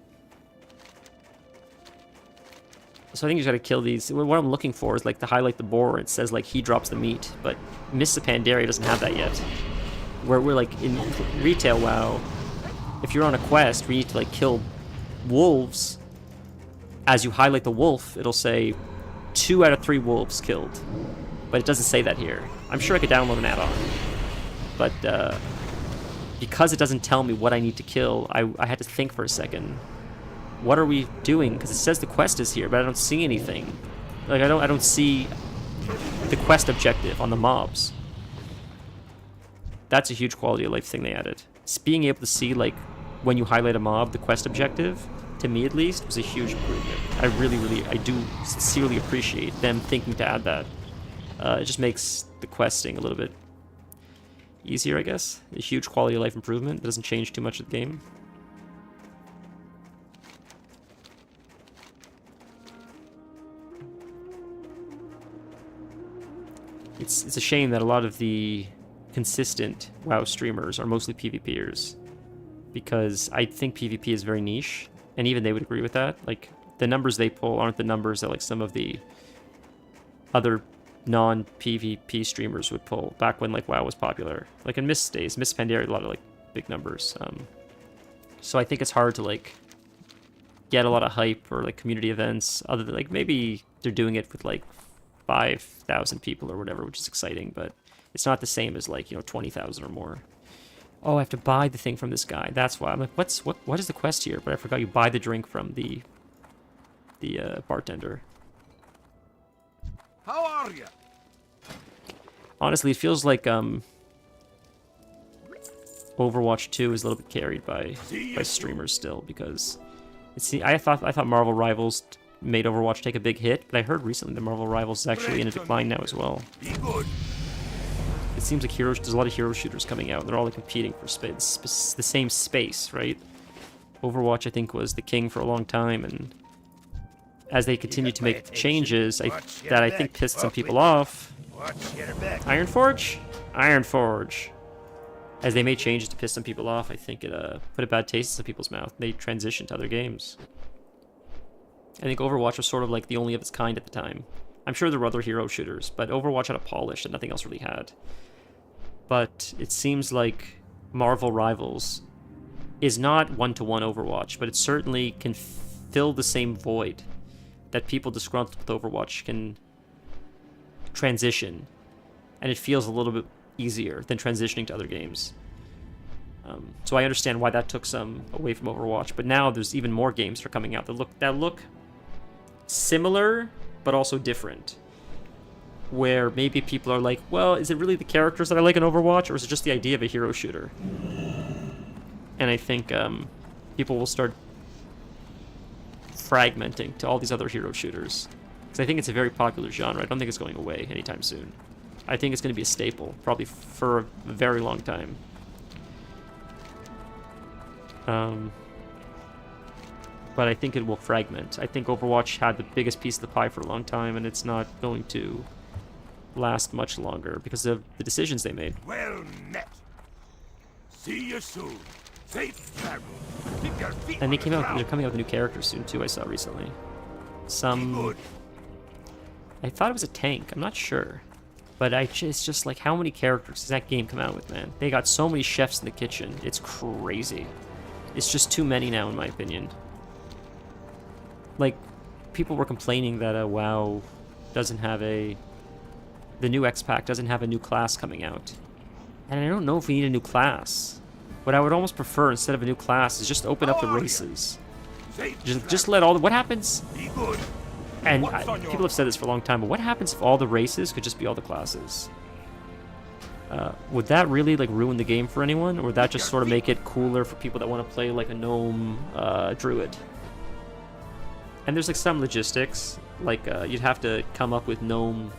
So I think you just gotta kill these. What I'm looking for is, like, to highlight the boar. It says, like, he drops the meat, but Mists of Pandaria doesn't have that yet. Where we're, like, in retail WoW, if you're on a quest where you need to, like, kill wolves, as you highlight the wolf, it'll say 2 out of 3 wolves killed. But it doesn't say that here. I'm sure I could download an add-on. But, because it doesn't tell me what I need to kill, I had to think for a second. What are we doing? Because it says the quest is here, but I don't see anything. Like, I don't see the quest objective on the mobs. That's a huge quality of life thing they added. It's being able to see, like, when you highlight a mob, the quest objective, to me at least, was a huge improvement. I do sincerely appreciate them thinking to add that. It just makes the questing a little bit easier, I guess. A huge quality of life improvement. It doesn't change too much of the game. It's a shame that a lot of the consistent WoW streamers are mostly PvPers, because I think PvP is very niche, and even they would agree with that. Like, the numbers they pull aren't the numbers that like some of the other non-PvP streamers would pull back when like WoW was popular. Like in Mist days, Mist Pandaria, a lot of like big numbers. So I think it's hard to like get a lot of hype or like community events, other than like maybe they're doing it with like 5,000 people or whatever, which is exciting, but it's not the same as like, you know, 20,000 or more. Oh, I have to buy the thing from this guy. That's why. I'm like, what is the quest here? But I forgot you buy the drink from the bartender. How are you? Honestly, it feels like Overwatch 2 is a little bit carried by streamers still, because I thought Marvel Rivals made Overwatch take a big hit, but I heard recently that Marvel Rivals is actually in a decline now as well. Be good. It seems like there's a lot of hero shooters coming out. They're all like competing for the same space, right? Overwatch, I think, was the king for a long time, and as they continue to make changes that I think pissed some people off. Ironforge? Ironforge. As they made changes to piss some people off, I think it put a bad taste in some people's mouth. They transitioned to other games. I think Overwatch was sort of like the only of its kind at the time. I'm sure there were other hero shooters, but Overwatch had a polish that nothing else really had. But it seems like Marvel Rivals is not one-to-one Overwatch, but it certainly can fill the same void that people disgruntled with Overwatch can transition. And it feels a little bit easier than transitioning to other games. So I understand why that took some away from Overwatch, but now there's even more games that are coming out that look similar, but also different. Where maybe people are like, well, is it really the characters that I like in Overwatch, or is it just the idea of a hero shooter? And I think people will start fragmenting to all these other hero shooters. Because I think it's a very popular genre. I don't think it's going away anytime soon. I think it's going to be a staple, probably for a very long time. But I think it will fragment. I think Overwatch had the biggest piece of the pie for a long time, and it's not going to last much longer because of the decisions they made. Well met. See you soon. Safe travel. Keep your feet And they on came the out. They're ground. coming out with a new character soon too. I saw recently. Be Some. good. I thought it was a tank. I'm not sure. But it's just like, how many characters does that game come out with, man? They got so many chefs in the kitchen. It's crazy. It's just too many now, in my opinion. Like, people were complaining that WoW doesn't have the new X-Pack doesn't have a new class coming out. And I don't know if we need a new class. What I would almost prefer instead of a new class is just open up the races. Safe Just let all the... What happens... Be good. And What's on your people have said this for a long time, but what happens if all the races could just be all the classes? Would that really like ruin the game for anyone, or would that just sort of make it cooler for people that want to play like a gnome druid? And there's like some logistics, like you'd have to come up with gnome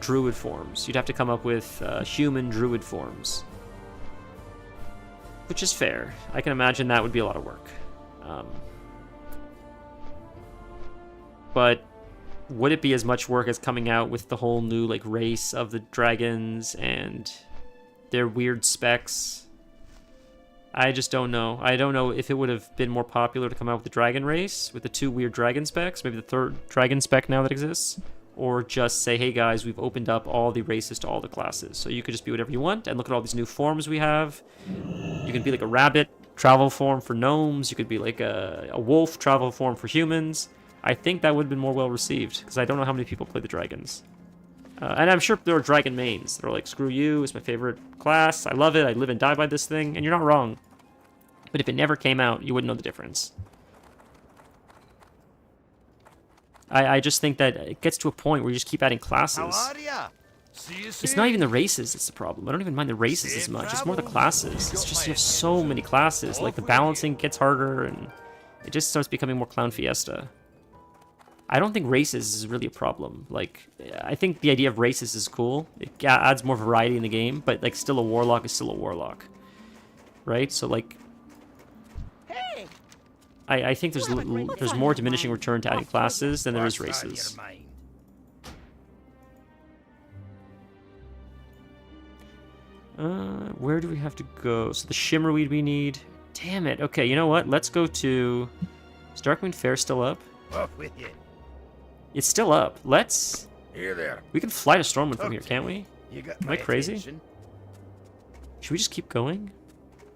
druid forms. You'd have to come up with human druid forms, which is fair. I can imagine that would be a lot of work. But would it be as much work as coming out with the whole new like race of the dragons and their weird specs? I just don't know. I don't know if it would have been more popular to come out with the dragon race with the 2 weird dragon specs, maybe the 3rd dragon spec now that exists, or just say, hey guys, we've opened up all the races to all the classes, so you could just be whatever you want. And look at all these new forms we have. You can be like a rabbit travel form for gnomes. You could be like a wolf travel form for humans. I think that would have been more well received, because I don't know how many people play the dragons. And I'm sure there are dragon mains that are like, screw you, it's my favorite class, I love it, I live and die by this thing, and you're not wrong. But if it never came out, you wouldn't know the difference. I just think that it gets to a point where you just keep adding classes. How are ya? See you soon. It's not even the races that's the problem. I don't even mind the races as much. It's more the classes. It's just you have so many classes. Like the balancing gets harder, and it just starts becoming more Clown Fiesta. I don't think races is really a problem. Like, I think the idea of races is cool. It adds more variety in the game, but like still a warlock is still a warlock, right? So like, I think there's more diminishing return to adding classes than there is What's on races. your mind? Where do we have to go? So the Shimmerweed we need. Damn it. Okay, you know what? Let's go to... Is Darkwind Fair still up? Off with you. It's still up. Let's... Here there. We can fly to Stormwind from here, can't we? You got Am my I crazy? attention. Should we just keep going?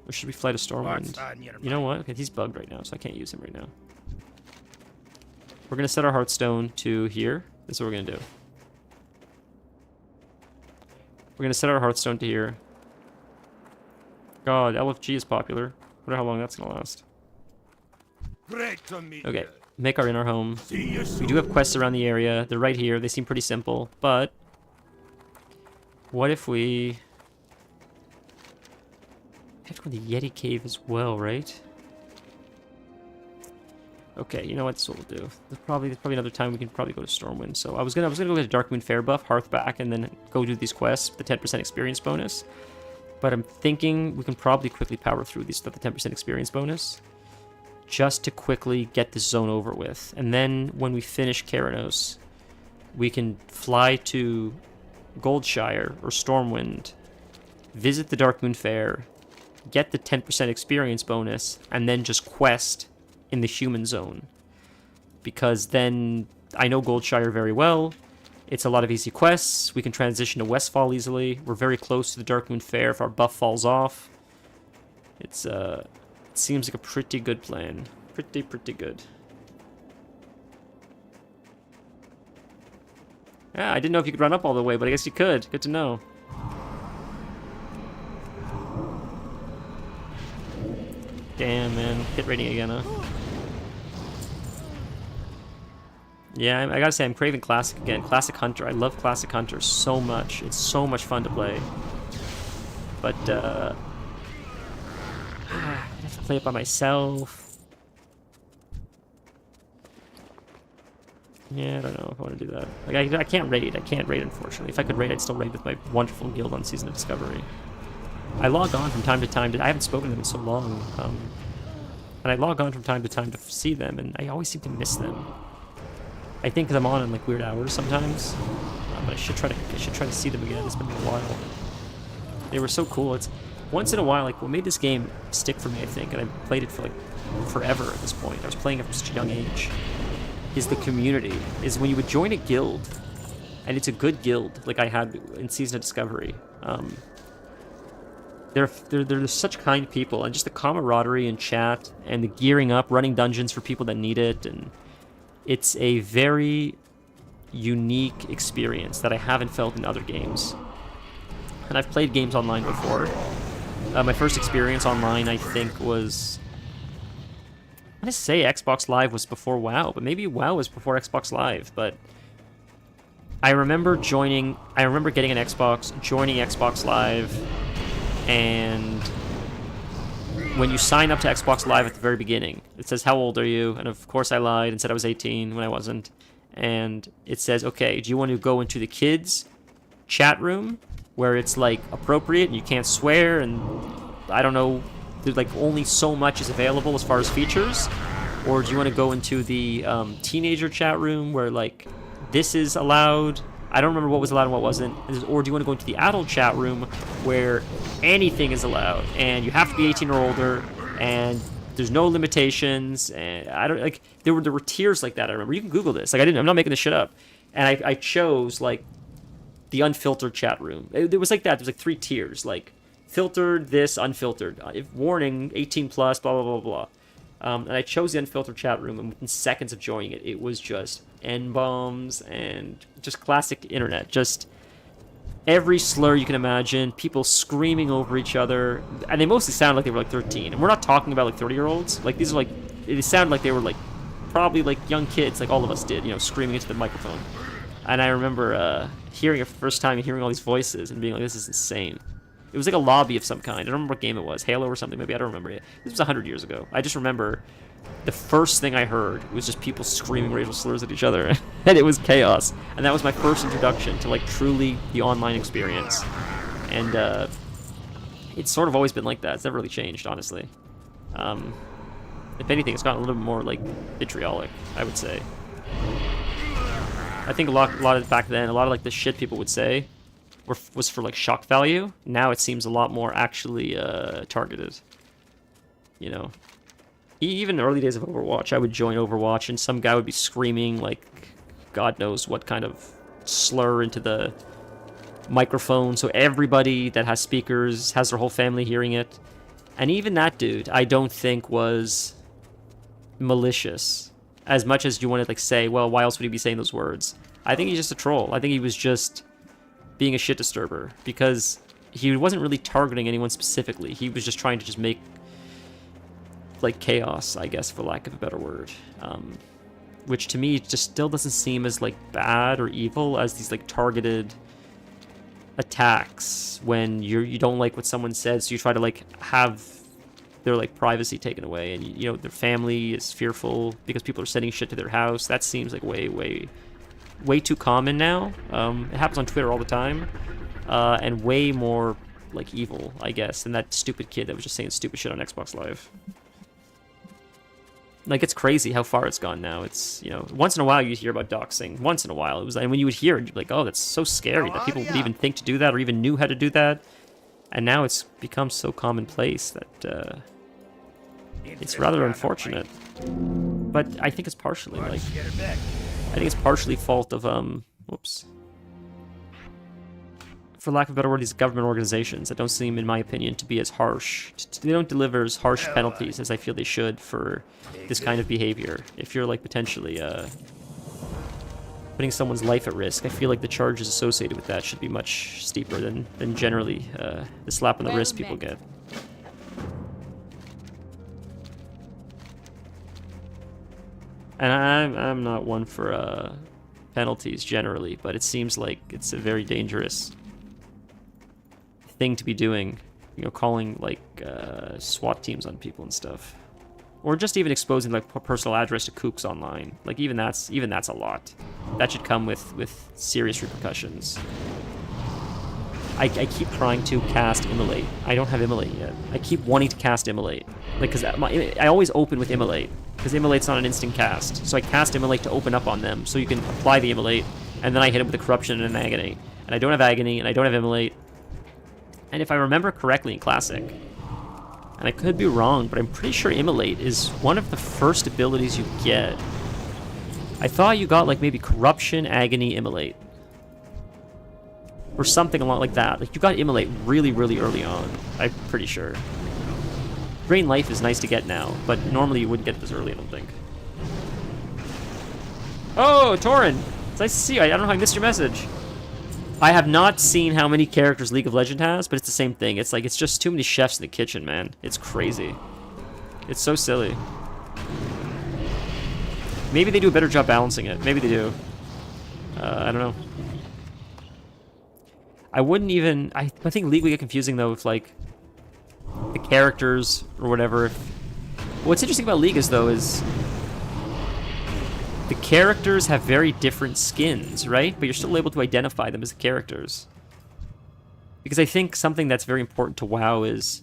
Or should we fly to What's Stormwind? on your You know what? Okay, he's bugged right now, so I can't use him right now. We're going to set our Hearthstone to here. This is what we're going to do. We're going to set our Hearthstone to here. God, LFG is popular. I wonder how long that's going to last. Great to meet Okay, you. make our inner home. See you soon. We do have quests around the area. They're right here. They seem pretty simple, but... What if we... We have to go to the Yeti Cave as well, right? Okay, you know what? That's what we'll do. There's probably another time we can probably go to Stormwind. So I was gonna go get a Darkmoon Fair buff, Hearth back, and then go do these quests with the 10% experience bonus. But I'm thinking we can probably quickly power through these with the 10% experience bonus. just to quickly get this zone over with. And then when we finish Keranos, we can fly to Goldshire or Stormwind, visit the Darkmoon Fair, get the 10% experience bonus, and then just quest in the human zone. Because then I know Goldshire very well. It's a lot of easy quests. We can transition to Westfall easily. We're very close to the Darkmoon Fair if our buff falls off. It seems like a pretty good plan. Pretty good. Yeah, I didn't know if you could run up all the way, but I guess you could. Good to know. Damn, man. Hit rating again, huh? Yeah, I gotta say, I'm craving Classic again. Classic Hunter. I love Classic Hunter so much. It's so much fun to play. But, I have to play it by myself. Yeah, I don't know if I want to do that. Like, I can't raid. I can't raid, unfortunately. If I could raid, I'd still raid with my wonderful guild on Season of Discovery. I log on from time to time. I haven't spoken to them in so long. And I log on from time to time to see them, and I always seem to miss them. I think 'cause I'm on in like weird hours sometimes. But I should try to see them again. It's been a while. They were so cool. It's once in a while, like what made this game stick for me, I think, and I played it for like forever at this point. I was playing it from such a young age. Is the community. Is when you would join a guild, and it's a good guild, like I had in Season of Discovery. They're such kind people, and just the camaraderie and chat, and the gearing up, running dungeons for people that need it, and it's a very unique experience that I haven't felt in other games. And I've played games online before. My first experience online, I think, was... I'm going to say Xbox Live was before WoW, but maybe WoW was before Xbox Live, but... I remember getting an Xbox, joining Xbox Live, and when you sign up to Xbox Live at the very beginning, it says, how old are you? And of course I lied and said I was 18 when I wasn't. And it says, okay, do you want to go into the kids' chat room where it's like appropriate and you can't swear and I don't know, there's like only so much is available as far as features? Or do you want to go into the teenager chat room where like this is allowed? I don't remember what was allowed and what wasn't. Or do you want to go into the adult chat room where anything is allowed and you have to be 18 or older and there's no limitations? And I don't like there were tiers like that. I remember. You can Google this. Like I'm not making this shit up. And I chose like the unfiltered chat room. It was like that. There's like 3 tiers, like filtered, this, unfiltered. Warning, 18 plus, blah blah blah blah. And I chose the unfiltered chat room, and within seconds of joining it, it was just N-bombs and just classic internet. Just every slur you can imagine, people screaming over each other, and they mostly sound like they were like 13. And we're not talking about like 30-year-olds. Like these are like, it sounded like they were like probably like young kids, like all of us did, you know, screaming into the microphone. And I remember hearing it for the first time, hearing all these voices, and being like, this is insane. It was like a lobby of some kind. I don't remember what game it was. Halo or something, maybe. I don't remember it. This was 100 years ago. I just remember the first thing I heard was just people screaming racial slurs at each other. And it was chaos. And that was my first introduction to, like, truly the online experience. And it's sort of always been like that. It's never really changed, honestly. If anything, it's gotten a little bit more, like, vitriolic, I would say. I think a lot of back then, a lot of, like, the shit people would say was for like shock value. Now it seems a lot more actually targeted. You know, even in the early days of Overwatch, I would join Overwatch and some guy would be screaming like God knows what kind of slur into the microphone, so everybody that has speakers has their whole family hearing it. And even that dude, I don't think was malicious as much as you want to like say, well, why else would he be saying those words? I think he's just a troll. I think he was just being a shit disturber, because he wasn't really targeting anyone specifically. He was just trying to just make like chaos, I guess, for lack of a better word, which to me just still doesn't seem as like bad or evil as these like targeted attacks when you don't like what someone says, so you try to like have their like privacy taken away, and you know their family is fearful because people are sending shit to their house. That seems like way too common now. It happens on Twitter all the time, and way more like evil, I guess, than that stupid kid that was just saying stupid shit on Xbox Live. Like, it's crazy how far it's gone now. It's, you know, once in a while you hear about doxing. Once in a while. It was, and when you would hear it, you'd be like, oh, that's so scary that people would even think to do that or even knew how to do that. And now it's become so commonplace that it's rather unfortunate. But I think it's partially, like, I think it's partially fault of, whoops. For lack of a better word, these government organizations that don't seem, in my opinion, to be as harsh. They don't deliver as harsh penalties as I feel they should for this kind of behavior. If you're, like, potentially putting someone's life at risk, I feel like the charges associated with that should be much steeper than generally the slap on the wrist people get. And I'm not one for penalties generally, but it seems like it's a very dangerous thing to be doing, you know, calling like SWAT teams on people and stuff, or just even exposing like personal address to kooks online. Like even that's a lot. That should come with serious repercussions. I keep trying to cast Immolate. I don't have Immolate yet. I keep wanting to cast Immolate, like because I always open with Immolate because Immolate's not an instant cast. So I cast Immolate to open up on them, so you can apply the Immolate, and then I hit him with a Corruption and an Agony. And I don't have Agony, and I don't have Immolate. And if I remember correctly in Classic, and I could be wrong, but I'm pretty sure Immolate is one of the first abilities you get. I thought you got like maybe Corruption, Agony, Immolate. Or something along like that. Like you got Immolate really, really early on. I'm pretty sure. Drain Life is nice to get now, but normally you wouldn't get this early, I don't think. Oh, Torin! It's nice to see you. I don't know how I missed your message. I have not seen how many characters League of Legends has, but it's the same thing. It's like, it's just too many chefs in the kitchen, man. It's crazy. It's so silly. Maybe they do a better job balancing it. Maybe they do. I don't know. I wouldn't even... I think League would get confusing, though, if, like, the characters or whatever. What's interesting about League is, though, is... the characters have very different skins, right? But you're still able to identify them as the characters. Because I think something that's very important to WoW is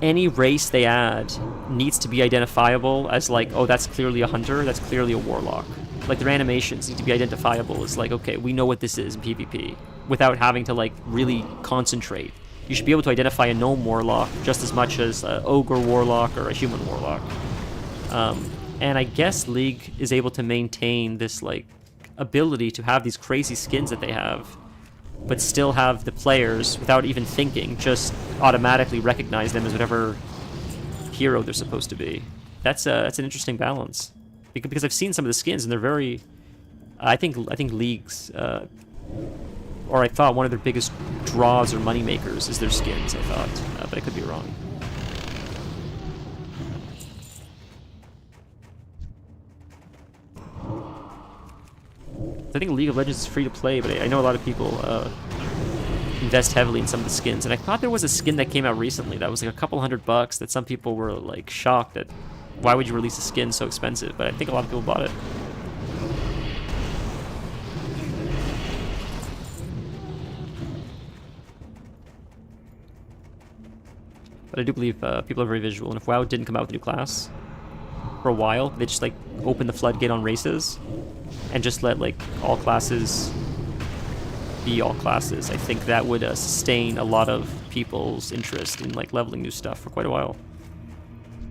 any race they add needs to be identifiable as like, oh, that's clearly a hunter, that's clearly a warlock. Like their animations need to be identifiable as like, okay, we know what this is in PvP without having to like really concentrate. You should be able to identify a gnome warlock just as much as an ogre warlock or a human warlock. And I guess League is able to maintain this, like, ability to have these crazy skins that they have, but still have the players, without even thinking, just automatically recognize them as whatever hero they're supposed to be. That's an interesting balance. Because I've seen some of the skins, and they're very... I think League's... or I thought one of their biggest draws or money makers is their skins, I thought. But I could be wrong. I think League of Legends is free to play, but I know a lot of people invest heavily in some of the skins. And I thought there was a skin that came out recently that was like a couple $100 that some people were like shocked at. Why would you release a skin so expensive? But I think a lot of people bought it. But I do believe people are very visual, and if WoW didn't come out with a new class for a while, they just like open the floodgate on races and just let like all classes be all classes. I think that would sustain a lot of people's interest in like leveling new stuff for quite a while.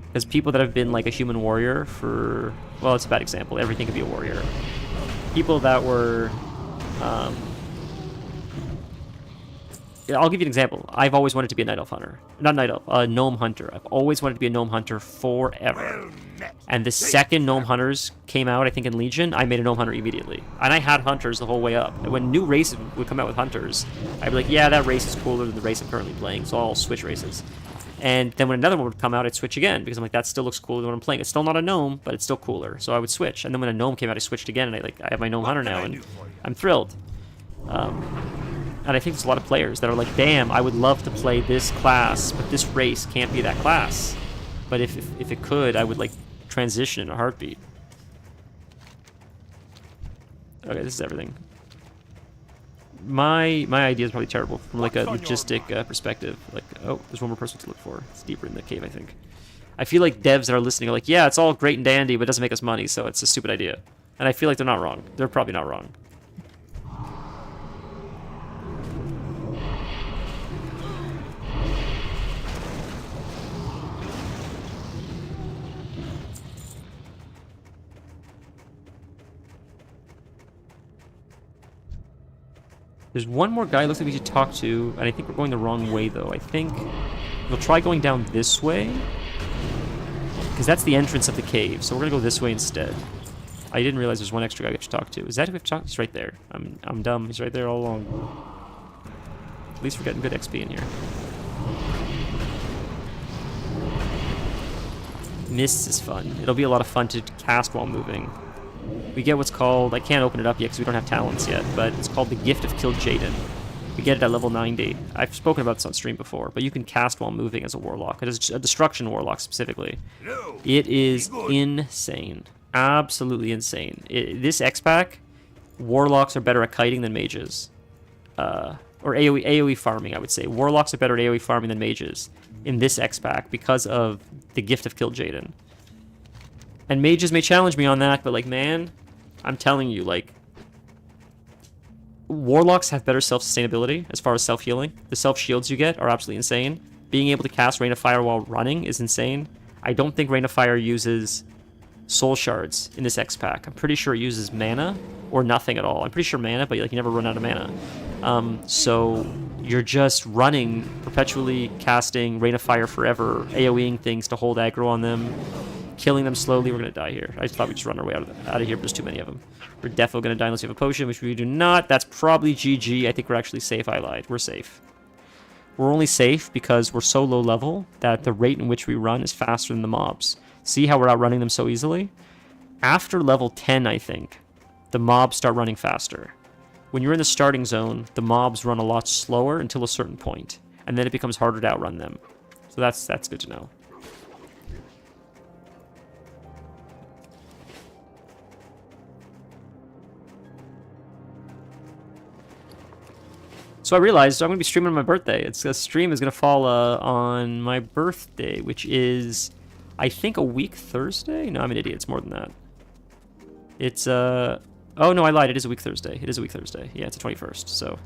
Because people that have been like a human warrior for, well, it's a bad example. Everything could be a warrior. People that were, I'll give you an example. I've always wanted to be a night elf hunter. Not night elf, a gnome hunter. I've always wanted to be a gnome hunter forever. And the second gnome hunters came out, I think in Legion, I made a gnome hunter immediately. And I had hunters the whole way up. And when new races would come out with hunters, I'd be like, yeah, that race is cooler than the race I'm currently playing, so I'll switch races. And then when another one would come out, I'd switch again, because I'm like, that still looks cooler than what I'm playing. It's still not a gnome, but it's still cooler. So I would switch. And then when a gnome came out, I switched again, and I have my gnome hunter now, and I'm thrilled. And I think there's a lot of players that are like, damn, I would love to play this class, but this race can't be that class. But if it could, I would like transition in a heartbeat. Okay, this is everything. My idea is probably terrible from like a logistic perspective. Like, oh, there's one more person to look for. It's deeper in the cave, I think. I feel like devs that are listening are like, yeah, it's all great and dandy, but it doesn't make us money, so it's a stupid idea. And I feel like they're not wrong. They're probably not wrong. There's one more guy looks like we should talk to, and I think we're going the wrong way, though. I think we'll try going down this way, because that's the entrance of the cave, so we're going to go this way instead. I didn't realize there's one extra guy we have to talk to. Is that who we have to talk to? He's right there. I'm dumb. He's right there all along. At least we're getting good XP in here. Mists is fun. It'll be a lot of fun to cast while moving. We get what's called, I can't open it up yet because we don't have talents yet, but it's called the Gift of Killed Jaden. We get it at level 90. I've spoken about this on stream before, but you can cast while moving as a warlock. It is a destruction warlock specifically. It is insane. Absolutely insane. This X-Pack, warlocks are better at kiting than mages. Or AoE farming, I would say. Warlocks are better at AoE farming than mages in this X-Pack because of the Gift of Killed Jaden. And mages may challenge me on that, but like, man, I'm telling you, like, warlocks have better self-sustainability as far as self-healing. The self-shields you get are absolutely insane. Being able to cast Rain of Fire while running is insane. I don't think Rain of Fire uses soul shards in this X-Pack. I'm pretty sure it uses mana or nothing at all. I'm pretty sure mana, but like you never run out of mana. So you're just running, perpetually casting Rain of Fire forever, AoEing things to hold aggro on them, killing them slowly. We're going to die here. I just thought we'd just run our way out of here, but there's too many of them. We're definitely going to die unless you have a potion, which we do not. That's probably GG. I think we're actually safe. I lied. We're safe. We're only safe because we're so low level that the rate in which we run is faster than the mobs. See how we're outrunning them so easily? After level 10, I think, the mobs start running faster. When you're in the starting zone, the mobs run a lot slower until a certain point, and then it becomes harder to outrun them. So that's good to know. So I realized I'm going to be streaming on my birthday. A stream is going to fall on my birthday, which is, I think, a week Thursday? No, I'm an idiot. It's more than that. It's, oh no, I lied. It is a week Thursday. It is a week Thursday. Yeah, it's the 21st. So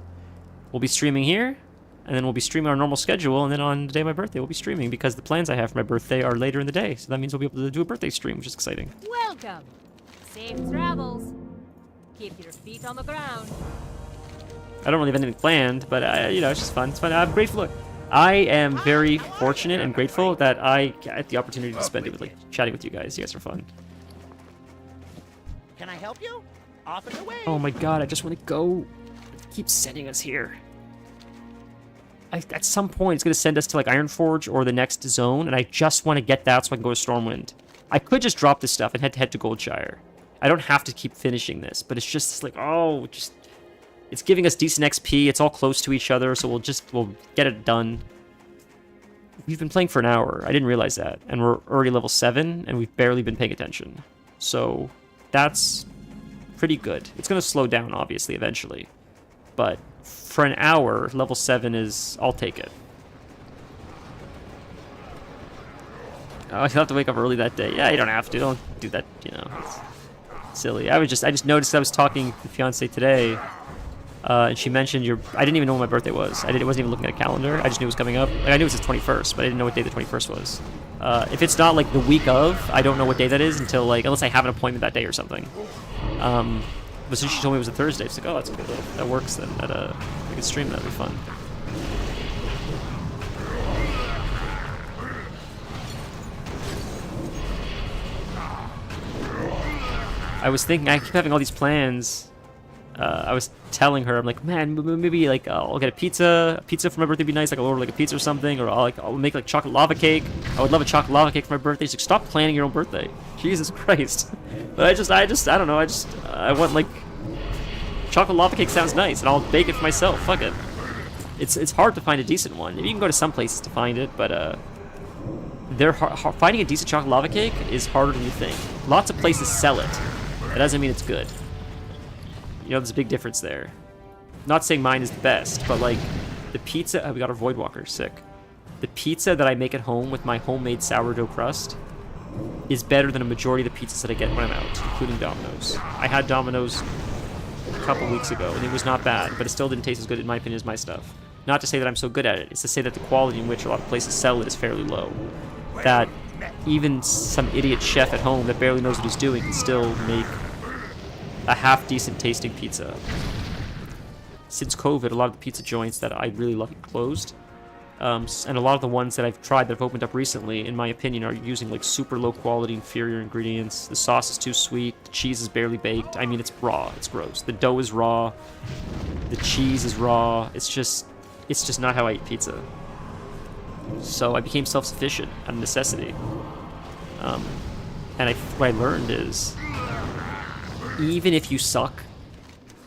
we'll be streaming here, and then we'll be streaming our normal schedule, and then on the day of my birthday, we'll be streaming because the plans I have for my birthday are later in the day. So that means we'll be able to do a birthday stream, which is exciting. Welcome. Safe travels. Keep your feet on the ground. I don't really have anything planned, but you know, it's just fun. It's fun. I'm grateful. I am very fortunate and grateful that I get the opportunity to spend it with, like, chatting with you guys. You guys are fun. Can I help you? Off and away. Oh my god, I just want to go. It keeps sending us here. At some point, it's going to send us to, like, Ironforge or the next zone, and I just want to get that so I can go to Stormwind. I could just drop this stuff and head to Goldshire. I don't have to keep finishing this, but it's just like, oh, just... It's giving us decent XP, it's all close to each other, so we'll get it done. We've been playing for an hour, I didn't realize that, and we're already level 7, and we've barely been paying attention. So, that's pretty good. It's going to slow down, obviously, eventually. But, for an hour, level 7 is... I'll take it. Oh, you'll have to wake up early that day. Yeah, you don't have to, don't do that, you know. It's silly. I just noticed I was talking to the fiance today, and she mentioned I didn't even know when my birthday was. I wasn't even looking at a calendar. I just knew it was coming up. Like, I knew it was the 21st, but I didn't know what day the 21st was. If it's not like the week of, I don't know what day that is until, like, unless I have an appointment that day or something. But since she told me it was a Thursday, it's like, oh, that's good. That works then. We can stream that. That'd be fun. I was thinking, I keep having all these plans. I was telling her, I'm like, man, maybe like I'll get a pizza for my birthday would be nice. Like I'll order like a pizza or something, or I'll make like chocolate lava cake. I would love a chocolate lava cake for my birthday. She's like, stop planning your own birthday, Jesus Christ. But I don't know. I want like chocolate lava cake sounds nice, and I'll bake it for myself. Fuck it. It's hard to find a decent one. You can go to some places to find it, but finding a decent chocolate lava cake is harder than you think. Lots of places sell it. That doesn't mean it's good. You know, there's a big difference there. Not saying mine is the best, but like the pizza... Oh, we got our Voidwalker. Sick. the pizza that I make at home with my homemade sourdough crust is better than a majority of the pizzas that I get when I'm out, including Domino's. I had Domino's a couple weeks ago, and it was not bad, but it still didn't taste as good, in my opinion, as my stuff. Not to say that I'm so good at it, it's to say that the quality in which a lot of places sell it is fairly low. That even some idiot chef at home that barely knows what he's doing can still make a half-decent tasting pizza. Since COVID, a lot of the pizza joints that I really like closed. And a lot of the ones that I've tried that have opened up recently, in my opinion, are using like super low quality, inferior ingredients. The sauce is too sweet. The cheese is barely baked. I mean, it's raw. It's gross. The dough is raw. The cheese is raw. It's just not how I eat pizza. So I became self-sufficient out of necessity. And what I learned is, even if you suck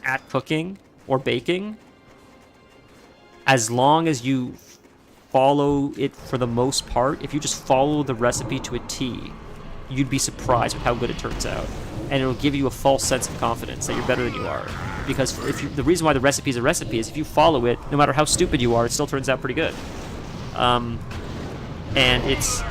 at cooking or baking, as long as you follow it for the most part, if you just follow the recipe to a T, you'd be surprised with how good it turns out. And it'll give you a false sense of confidence that you're better than you are. Because the reason why the recipe is a recipe is if you follow it, no matter how stupid you are, it still turns out pretty good. And it's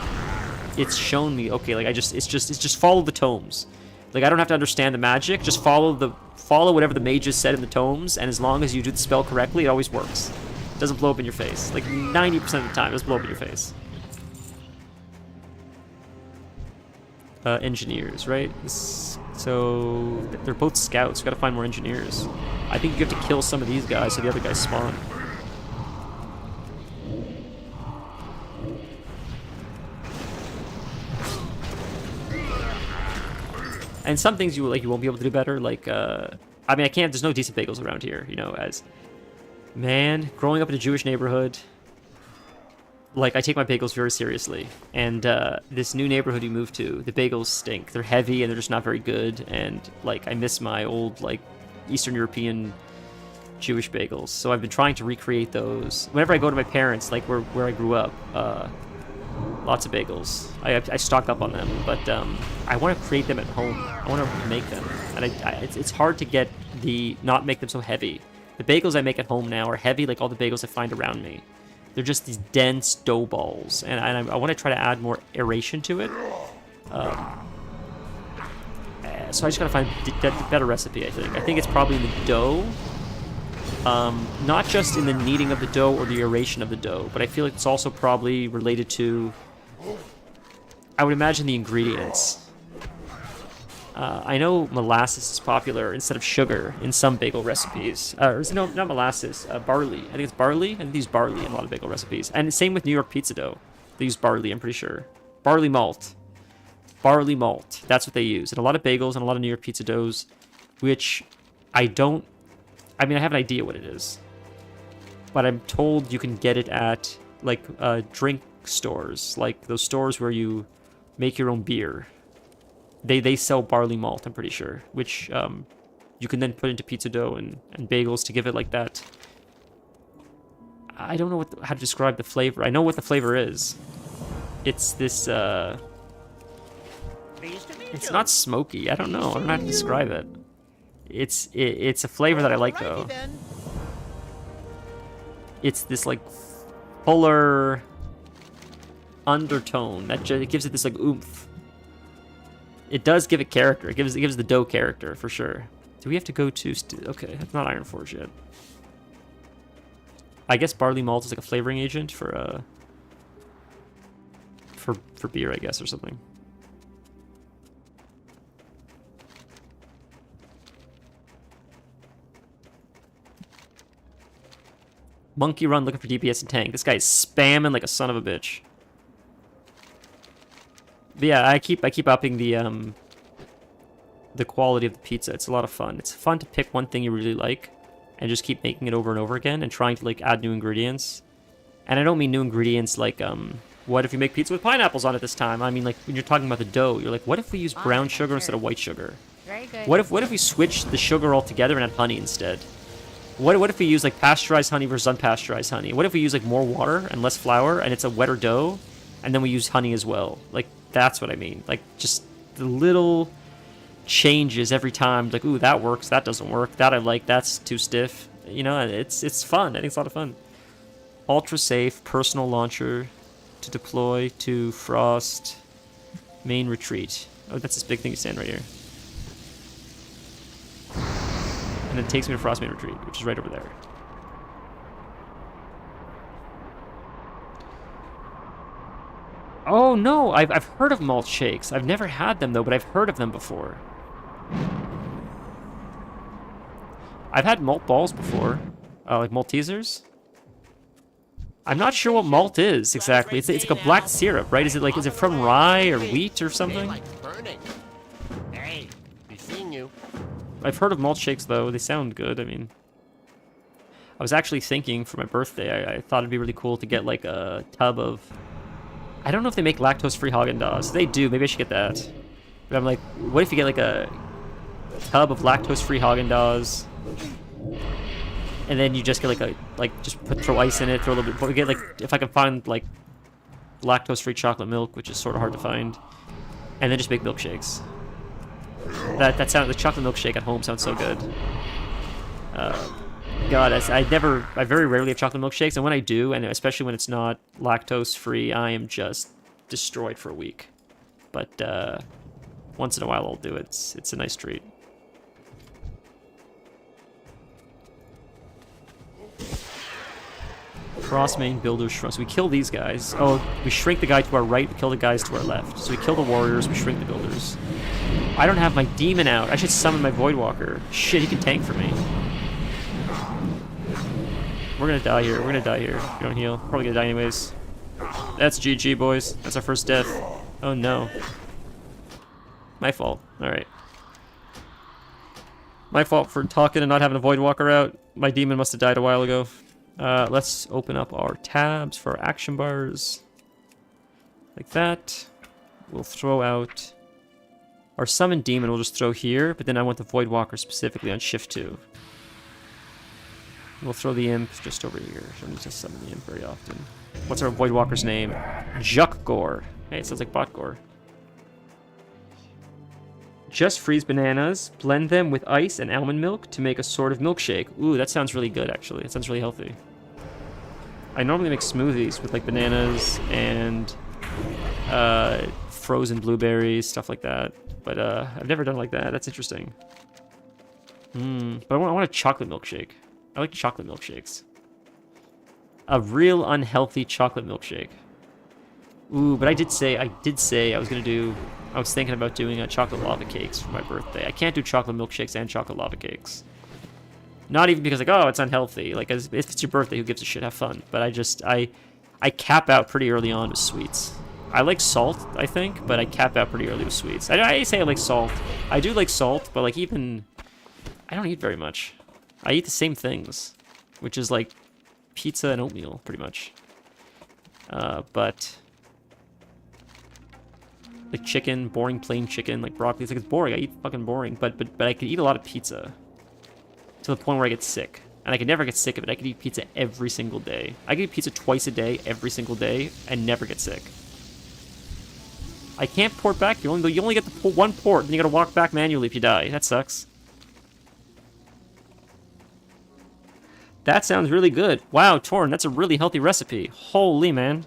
shown me, okay, like it's just follow the tomes. Like I don't have to understand the magic, just follow whatever the mages said in the tomes, and as long as you do the spell correctly, it always works. It doesn't blow up in your face. Like 90% of the time, it doesn't blow up in your face. Engineers, right? So they're both scouts. We gotta find more engineers. I think you have to kill some of these guys so the other guys spawn. And some things you won't be able to do better. Like I mean, I can't. There's no decent bagels around here. You know, as man growing up in a Jewish neighborhood. Like, I take my bagels very seriously, and this new neighborhood we moved to, the bagels stink. They're heavy, and they're just not very good, and, like, I miss my old, like, Eastern European Jewish bagels, so I've been trying to recreate those. Whenever I go to my parents', like, where I grew up, lots of bagels. I stock up on them, but I want to create them at home. I want to make them, and it's hard to not make them so heavy. The bagels I make at home now are heavy like all the bagels I find around me. They're just these dense dough balls, and I want to try to add more aeration to it. So I just gotta find a better recipe, I think. I think it's probably in the dough. Not just in the kneading of the dough or the aeration of the dough, but I feel like it's also probably related to, I would imagine, the ingredients. I know molasses is popular instead of sugar in some bagel recipes. No, not molasses, barley. I think it's barley. I think they use barley in a lot of bagel recipes. And same with New York pizza dough. They use barley, I'm pretty sure. Barley malt. Barley malt. That's what they use. And a lot of bagels and a lot of New York pizza doughs, which I have an idea what it is. But I'm told you can get it at, like, drink stores. Like, those stores where you make your own beer. They sell barley malt, I'm pretty sure, which you can then put into pizza dough and bagels to give it like that. I don't know how to describe the flavor. I know what the flavor is. It's this, it's not smoky. I don't know. I don't know how to describe it. It's a flavor that I like, though. It's this, like, fuller undertone that it gives it this, like, oomph. It does give it character. It gives the dough character, for sure. Do we have to go to... Okay, that's not Iron Forge yet. I guess barley malt is like a flavoring agent for beer, I guess, or something. Monkey Run looking for DPS and tank. This guy's spamming like a son of a bitch. But yeah, I keep upping the quality of the pizza. It's a lot of fun. It's fun to pick one thing you really like and just keep making it over and over again and trying to, like, add new ingredients. And I don't mean new ingredients like, what if you make pizza with pineapples on it this time? I mean, like, when you're talking about the dough, you're like, what if we use brown sugar instead of white sugar? Very good. What if we switch the sugar altogether and add honey instead? What if we use, like, pasteurized honey versus unpasteurized honey? What if we use, like, more water and less flour and it's a wetter dough and then we use honey as well? Like, that's what I mean. Like, just the little changes every time. Like, ooh, that works. That doesn't work. That I like. That's too stiff. You know, it's fun. I think it's a lot of fun. ultra safe personal launcher to deploy to Frost main retreat. Oh, that's this big thing you stand right here. And then it takes me to Frost main retreat, which is right over there. Oh no, I've heard of malt shakes. I've never had them though, but I've heard of them before. I've had malt balls before, like Maltesers. I'm not sure what malt is exactly. It's like a black syrup, right? Is it from rye or wheat or something? Hey, be seeing you. I've heard of malt shakes though. They sound good. I mean, I was actually thinking for my birthday, I thought it'd be really cool to get like a tub of. I don't know if they make lactose-free Haagen-Dazs. They do. Maybe I should get that. But I'm like, what if you get like a tub of lactose-free Haagen-Dazs, and then you just get throw ice in it, throw a little bit. But we get like, if I can find like lactose-free chocolate milk, which is sort of hard to find, and then just make milkshakes. The chocolate milkshake at home sounds so good. God, I very rarely have chocolate milkshakes, and when I do, and especially when it's not lactose-free, I am just destroyed for a week. But once in a while I'll do it. It's a nice treat. Frostmane Builder Shrunk. So we kill these guys. Oh, we shrink the guy to our right, we kill the guys to our left. So we kill the warriors, we shrink the builders. I don't have my demon out. I should summon my Voidwalker. Shit, he can tank for me. We're gonna die here. We're gonna die here. If we don't heal. Probably gonna die anyways. That's GG, boys. That's our first death. Oh no. My fault. Alright. My fault for talking and not having a Voidwalker out. My demon must have died a while ago. Let's open up our tabs for our action bars. Like that. We'll throw out... Our summon demon we'll just throw here, but then I want the Voidwalker specifically on shift 2. We'll throw the imp just over here. I don't need to summon the imp very often. What's our Voidwalker's name? Juckgore. Hey, it sounds like Botgore. Just freeze bananas, blend them with ice and almond milk to make a sort of milkshake. Ooh, that sounds really good, actually. It sounds really healthy. I normally make smoothies with, like, bananas and frozen blueberries, stuff like that. But I've never done it like that. That's interesting. But I want a chocolate milkshake. I like chocolate milkshakes. A real unhealthy chocolate milkshake. Ooh, but I did say I was thinking about doing chocolate lava cakes for my birthday. I can't do chocolate milkshakes and chocolate lava cakes. Not even because, like, oh, it's unhealthy. Like, if it's your birthday, who gives a shit? Have fun. But I cap out pretty early on with sweets. I like salt, I think, but I cap out pretty early with sweets. I say I like salt. I do like salt, but, like, even... I don't eat very much. I eat the same things, which is, like, pizza and oatmeal, pretty much. But... like chicken, boring plain chicken, like broccoli. It's like, it's boring. I eat fucking boring. But I can eat a lot of pizza to the point where I get sick. And I can never get sick of it. I can eat pizza every single day. I can eat pizza twice a day, every single day, and never get sick. I can't port back. You only get the one port, and you gotta walk back manually if you die. That sucks. That sounds really good. Wow, Torn, that's a really healthy recipe. Holy man.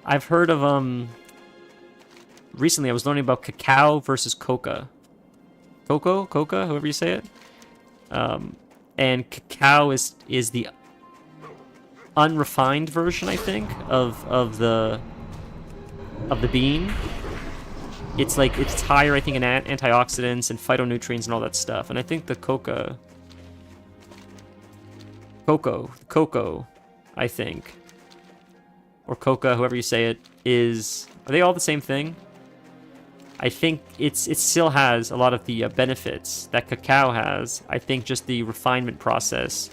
I've heard of, recently I was learning about cacao versus coca. Coca, however you say it. And cacao is the unrefined version, I think, of the bean. It's like, it's higher, I think, in antioxidants and phytonutrients and all that stuff. And I think the cocoa, I think, or coca, however you say it, are they all the same thing? I think it still has a lot of the benefits that cacao has. I think just the refinement process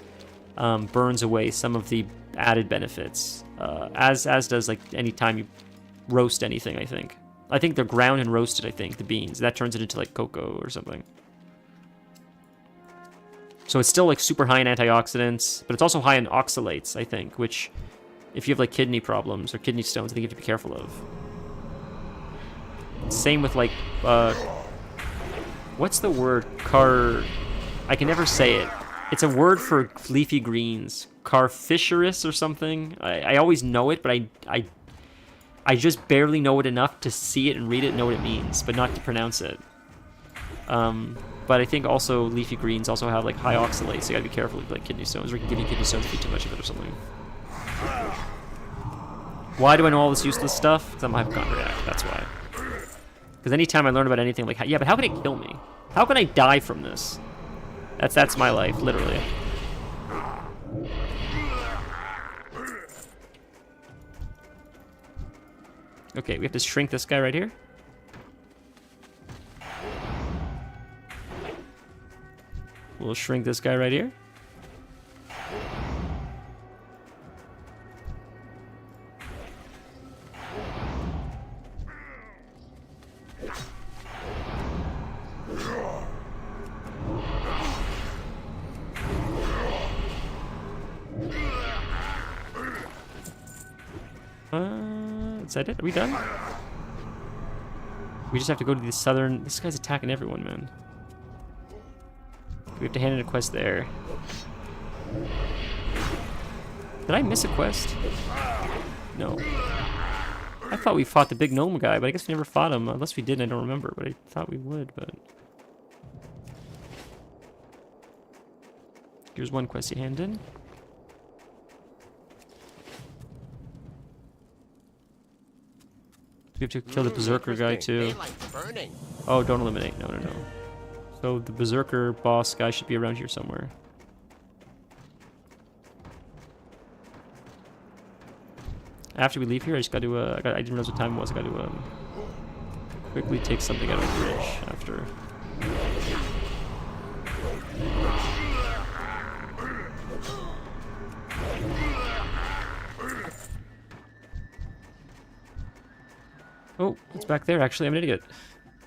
burns away some of the added benefits, as does, like, any time you roast anything, I think. I think they're ground and roasted, I think, the beans. That turns it into, like, cocoa or something. So it's still, like, super high in antioxidants, but it's also high in oxalates, I think, which, if you have, like, kidney problems or kidney stones, I think you have to be careful of. Same with, like, what's the word? I can never say it. It's a word for leafy greens. Carficerus or something. I always know it, but I just barely know it enough to see it and read it and know what it means, but not to pronounce it. But I think also leafy greens also have like high oxalate, so you gotta be careful with like kidney stones, or it can give you kidney stones if you eat too much of it or something. Why do I know all this useless stuff? Because I'm a hypochondriac, that's why. Because anytime I learn about anything, like, yeah, but how can it kill me? How can I die from this? That's my life, literally. Okay, we have to shrink this guy right here. We'll shrink this guy right here. Is that it? Are we done? We just have to go to the southern... This guy's attacking everyone, man. We have to hand in a quest there. Did I miss a quest? No. I thought we fought the big gnome guy, but I guess we never fought him. Unless we did, I don't remember, but I thought we would, but... Here's one quest you hand in. We have to kill the berserker guy too. Oh, don't eliminate. No, no, no. So the berserker boss guy should be around here somewhere. After we leave here, I just got to. I didn't realize what time it was. I got to quickly take something out of the fridge after. Oh, it's back there, actually. I'm an idiot.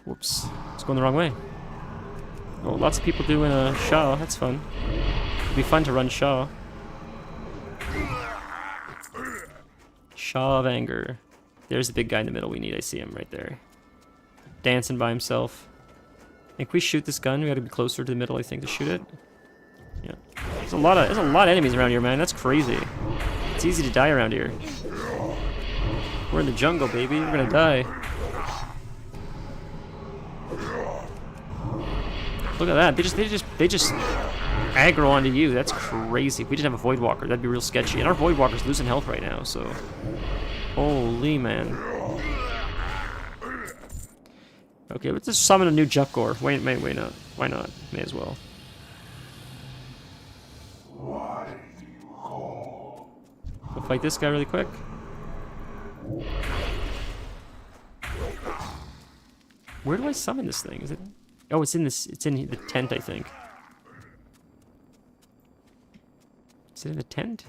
Whoops. It's going the wrong way. Oh, lots of people doing a Shaw. That's fun. It'd be fun to run Shaw. Shaw of Anger. There's the big guy in the middle we need. I see him right there. Dancing by himself. I think we shoot this gun. We gotta be closer to the middle, I think, to shoot it. Yeah. There's a lot of enemies around here, man. That's crazy. It's easy to die around here. We're in the jungle, baby. We're gonna die. Look at that. They just aggro onto you. That's crazy. If we didn't have a Void Walker, that'd be real sketchy. And our Void Walker's losing health right now, so... Holy man. Okay, let's just summon a new Juckgore. Wait not. Why not? May as well. We'll fight this guy really quick. Where do I summon this thing? Is it? Oh, it's in this. It's in the tent, I think. Is it in the tent?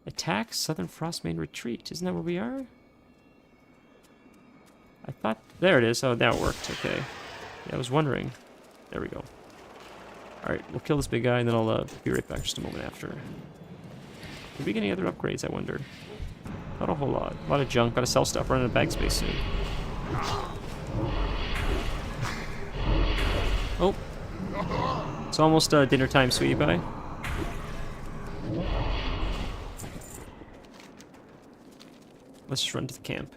Attack Southern Frostmane Retreat. Isn't that where we are? I thought... There it is. Oh, now it worked. Okay. Yeah, I was wondering. There we go. Alright, we'll kill this big guy, and then I'll be right back just a moment after. Will we get any other upgrades, I wonder? Not a whole lot. A lot of junk. Gotta sell stuff. Running out of bag space soon. Oh. It's almost dinner time, sweetie pie. Let's just run to the camp.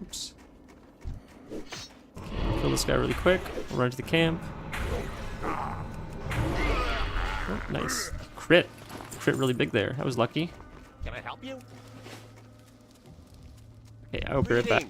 Oops. Kill this guy really quick. We'll run to the camp. Oh, nice. Crit. Crit really big there. That was lucky. Can I help you? Okay, I will be right back.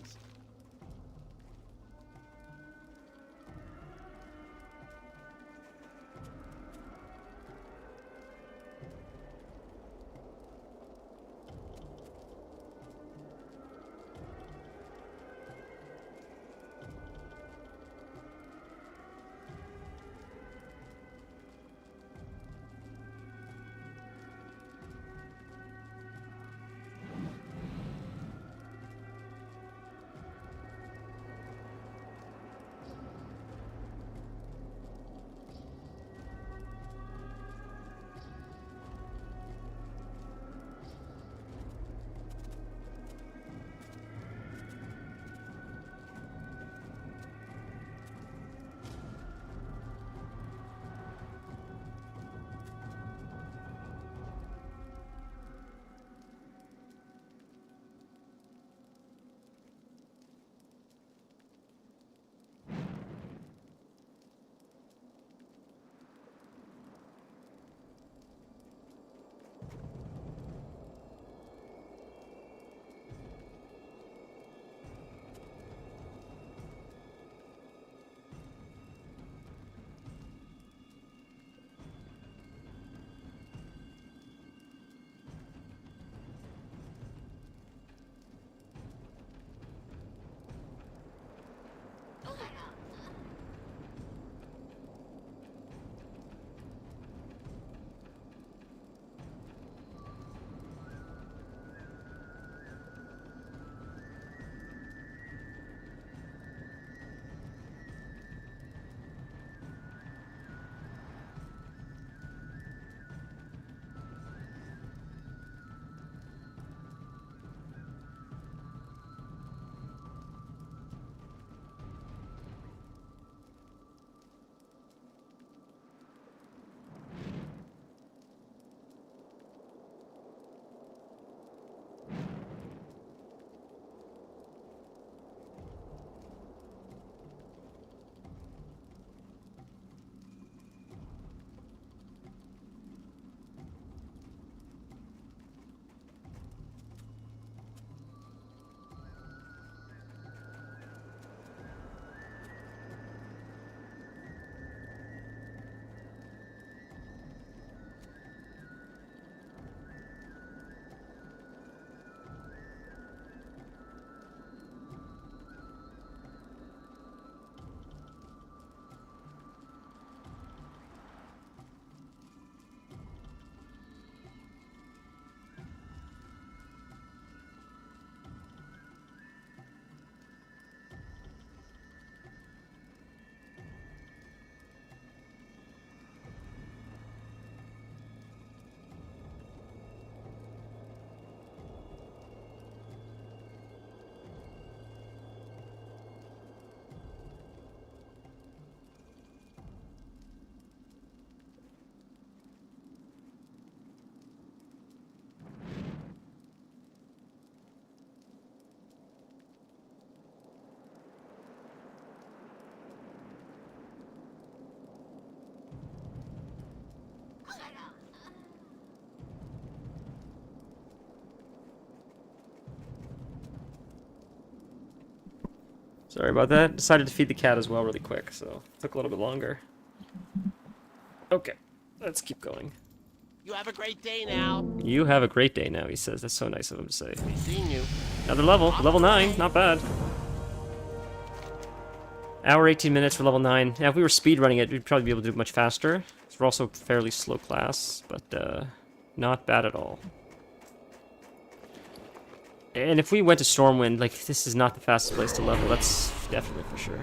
Sorry about that. Decided to feed the cat as well really quick, so it took a little bit longer. Okay, let's keep going. You have a great day now. You have a great day now, he says. That's so nice of him to say. Be seeing you. Another level. Level 9. Not bad. Hour 18 minutes for level 9. Now, if we were speedrunning it, we'd probably be able to do it much faster. We're also fairly slow class, but not bad at all. And if we went to Stormwind, like, this is not the fastest place to level. That's definitely for sure.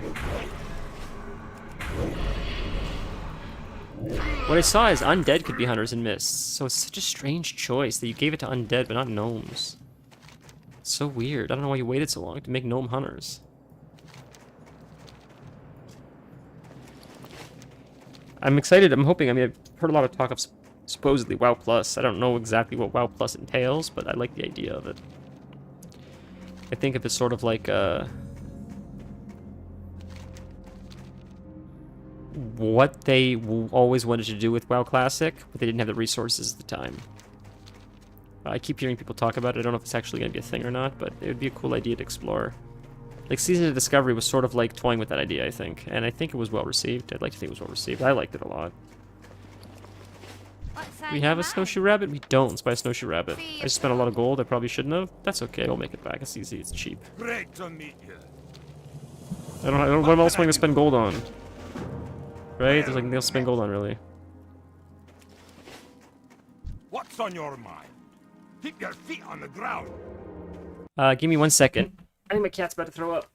What I saw is undead could be hunters and mists, so it's such a strange choice that you gave it to undead but not gnomes. It's so weird. I don't know why you waited so long to make gnome hunters. I'm excited. I'm hoping. I mean, I've heard a lot of talk of supposedly WoW Plus. I don't know exactly what WoW Plus entails, but I like the idea of it. I think of it sort of like what they always wanted to do with WoW Classic, but they didn't have the resources at the time. I keep hearing people talk about it. I don't know if it's actually going to be a thing or not, but it would be a cool idea to explore. Like, Season of Discovery was sort of like toying with that idea, I think. And I think it was well received. I'd like to think it was well received. I liked it a lot. We have a snowshoe rabbit? We don't. Let's buy a snowshoe rabbit. I just spent a lot of gold. I probably shouldn't have. That's okay. I'll make it back. It's easy. It's cheap. Great to meet you. I don't what else am I going to spend gold on? Right? There's like nothing else to spend gold on, really. What's on your mind? Keep your feet on the ground. Give me 1 second. I think my cat's about to throw up.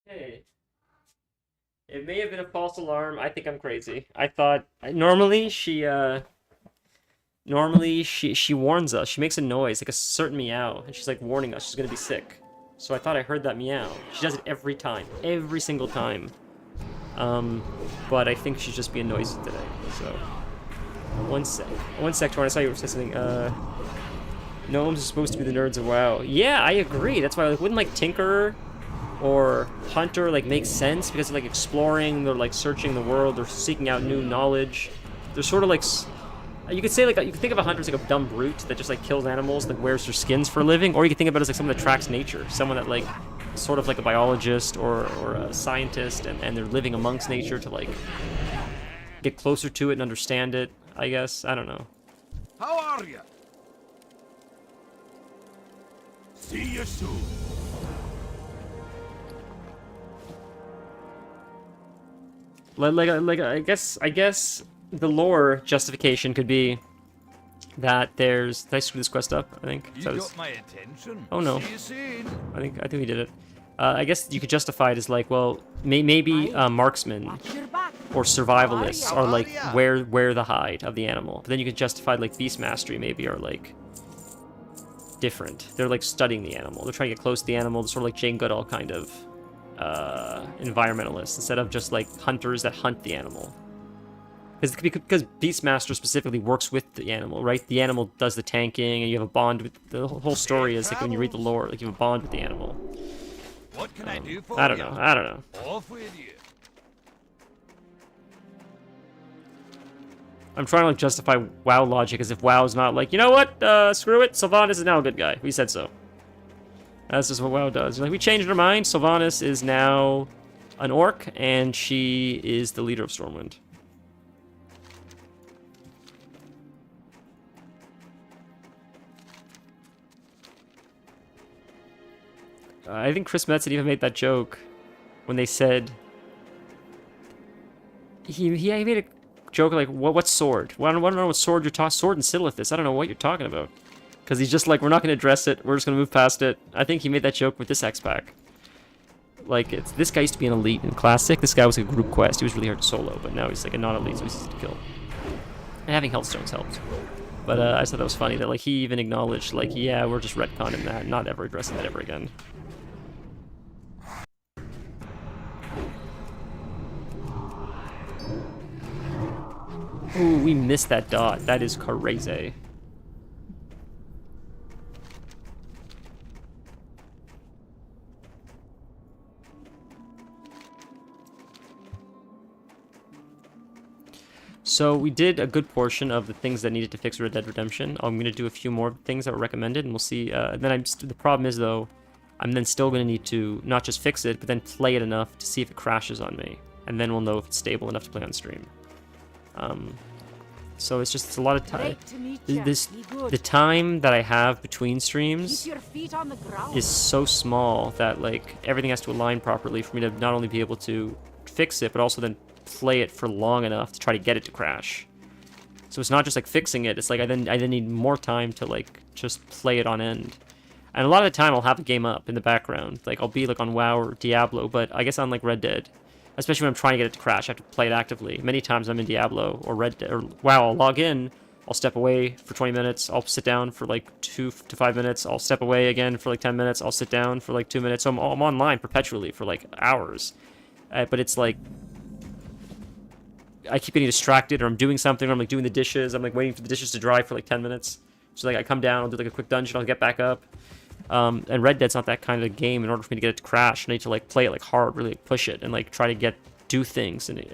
Hey. It may have been a false alarm. I think I'm crazy. I thought normally she warns us. She makes a noise, like a certain meow, and she's like warning us she's gonna be sick. So I thought I heard that meow. She does it every time. Every single time. But I think she's just being noisy today. So 1 sec. 1 sec, Torn. I saw you were saying something. Gnomes are supposed to be the nerds of WoW. Yeah, I agree. That's why like wouldn't like Tinkerer or Hunter like make sense because they're like exploring, they're like searching the world, they're seeking out new knowledge. They're sort of like you could say like you could think of a hunter as like a dumb brute that just like kills animals, like wears their skins for a living, or you could think about it as like someone that tracks nature, someone that like sort of like a biologist or a scientist, and they're living amongst nature to like get closer to it and understand it. I guess I don't know. How are you? See you soon. Like I guess the lore justification could be that there's. Did I screw this quest up? I think. You So got my attention. Oh no. See you soon. I think we did it. I guess you could justify it as like, well, maybe marksmen or survivalists are like where the hide of the animal. But then you could justify like beast mastery maybe are like different. They're like studying the animal. They're trying to get close to the animal. They're sort of like Jane Goodall kind of environmentalists instead of just like hunters that hunt the animal. Because Beastmaster specifically works with the animal, right? The animal does the tanking, and you have a bond with the whole story. Is like when you read the lore, like you have a bond with the animal. What can I do for I don't you? know. I don't know. Off with you. I'm trying to like justify WoW logic as if WoW's not like, you know what? Screw it. Sylvanas is now a good guy. We said so. That's just what WoW does. Like, we changed our mind. Sylvanas is now an orc, and she is the leader of Stormwind. I think Chris Metzen even made that joke when they said he made a joke like, what sword? Well, I don't know what sword you're talking. Sword and Silithus. I don't know what you're talking about. Because he's just like, we're not going to address it. We're just going to move past it. I think he made that joke with this X-Pack. Like, it's this guy used to be an elite in Classic. This guy was a group quest. He was really hard to solo, but now he's like a non-elite, so he's easy to kill. And having Healthstones helped. But I just thought that was funny that like he even acknowledged like, yeah, we're just retconning that, not ever addressing that ever again. Ooh, we missed that dot. That is crazy. So we did a good portion of the things that needed to fix Red Dead Redemption. I'm going to do a few more things that were recommended, and we'll see. Then the problem is, though, I'm then still going to need to not just fix it, but then play it enough to see if it crashes on me. And then we'll know if it's stable enough to play on stream. So it's a lot of time. The time that I have between streams is so small that like everything has to align properly for me to not only be able to fix it, but also then play it for long enough to try to get it to crash. So it's not just like fixing it, it's like I then need more time to like just play it on end. And a lot of the time I'll have the game up in the background. Like I'll be like on WoW or Diablo, but I guess on like Red Dead, especially when I'm trying to get it to crash, I have to play it actively. Many times I'm in Diablo or Red Dead or WoW, I'll log in, I'll step away for 20 minutes, I'll sit down for like 2 to 5 minutes, I'll step away again for like 10 minutes, I'll sit down for like 2 minutes. So I'm online perpetually for like hours. But it's like I keep getting distracted, or I'm doing something, or I'm like doing the dishes. I'm like waiting for the dishes to dry for like 10 minutes. So like I come down, I'll do like a quick dungeon, I'll get back up. And Red Dead's not that kind of game. In order for me to get it to crash, I need to like play it like hard, really like, push it, and like try to do things and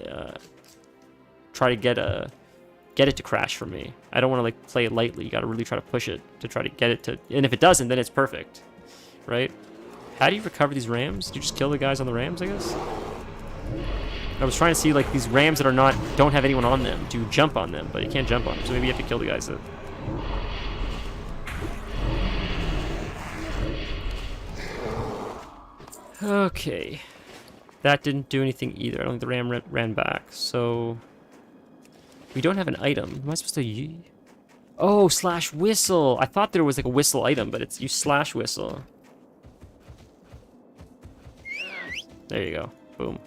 try to get it to crash for me. I don't want to like play it lightly. You got to really try to push it to try to get it to. And if it doesn't, then it's perfect, right? How do you recover these rams? Do you just kill the guys on the rams? I guess. I was trying to see like these rams that don't have anyone on them. Do you jump on them? But you can't jump on them, so maybe you have to kill the guys that. Okay, that didn't do anything either. I don't think the ram ran back. So we don't have an item. Am I supposed to? Oh, slash whistle. I thought there was like a whistle item, but it's you slash whistle. There you go. Boom.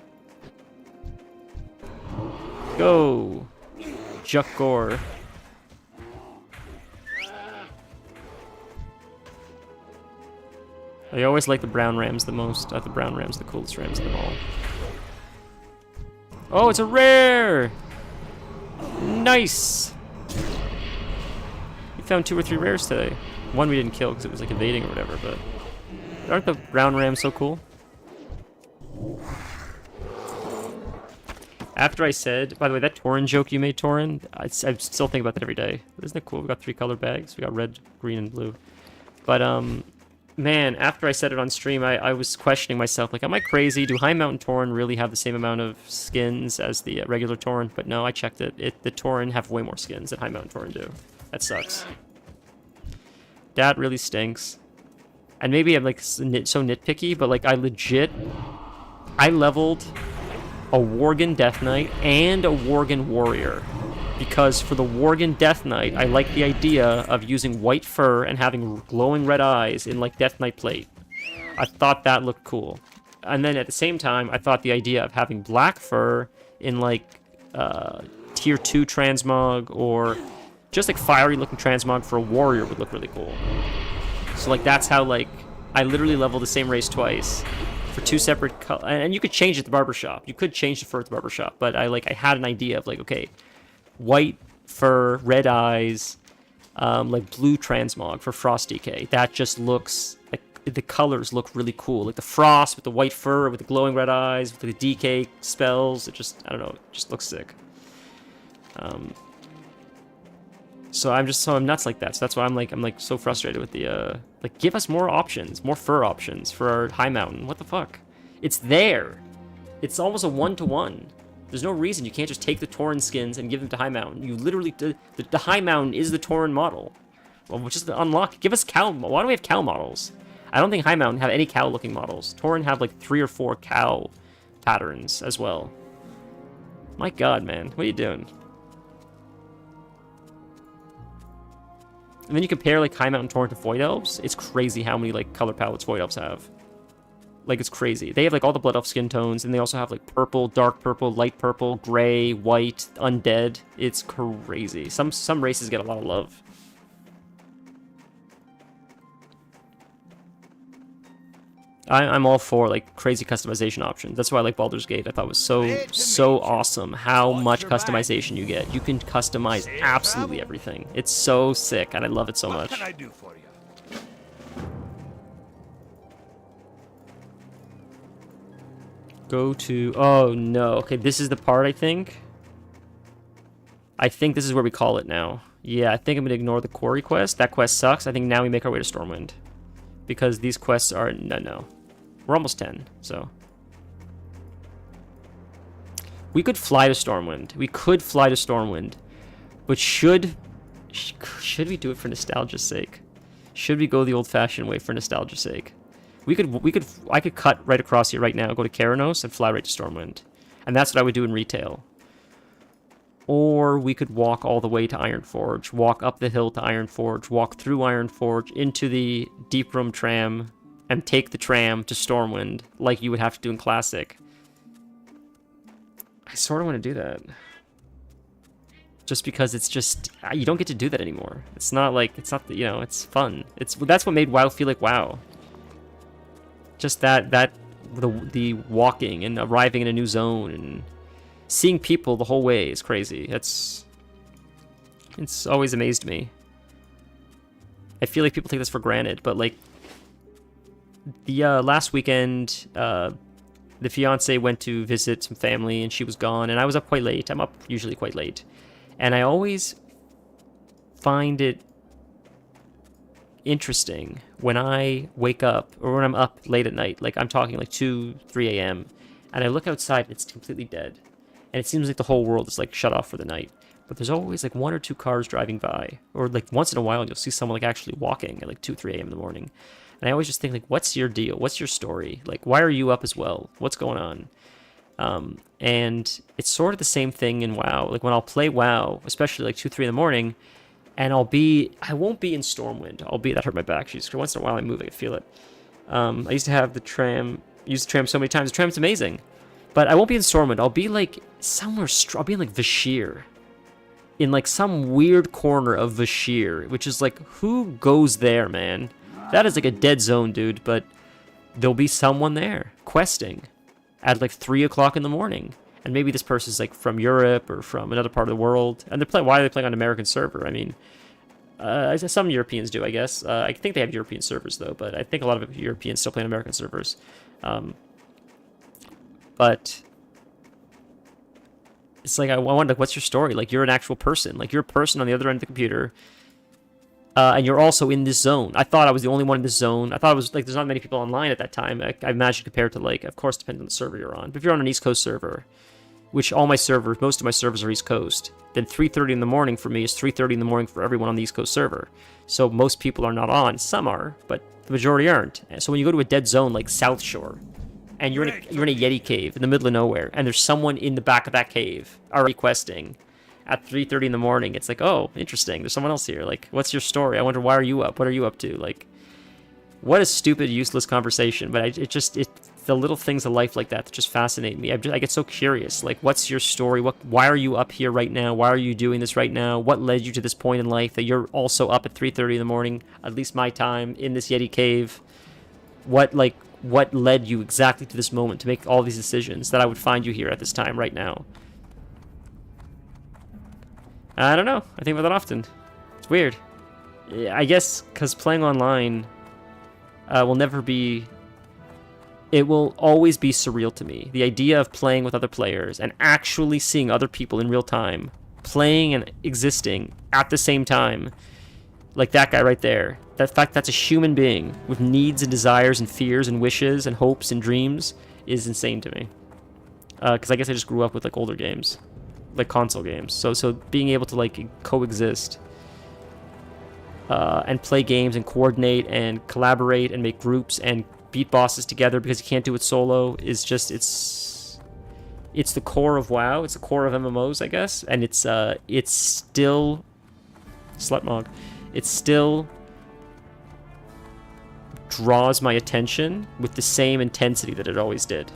Go! Juck Gore. I always like the brown rams the most. The brown rams are the coolest rams of them all. Oh, it's a rare! Nice! We found 2 or 3 rares today. One we didn't kill because it was like evading or whatever, but aren't the brown rams so cool? After I said, by the way, that Torin joke you made, Torin, I still think about that every day. Isn't it cool? We got 3 color bags. We got red, green, and blue. But, man, after I said it on stream, I was questioning myself. Like, am I crazy? Do High Mountain Torin really have the same amount of skins as the regular Torin? But no, I checked it. The Torin have way more skins than High Mountain Torin do. That sucks. That really stinks. And maybe I'm, like, so nitpicky, but, like, I leveled a Worgen Death Knight and a Worgen Warrior. Because for the Worgen Death Knight, I like the idea of using white fur and having glowing red eyes in like Death Knight plate. I thought that looked cool. And then at the same time, I thought the idea of having black fur in like tier 2 transmog or just like fiery looking transmog for a warrior would look really cool. So like that's how like I literally leveled the same race twice. For 2 separate colors, and you could change it at the barbershop. You could change the fur at the barbershop, but I had an idea of like, okay, white fur, red eyes, like blue transmog for Frost DK. That just looks like the colors look really cool. Like the Frost with the white fur, with the glowing red eyes, with the DK spells. It just, I don't know, it just looks sick. So I'm nuts like that. So that's why I'm like so frustrated with the like give us more options, more fur options for our High Mountain. What the fuck? It's there. It's almost a 1-to-1. There's no reason you can't just take the Tauren skins and give them to High Mountain. You literally the High Mountain is the Tauren model. Well, which is the unlock. Give us cow. Why do we have cow models? I don't think High Mountain have any cow looking models. Tauren have like 3 or 4 cow patterns as well. My god, man. What are you doing? And then you compare like High Mountain Tauren to Void Elves. It's crazy how many like color palettes Void Elves have. Like, it's crazy. They have, like, all the Blood Elf skin tones, and they also have, like, purple, dark purple, light purple, gray, white, undead. It's crazy. Some races get a lot of love. I'm all for, like, crazy customization options. That's why I like Baldur's Gate. I thought it was so awesome how much customization you get. You can customize absolutely everything. It's so sick, and I love it so much. What can I do for you? Go to... Oh, no. Okay, this is the part, I think. I think this is where we call it now. Yeah, I think I'm going to ignore the quarry quest. That quest sucks. I think now we make our way to Stormwind. Because these quests are... No. We're almost 10, so... We could fly to Stormwind. But should we do it for nostalgia's sake? Should we go the old-fashioned way for nostalgia's sake? I could cut right across here right now, go to Keranos, and fly right to Stormwind. And that's what I would do in retail. Or we could walk all the way to Ironforge, walk up the hill to Ironforge, walk through Ironforge into the Deep Room tram, and take the tram to Stormwind, like you would have to do in Classic. I sort of want to do that. Just because it's just... You don't get to do that anymore. It's not, you know, it's fun. That's what made WoW feel like WoW. Just the walking and arriving in a new zone and seeing people the whole way is crazy. It's always amazed me. I feel like people take this for granted, but like the last weekend, the fiance went to visit some family and she was gone, and I was up quite late. I'm up usually quite late, and I always find it interesting when I wake up or when I'm up late at night, like I'm talking like 2, 3 a.m. and I look outside and it's completely dead. And it seems like the whole world is like shut off for the night. But there's always like 1 or 2 cars driving by. Or like once in a while you'll see someone like actually walking at like 2, 3 a.m. in the morning. And I always just think like, what's your deal? What's your story? Like, why are you up as well? What's going on? And it's sort of the same thing in WoW. Like when I'll play WoW, especially like 2, 3 in the morning, and I won't be in Stormwind. That hurt my back. Jeez, once in a while I move, I can feel it. I used to have the tram, use the tram so many times. The tram's amazing. But I won't be in Stormwind. I'll be like somewhere, I'll be in like Vashir. In like some weird corner of Vashir, which is like, who goes there, man? That is like a dead zone, dude, but there'll be someone there questing at like 3 o'clock in the morning. And maybe this person's like from Europe or from another part of the world. And why are they playing on an American server? I mean, some Europeans do, I guess. I think they have European servers, though, but I think a lot of Europeans still play on American servers. But it's like, I wonder, what's your story? Like, you're an actual person. Like, you're a person on the other end of the computer. And you're also in this zone. I thought I was the only one in this zone. I thought it was, like, there's not many people online at that time. I imagine compared to, like, of course, depending on the server you're on. But if you're on an East Coast server, which most of my servers are East Coast, then 3:30 in the morning for me is 3:30 in the morning for everyone on the East Coast server. So most people are not on. Some are, but the majority aren't. So when you go to a dead zone like South Shore, and you're in a Yeti cave in the middle of nowhere, and there's someone in the back of that cave already questing at 3:30 in the morning, it's like, oh, interesting, there's someone else here. Like, what's your story? I wonder, why are you up? What are you up to? Like, what a stupid, useless conversation. But it's the little things of life like that just fascinate me. I get so curious. Like, what's your story? Why are you up here right now? Why are you doing this right now? What led you to this point in life that you're also up at 3:30 in the morning, at least my time, in this Yeti cave? What led you exactly to this moment to make all these decisions that I would find you here at this time right now? I don't know. I think about that often. It's weird. I guess because playing online will never be... It will always be surreal to me. The idea of playing with other players and actually seeing other people in real time, playing and existing at the same time, like that guy right there. That fact that's a human being with needs and desires and fears and wishes and hopes and dreams is insane to me. Because I guess I just grew up with like older games, like console games. So being able to like coexist and play games and coordinate and collaborate and make groups and beat bosses together because you can't do it solo is just it's the core of WoW. It's the core of MMOs, I guess, and it's still Slutmog. It's still draws my attention with the same intensity that it always did.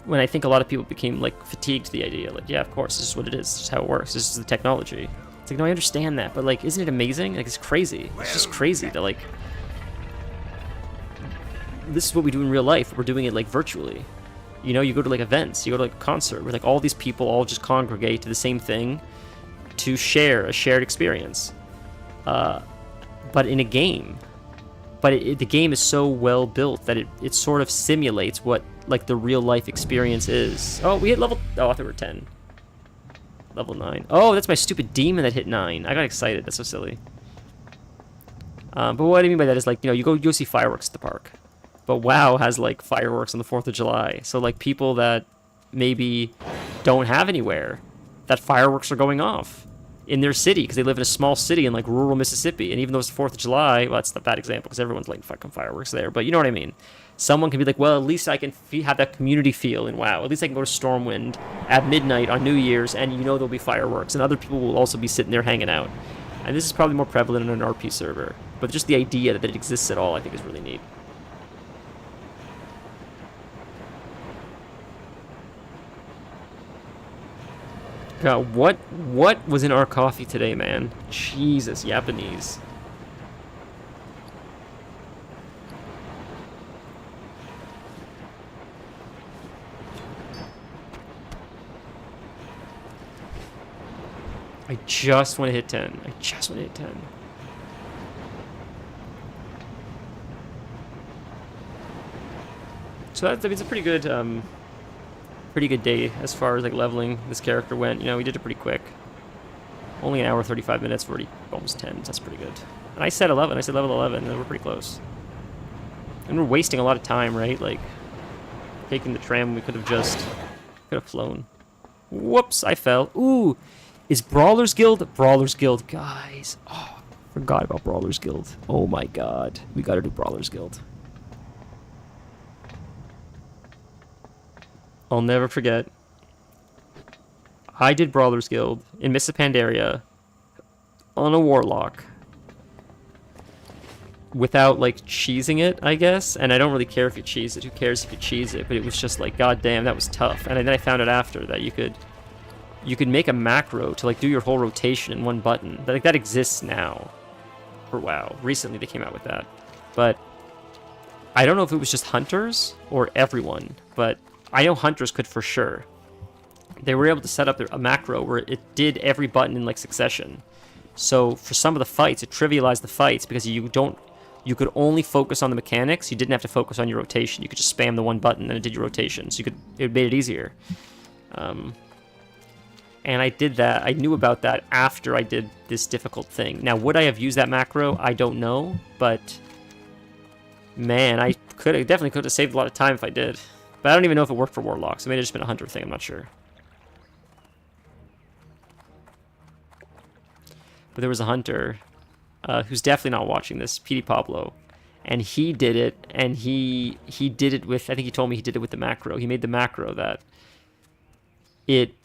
When I think a lot of people became like fatigued to the idea, like, yeah, of course, this is what it is, this is how it works, this is the technology. It's like, no, I understand that, but like, isn't it amazing? Like, it's crazy. It's just crazy to like, this is what we do in real life. We're doing it like virtually. You know, you go to like events, you go to like a concert where like all these people all just congregate to the same thing to share a shared experience. But in a game. But the game is so well built that it sort of simulates what like the real life experience is. Oh, we hit level... Oh, I thought we were 10. Level 9. Oh, that's my stupid demon that hit 9. I got excited. That's so silly. But what I mean by that is like, you know, you go see fireworks at the park. But WoW has like fireworks on the 4th of July. So like people that maybe don't have anywhere, that fireworks are going off in their city because they live in a small city in like rural Mississippi. And even though it's the 4th of July, well, that's a bad example because everyone's lighting fucking fireworks there. But you know what I mean? Someone can be like, well, at least I can have that community feel in WoW. At least I can go to Stormwind at midnight on New Year's and you know there'll be fireworks. And other people will also be sitting there hanging out. And this is probably more prevalent on an RP server. But just the idea that it exists at all, I think, is really neat. God, what was in our coffee today, man? Jesus, Japanese. I just want to hit 10. I just want to hit 10. So that's, I mean, it's a pretty good day as far as like leveling this character went. You know, we did it pretty quick. Only an hour 35 minutes. We're already almost 10. So that's pretty good. And I said 11. I said level 11. And we're pretty close. And we're wasting a lot of time, right? Like taking the tram, we could have flown. Whoops! I fell. Ooh. Is Brawler's Guild? Brawler's Guild, guys. Oh, forgot about Brawler's Guild. Oh my god. We gotta do Brawler's Guild. I'll never forget. I did Brawler's Guild in Mists of Pandaria on a Warlock. Without, like, cheesing it, I guess. And I don't really care if you cheese it. Who cares if you cheese it? But it was just like, god damn, that was tough. And then I found out after that you could make a macro to like do your whole rotation in one button. Like that exists now for WoW. Recently they came out with that. But I don't know if it was just hunters or everyone, but I know hunters could for sure. They were able to set up a macro where it did every button in like succession. So for some of the fights, it trivialized the fights because you could only focus on the mechanics. You didn't have to focus on your rotation. You could just spam the one button and it did your rotation. So it made it easier. And I did that. I knew about that after I did this difficult thing. Now, would I have used that macro? I don't know, but man, I definitely could have saved a lot of time if I did. But I don't even know if it worked for Warlocks. It may have just been a hunter thing. I'm not sure. But there was a hunter who's definitely not watching this, PD Pablo, and he did it, and he did it with, I think he told me he did it with the macro. He made the macro that it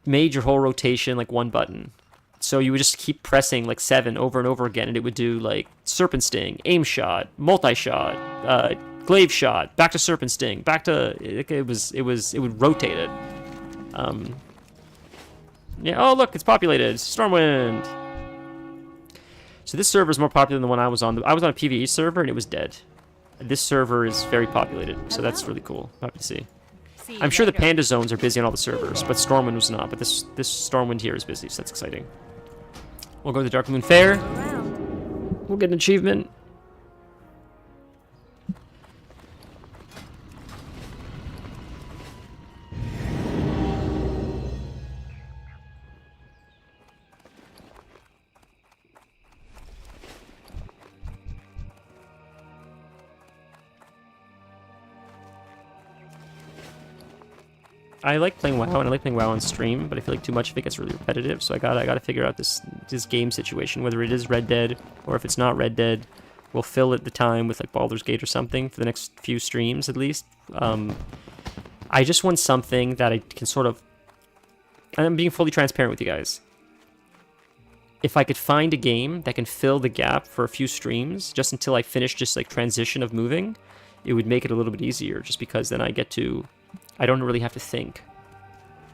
made your whole rotation like one button. So you would just keep pressing like 7 over and over again, and it would do like Serpent Sting, Aim Shot, Multi-Shot, Glaive Shot, back to Serpent Sting, back to it would rotate it. Yeah. Oh look, it's populated. Stormwind. So this server is more popular than the one I was on. I was on a PvE server and it was dead. This server is very populated, so that's really cool. Happy to see. I'm sure the Panda Zones are busy on all the servers, but Stormwind was not. But this Stormwind here is busy, so that's exciting. We'll go to the Dark Moon Fair. We'll get an achievement. I like playing WoW, and I like playing WoW on stream, but I feel like too much of it gets really repetitive, so I gotta figure out this game situation, whether it is Red Dead, or if it's not Red Dead, we'll fill it the time with like Baldur's Gate or something for the next few streams at least. I just want something that I can sort of, and I'm being fully transparent with you guys. if I could find a game that can fill the gap for a few streams, just until I finish just like transition of moving, it would make it a little bit easier, just because then I don't really have to think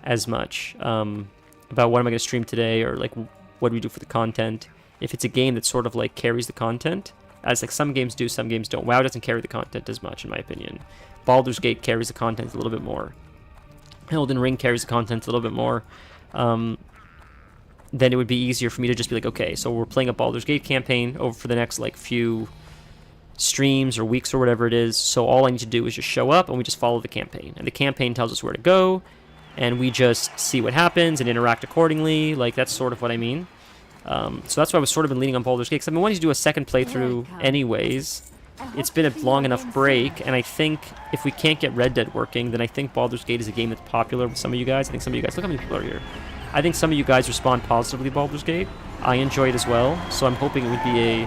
as much about what am I going to stream today, or like what do we do for the content. If it's a game that sort of like carries the content, as like some games do, some games don't. WoW doesn't carry the content as much, in my opinion. Baldur's Gate carries the content a little bit more. Elden Ring carries the content a little bit more. Then it would be easier for me to just be like, okay, so we're playing a Baldur's Gate campaign over for the next like few streams or weeks or whatever it is. So all I need to do is just show up and we just follow the campaign. And the campaign tells us where to go, and we just see what happens and interact accordingly. Like, that's sort of what I mean. So that's why I was sort of been leaning on Baldur's Gate, because I've been wanting to do a second playthrough anyways. It's been a long enough break, and I think if we can't get Red Dead working, then I think Baldur's Gate is a game that's popular with some of you guys. I think some of you guys, look how many people are here. I think some of you guys respond positively to Baldur's Gate. I enjoy it as well, so I'm hoping it would be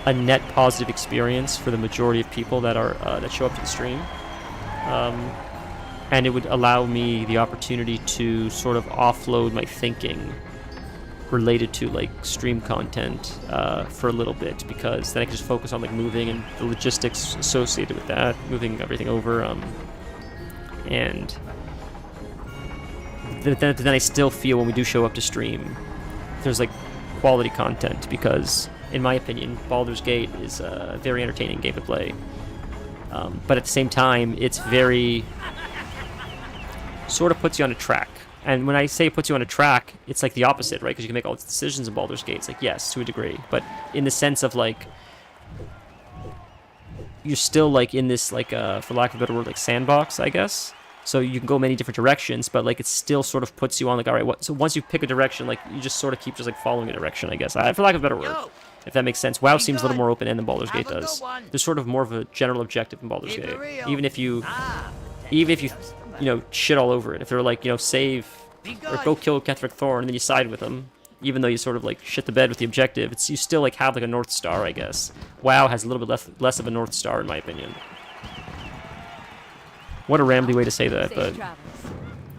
a net positive experience for the majority of people that are that show up to the stream. And it would allow me the opportunity to sort of offload my thinking related to like stream content for a little bit, because then I can just focus on like moving and the logistics associated with that, moving everything over, and then I still feel when we do show up to stream, there's like quality content, because in my opinion, Baldur's Gate is a very entertaining game to play. But at the same time, it's very sort of puts you on a track. And when I say it puts you on a track, it's like the opposite, right? Because you can make all these decisions in Baldur's Gate. It's like, yes, to a degree. But in the sense of, like, you're still, like, in this, like, for lack of a better word, like, sandbox, I guess. So you can go many different directions, but, like, it still sort of puts you on, like, all right, what? So once you pick a direction, like, you just sort of keep just, like, following a direction, I guess. For lack of a better word, if that makes sense. WoW seems a little more open-ended than Baldur's Gate does. There's sort of more of a general objective in Baldur's Gate. Even if you, you know, shit all over it. If they're like, you know, save or go kill Ketheric Thorn, and then you side with them, even though you sort of like shit the bed with the objective, you still like have like a North Star, I guess. WoW has a little bit less of a North Star, in my opinion. What a rambly way to say that, but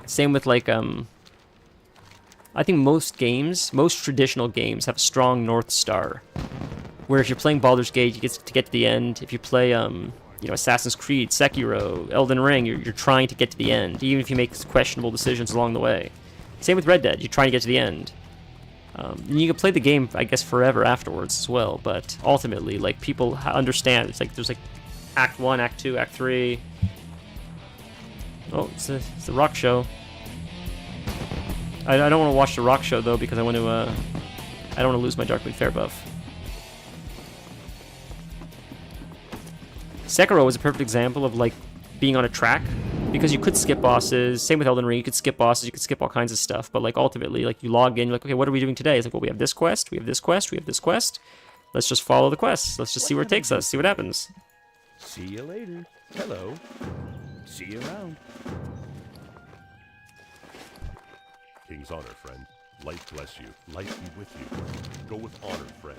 same with like I think most traditional games have a strong North Star. Where if you're playing Baldur's Gate, you get to the end. If you play you know, Assassin's Creed, Sekiro, Elden Ring, you're trying to get to the end, even if you make questionable decisions along the way. Same with Red Dead, you're trying to get to the end. You can play the game, I guess, forever afterwards as well, but ultimately, like, people understand. It's like, there's like Act 1, Act 2, Act 3. Oh, it's the rock show. I don't want to watch the rock show, though, because I don't want to lose my Darkmoon Fair buff. Sekiro was a perfect example of, like, being on a track, because you could skip bosses. Same with Elden Ring, you could skip bosses, you could skip all kinds of stuff, but, like, ultimately, like, you log in, you're like, okay, what are we doing today? It's like, well, we have this quest, we have this quest, we have this quest. Let's just follow the quest. Let's just see where it takes us, see what happens. See you later. Hello. See you around. King's honor, friend. Light bless you. Light be with you. Go with honor, friend.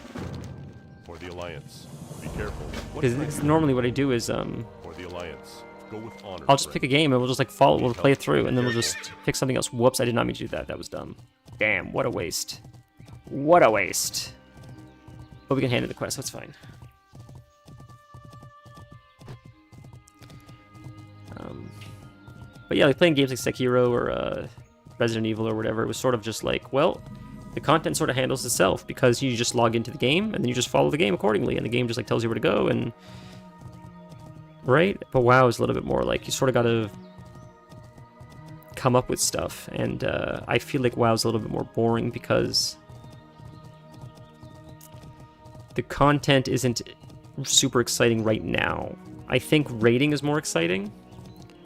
For the Alliance. Be careful. Because normally what I do is, For the Alliance. Go with honor, I'll just pick a game and we'll just like we'll play it through, and then we'll just pick something else. Whoops, I did not mean to do that. That was dumb. Damn, what a waste. What a waste. But we can hand in the quest, that's fine. But yeah, like playing games like Sekiro or Resident Evil or whatever, it was sort of just like, well, the content sort of handles itself, because you just log into the game and then you just follow the game accordingly, and the game just like tells you where to go, and right? But WoW is a little bit more like you sort of got to come up with stuff, and I feel like WoW's a little bit more boring because the content isn't super exciting right now. I think raiding is more exciting.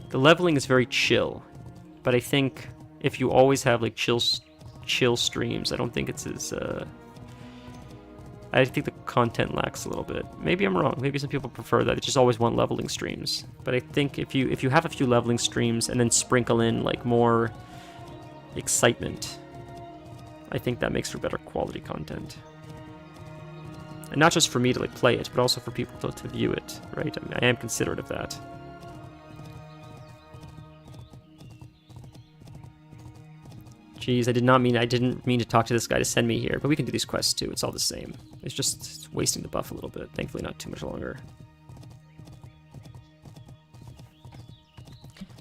The leveling is very chill, but I think if you always have like chill streams, I don't think it's as I think the content lacks a little bit. Maybe I'm wrong. Maybe some people prefer that. They just always want leveling streams. But I think if you have a few leveling streams and then sprinkle in like more excitement, I think that makes for better quality content. And not just for me to like play it, but also for people to view it, right? I mean, I am considerate of that. Jeez, I didn't mean to talk to this guy to send me here, but we can do these quests too. It's all the same. It's just wasting the buff a little bit. Thankfully, not too much longer.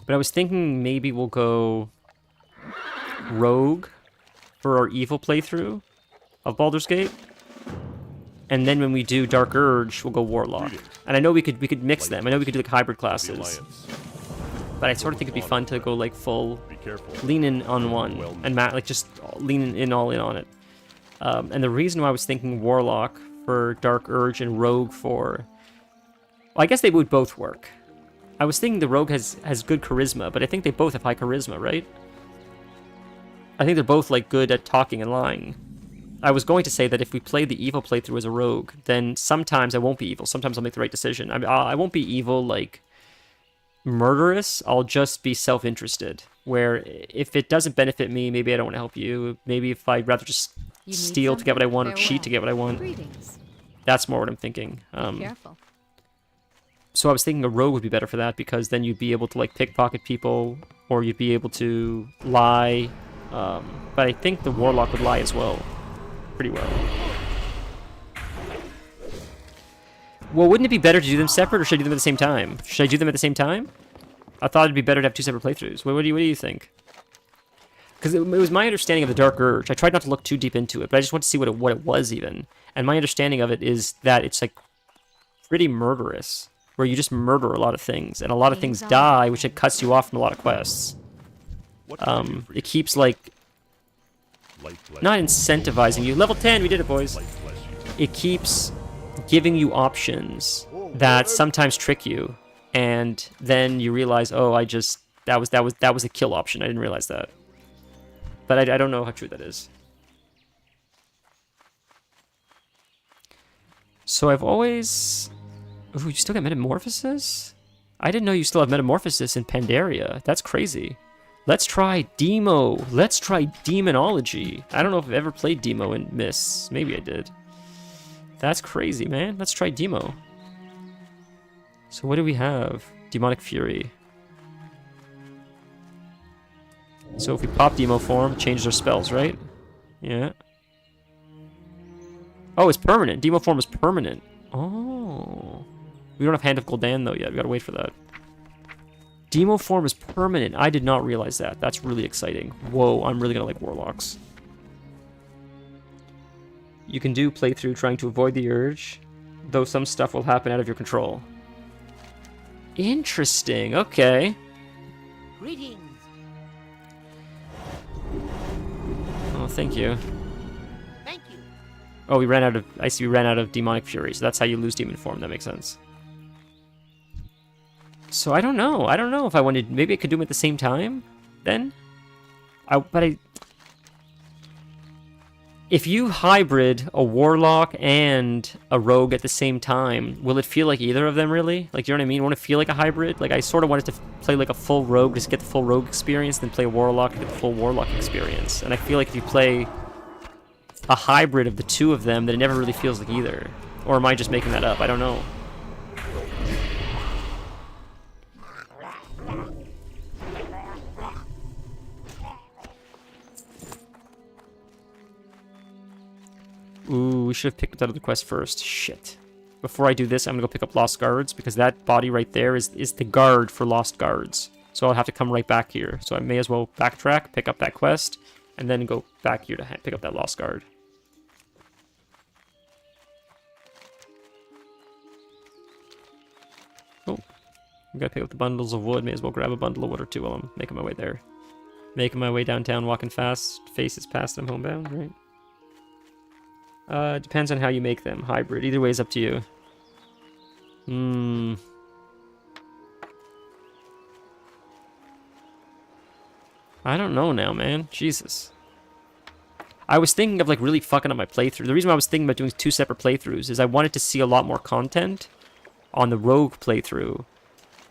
But I was thinking maybe we'll go Rogue for our evil playthrough of Baldur's Gate. And then when we do Dark Urge, we'll go Warlock. And I know we could mix them. I know we could do like hybrid classes. But I sort of think it'd be fun to go like full lean in on one and like just lean in all in on it. And the reason why I was thinking Warlock for Dark Urge and Rogue for, well, I guess they would both work. I was thinking the Rogue has good charisma, but I think they both have high charisma, right? I think they're both like good at talking and lying. I was going to say that if we play the evil playthrough as a Rogue, then sometimes I won't be evil. Sometimes I'll make the right decision. I won't be evil like murderous. I'll just be self-interested. Where if it doesn't benefit me, maybe I don't want to help you. Maybe if I'd rather just steal to get what I want or cheat to get what I want. Greetings. That's more what I'm thinking. Careful. So I was thinking a rogue would be better for that, because then you'd be able to like pickpocket people, or you'd be able to lie. But I think the warlock would lie as well, pretty well. Well, wouldn't it be better to do them separate, or should I do them at the same time? Should I do them at the same time? I thought it'd be better to have two separate playthroughs. What do you think? Because it was my understanding of the Dark Urge. I tried not to look too deep into it, but I just wanted to see what it was even. And my understanding of it is that it's like pretty murderous, where you just murder a lot of things, and a lot of things die, which it cuts you off from a lot of quests. It keeps like not incentivizing you. Level 10, we did it, boys. It keeps giving you options that sometimes trick you, and then you realize, oh, that was a kill option. I didn't realize that. But I don't know how true that is. So I've always... Ooh, you still got Metamorphosis? I didn't know you still have Metamorphosis in Pandaria. That's crazy. Let's try Demo. Let's try Demonology. I don't know if I've ever played Demo in Mists. Maybe I did. That's crazy, man. Let's try Demo. So what do we have? Demonic Fury. So if we pop Demo form, change their spells, right? Yeah. Oh, it's permanent. Demo form is permanent. Oh. We don't have Hand of Gul'dan though yet. We gotta wait for that. Demo form is permanent. I did not realize that. That's really exciting. Whoa, I'm really gonna like Warlocks. You can do playthrough trying to avoid the urge, though some stuff will happen out of your control. Interesting. Okay. Greetings. Oh, thank you. Thank you. Oh, we ran out of... I see we ran out of Demonic Fury, so that's how you lose Demon Form. That makes sense. So I don't know. I don't know if I wanted... Maybe I could do them at the same time, then? If you hybrid a Warlock and a Rogue at the same time, will it feel like either of them, really? Like, you know what I mean? Won't it feel like a hybrid? Like, I sort of wanted to play like a full Rogue, just get the full Rogue experience, then play a Warlock and get the full Warlock experience. And I feel like if you play a hybrid of the two of them, then it never really feels like either. Or am I just making that up? I don't know. Ooh, we should have picked up that other quest first. Shit. Before I do this, I'm gonna go pick up Lost Guards, because that body right there is the guard for Lost Guards. So I'll have to come right back here. So I may as well backtrack, pick up that quest, and then go back here to pick up that Lost Guard. Oh, I gotta pick up the bundles of wood. May as well grab a bundle of wood or two while I'm making my way there. Making my way downtown, walking fast. Faces past, I'm homebound, right? Depends on how you make them. Hybrid. Either way is up to you. I don't know now, man. Jesus. I was thinking of, like, really fucking up my playthrough. The reason why I was thinking about doing two separate playthroughs is I wanted to see a lot more content on the Rogue playthrough.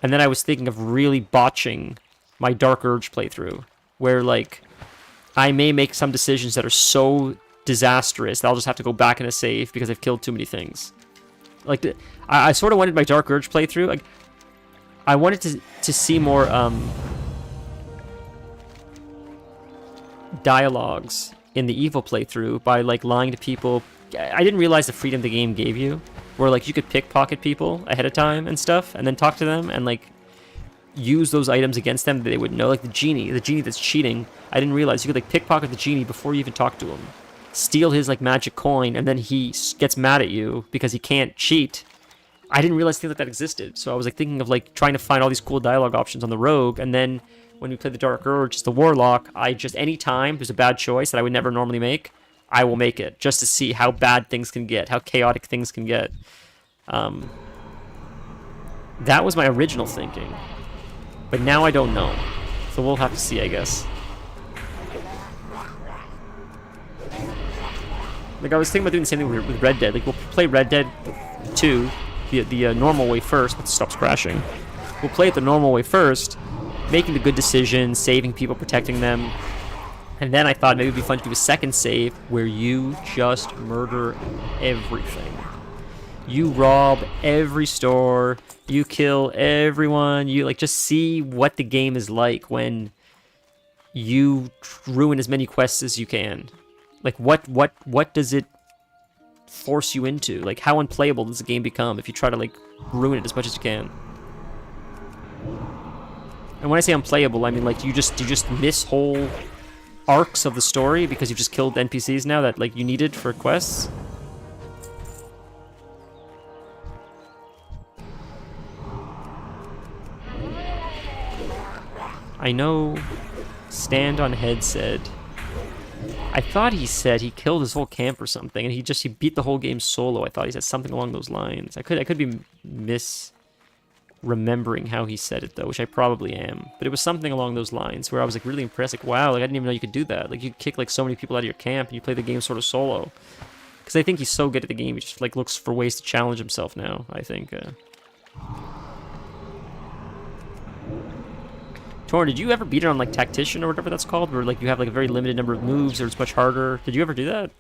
And then I was thinking of really botching my Dark Urge playthrough, where, like, I may make some decisions that are so disastrous that I'll just have to go back in a save because I've killed too many things. Like, I sort of wanted my Dark Urge playthrough. Like, I wanted to see more dialogues in the evil playthrough by like lying to people. I didn't realize the freedom the game gave you, where like you could pickpocket people ahead of time and stuff, and then talk to them and like use those items against them that they would know. Like the genie that's cheating. I didn't realize you could like pickpocket the genie before you even talk to him, steal his like magic coin, and then he gets mad at you because he can't cheat. I didn't realize things like that existed, so I was like thinking of like trying to find all these cool dialogue options on the rogue, and then when we play the Dark Urge, the warlock, I just anytime there's a bad choice that I would never normally make, I will make it just to see how bad things can get, how chaotic things can get. That was my original thinking, but now I don't know, so we'll have to see, I guess. Like I was thinking about doing the same thing with Red Dead. Like we'll play Red Dead 2 the normal way first, but it stops crashing. We'll play it the normal way first, making the good decisions, saving people, protecting them. And then I thought maybe it'd be fun to do a second save where you just murder everything. You rob every store, you kill everyone, you like just see what the game is like when you ruin as many quests as you can. Like what does it force you into? Like how unplayable does the game become if you try to like ruin it as much as you can? And when I say unplayable, I mean like you just miss whole arcs of the story because you've just killed NPCs now that like you needed for quests. I know Stand on Head said, I thought he said he killed his whole camp or something, and he beat the whole game solo. I thought he said something along those lines. I could be misremembering how he said it though, which I probably am. But it was something along those lines where I was like really impressed. Like wow, like I didn't even know you could do that. Like you kick like so many people out of your camp and you play the game sort of solo. Because I think he's so good at the game, he just like looks for ways to challenge himself now. I think. Torn, did you ever beat it on like Tactician or whatever that's called, where like you have like a very limited number of moves or it's much harder? Did you ever do that?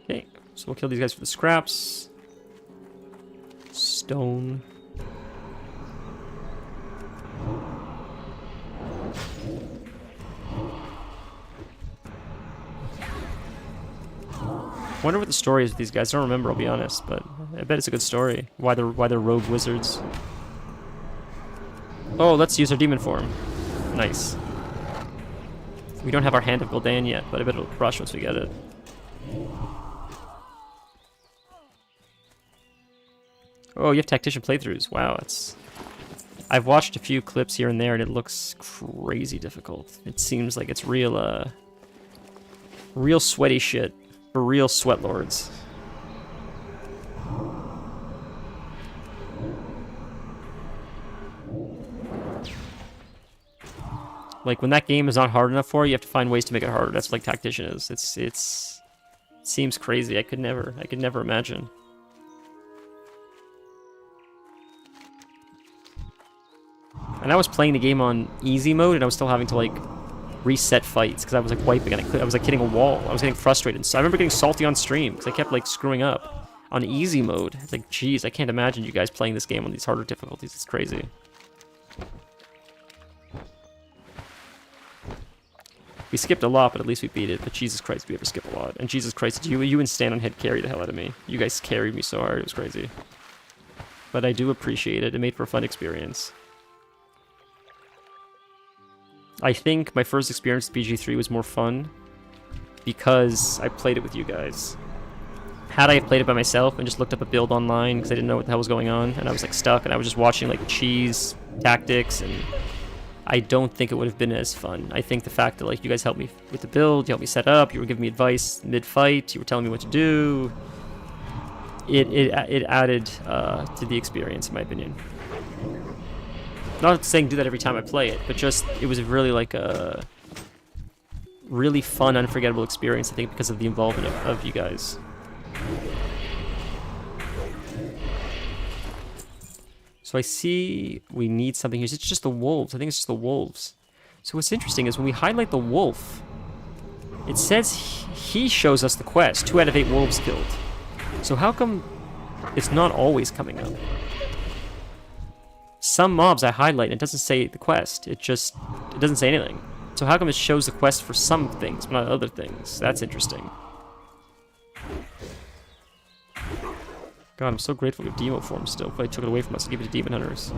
Okay, so we'll kill these guys for the scraps. Stone. I wonder what the story is with these guys. I don't remember, I'll be honest, but I bet it's a good story. Why they're rogue wizards. Oh, let's use our demon form. Nice. We don't have our Hand of Gul'dan yet, but I bet it'll crush once we get it. Oh, you have Tactician playthroughs. Wow, that's... I've watched a few clips here and there, and it looks crazy difficult. It seems like it's real, real sweaty shit. For real sweat lords. Like when that game is not hard enough for you, you have to find ways to make it harder. That's what like Tactician is. It seems crazy. I could never imagine. And I was playing the game on easy mode, and I was still having to like reset fights because I was like wiping and I was like hitting a wall. I was getting frustrated. So I remember getting salty on stream because I kept like screwing up on easy mode. It's like, geez, I can't imagine you guys playing this game on these harder difficulties. It's crazy. We skipped a lot, but at least we beat it. But Jesus Christ, we ever skip a lot. And Jesus Christ, you and Stand on Head carried the hell out of me. You guys carried me so hard. It was crazy. But I do appreciate it. It made for a fun experience. I think my first experience with BG3 was more fun because I played it with you guys. Had I played it by myself and just looked up a build online because I didn't know what the hell was going on, and I was like stuck, and I was just watching like cheese tactics, and I don't think it would have been as fun. I think the fact that like you guys helped me with the build, you helped me set up, you were giving me advice mid-fight, you were telling me what to do, it added to the experience, in my opinion. Not saying do that every time I play it, but just it was really like a really fun, unforgettable experience, I think, because of the involvement of you guys. So I see we need something here. It's just the wolves. I think it's just the wolves. So what's interesting is when we highlight the wolf, it says he shows us the quest. 2 out of 8 wolves killed. So how come it's not always coming up? Some mobs I highlight and it doesn't say the quest. It doesn't say anything. So how come it shows the quest for some things, but not other things? That's interesting. God, I'm so grateful we have demo form still. If I took it away from us and gave it to demon hunters.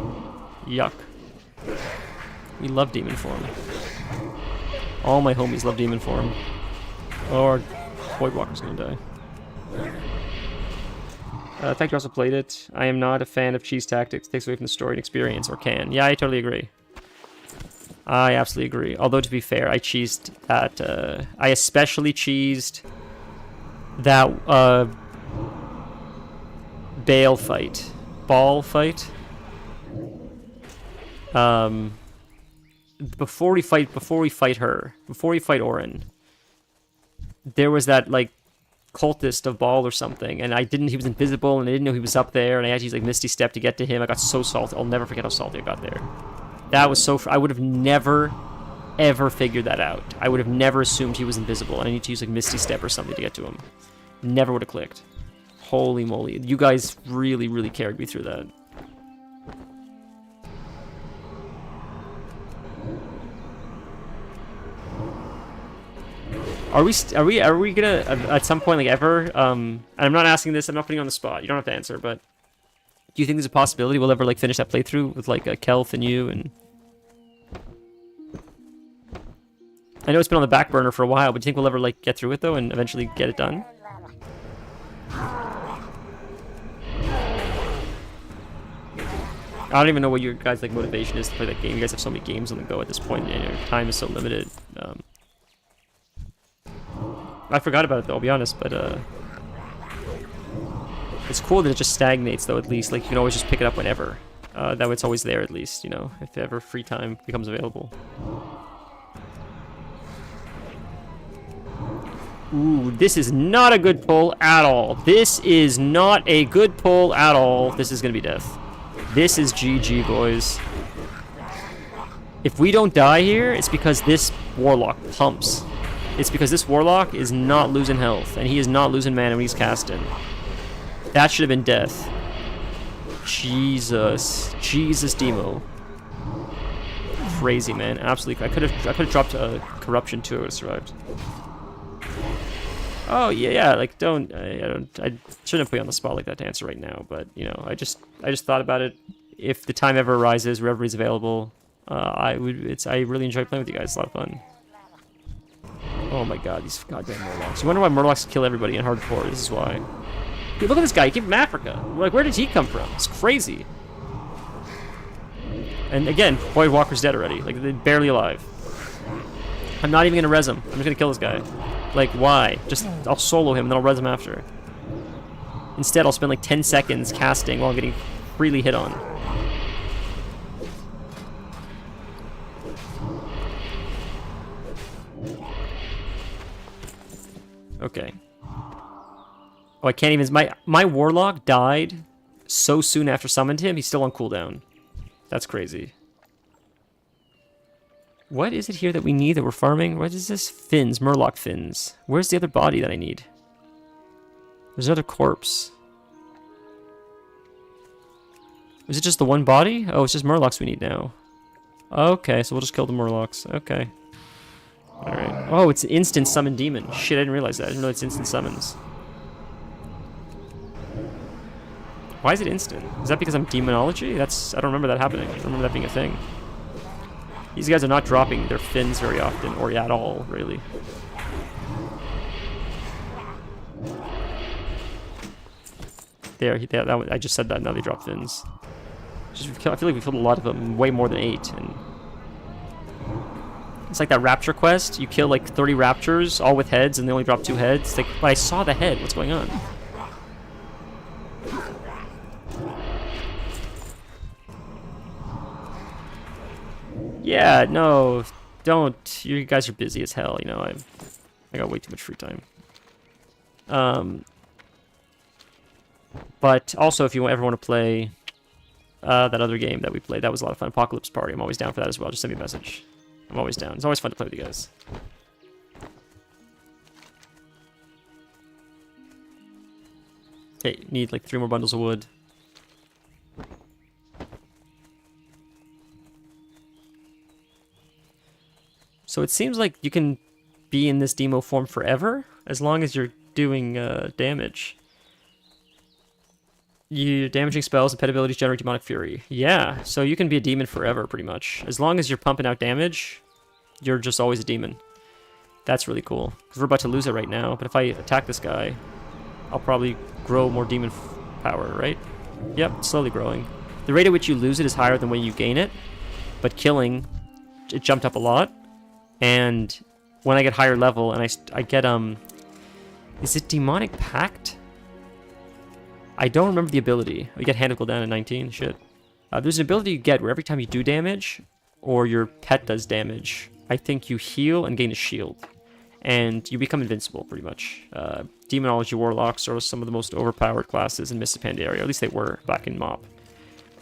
Yuck. We love demon form. All my homies love demon form. Oh, our Void Walker's gonna die. Thank you also played it. I am not a fan of cheese tactics. It takes away from the story and experience, or can. Yeah, I totally agree. I absolutely agree. Although, to be fair, I cheesed that... I especially cheesed that Ball fight. Before we fight Orin, there was that, like, cultist of Ball or something, and he was invisible, and I didn't know he was up there, and I had to use, like, Misty Step to get to him. I got so salty. I'll never forget how salty I got there. That was so... I would have never, ever figured that out. I would have never assumed he was invisible, and I need to use, like, Misty Step or something to get to him. Never would have clicked. Holy moly. You guys really, really carried me through that. Are we gonna at some point, like, ever, and I'm not asking this, I'm not putting you on the spot, you don't have to answer, but do you think there's a possibility we'll ever, like, finish that playthrough with, like, Kelth and you? And I know it's been on the back burner for a while, but do you think we'll ever, like, get through it though and eventually get it done? I don't even know what your guys' like motivation is to play that game. You guys have so many games on the go at this point, and your time is so limited. I forgot about it though, I'll be honest, but it's cool that it just stagnates though, at least. Like, you can always just pick it up whenever. That way it's always there at least, you know, if ever free time becomes available. Ooh, this is not a good pull at all. This is not a good pull at all. This is gonna be death. This is GG, boys. If we don't die here, it's because this Warlock pumps. It's because this Warlock is not losing health, and he is not losing mana when he's casting. That should have been death. Jesus. Jesus, Demo. Crazy, man. Absolutely. I could have dropped a Corruption too. I would have survived. Oh yeah, like I shouldn't put you on the spot like that to answer right now, but you know, I just thought about it. If the time ever arises where everybody's available, I really enjoy playing with you guys. It's a lot of fun. Oh my god, these goddamn Murlocs. You wonder why Murlocs kill everybody in hardcore. This is why. Dude, look at this guy. He came from Africa. Like, where did he come from? It's crazy. And again, Void Walker's dead already. Like, they're barely alive. I'm not even gonna res him. I'm just gonna kill this guy. Like, why? I'll solo him and then I'll res him after. Instead, I'll spend like 10 seconds casting while I'm getting freely hit on. Okay. Oh, I can't even... My Warlock died so soon after summoned him, he's still on cooldown. That's crazy. What is it here that we need that we're farming? What is this? Fins, Murloc fins. Where's the other body that I need? There's another corpse. Is it just the one body? Oh, it's just Murlocs we need now. Okay, so we'll just kill the Murlocs. Okay. Alright. Oh, it's instant summon demon. Shit, I didn't realize that. I didn't know it's instant summons. Why is it instant? Is that because I'm demonology? I don't remember that happening. I don't remember that being a thing. These guys are not dropping their fins very often, or at all, really. There, I just said that, now they drop fins. I feel like we killed a lot of them, way more than 8. And it's like that Rapture quest. You kill like 30 Raptures, all with heads, and they only drop 2 heads. It's like, but I saw the head. What's going on? Yeah, no, don't. You guys are busy as hell, you know. I got way too much free time. But also, if you ever want to play that other game that we played, that was a lot of fun. Apocalypse Party. I'm always down for that as well. Just send me a message. I'm always down. It's always fun to play with you guys. Okay, need like 3 more bundles of wood. So it seems like you can be in this demo form forever, as long as you're doing damage. Your damaging spells and pet abilities generate demonic fury. Yeah, so you can be a demon forever, pretty much. As long as you're pumping out damage, you're just always a demon. That's really cool. Because we're about to lose it right now, but if I attack this guy, I'll probably grow more demon power, right? Yep, slowly growing. The rate at which you lose it is higher than when you gain it, but killing, it jumped up a lot. And when I get higher level, and I get, is it Demonic Pact? I don't remember the ability. We get Hand of Gul'dan at 19, shit. There's an ability you get where every time you do damage, or your pet does damage, I think you heal and gain a shield. And you become invincible, pretty much. Demonology Warlocks are some of the most overpowered classes in Mists of Pandaria, or at least they were back in MoP.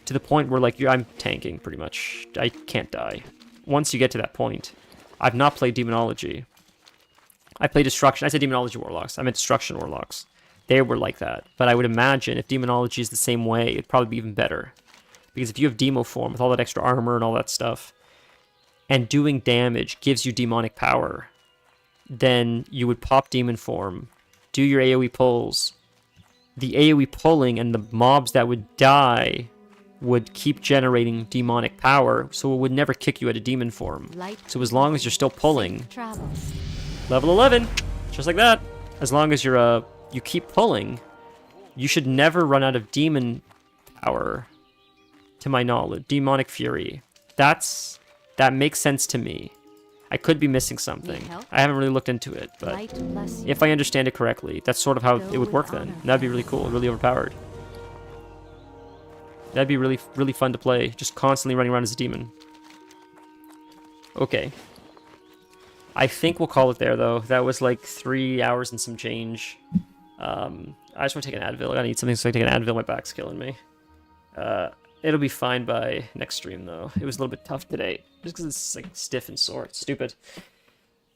To the point where, like, I'm tanking, pretty much. I can't die. Once you get to that point, I've not played Demonology. I played Destruction. I said Demonology Warlocks. I meant Destruction Warlocks. They were like that. But I would imagine if Demonology is the same way, it'd probably be even better. Because if you have Demo form with all that extra armor and all that stuff, and doing damage gives you demonic power, then you would pop demon form, do your AoE pulls. The AoE pulling and the mobs that would die would keep generating demonic power, so it would never kick you out of demon form. So as long as you're still pulling, level 11, just like that. As long as you're you keep pulling, you should never run out of demon power, to my knowledge. Demonic fury. That makes sense to me. I could be missing something. I haven't really looked into it, but if I understand it correctly, that's sort of how it would work then. And that'd be really cool, really overpowered. That'd be really, really fun to play, just constantly running around as a demon. Okay. I think we'll call it there, though. That was like 3 hours and some change. I just want to take an Advil. I gotta eat something so I can take an Advil. My back's killing me. It'll be fine by next stream, though. It was a little bit tough today, just because it's like stiff and sore. It's stupid.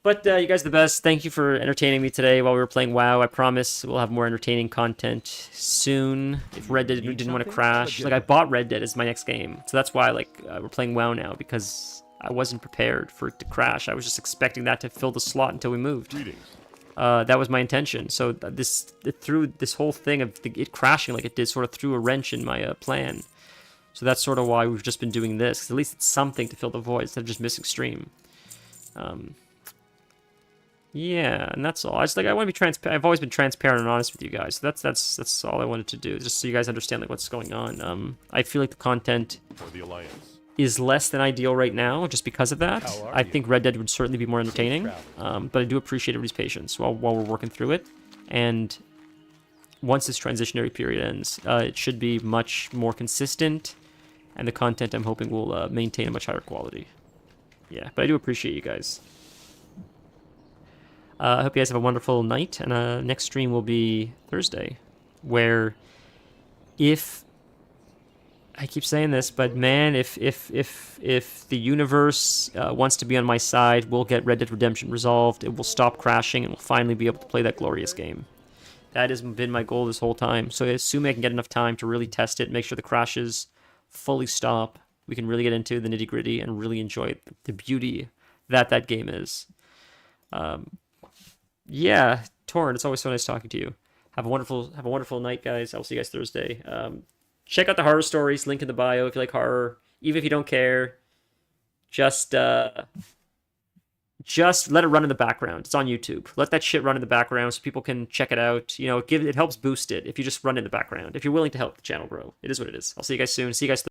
But you guys are the best. Thank you for entertaining me today while we were playing WoW. I promise we'll have more entertaining content soon. If Red Dead didn't want to crash, like I bought Red Dead as my next game, so that's why like we're playing WoW now, because I wasn't prepared for it to crash. I was just expecting that to fill the slot until we moved. That was my intention. So it threw this whole thing of it crashing like it did, sort of threw a wrench in my plan. So that's sort of why we've just been doing this, 'cause at least it's something to fill the void instead of just missing stream. Yeah, and that's all. I want to be transparent. I've always been transparent and honest with you guys. So that's all I wanted to do, just so you guys understand like what's going on. I feel like the content is less than ideal right now, just because of that. I think Red Dead would certainly be more entertaining, but I do appreciate everybody's patience while we're working through it. And once this transitionary period ends, it should be much more consistent, and the content I'm hoping will maintain a much higher quality. Yeah, but I do appreciate you guys. I hope you guys have a wonderful night, and next stream will be Thursday, where if I keep saying this, but man, if the universe wants to be on my side, we'll get Red Dead Redemption resolved. It will stop crashing, and we'll finally be able to play that glorious game. That has been my goal this whole time. So assuming I can get enough time to really test it, make sure the crashes fully stop, we can really get into the nitty-gritty and really enjoy the beauty that game is. Yeah, Torrent, it's always so nice talking to you. Have a wonderful night, guys. I'll see you guys Thursday. Check out the horror stories, link in the bio if you like horror. Even if you don't care, just let it run in the background. It's on YouTube. Let that shit run in the background so people can check it out. You know, it helps boost it if you just run in the background. If you're willing to help the channel grow, it is what it is. I'll see you guys soon. See you guys.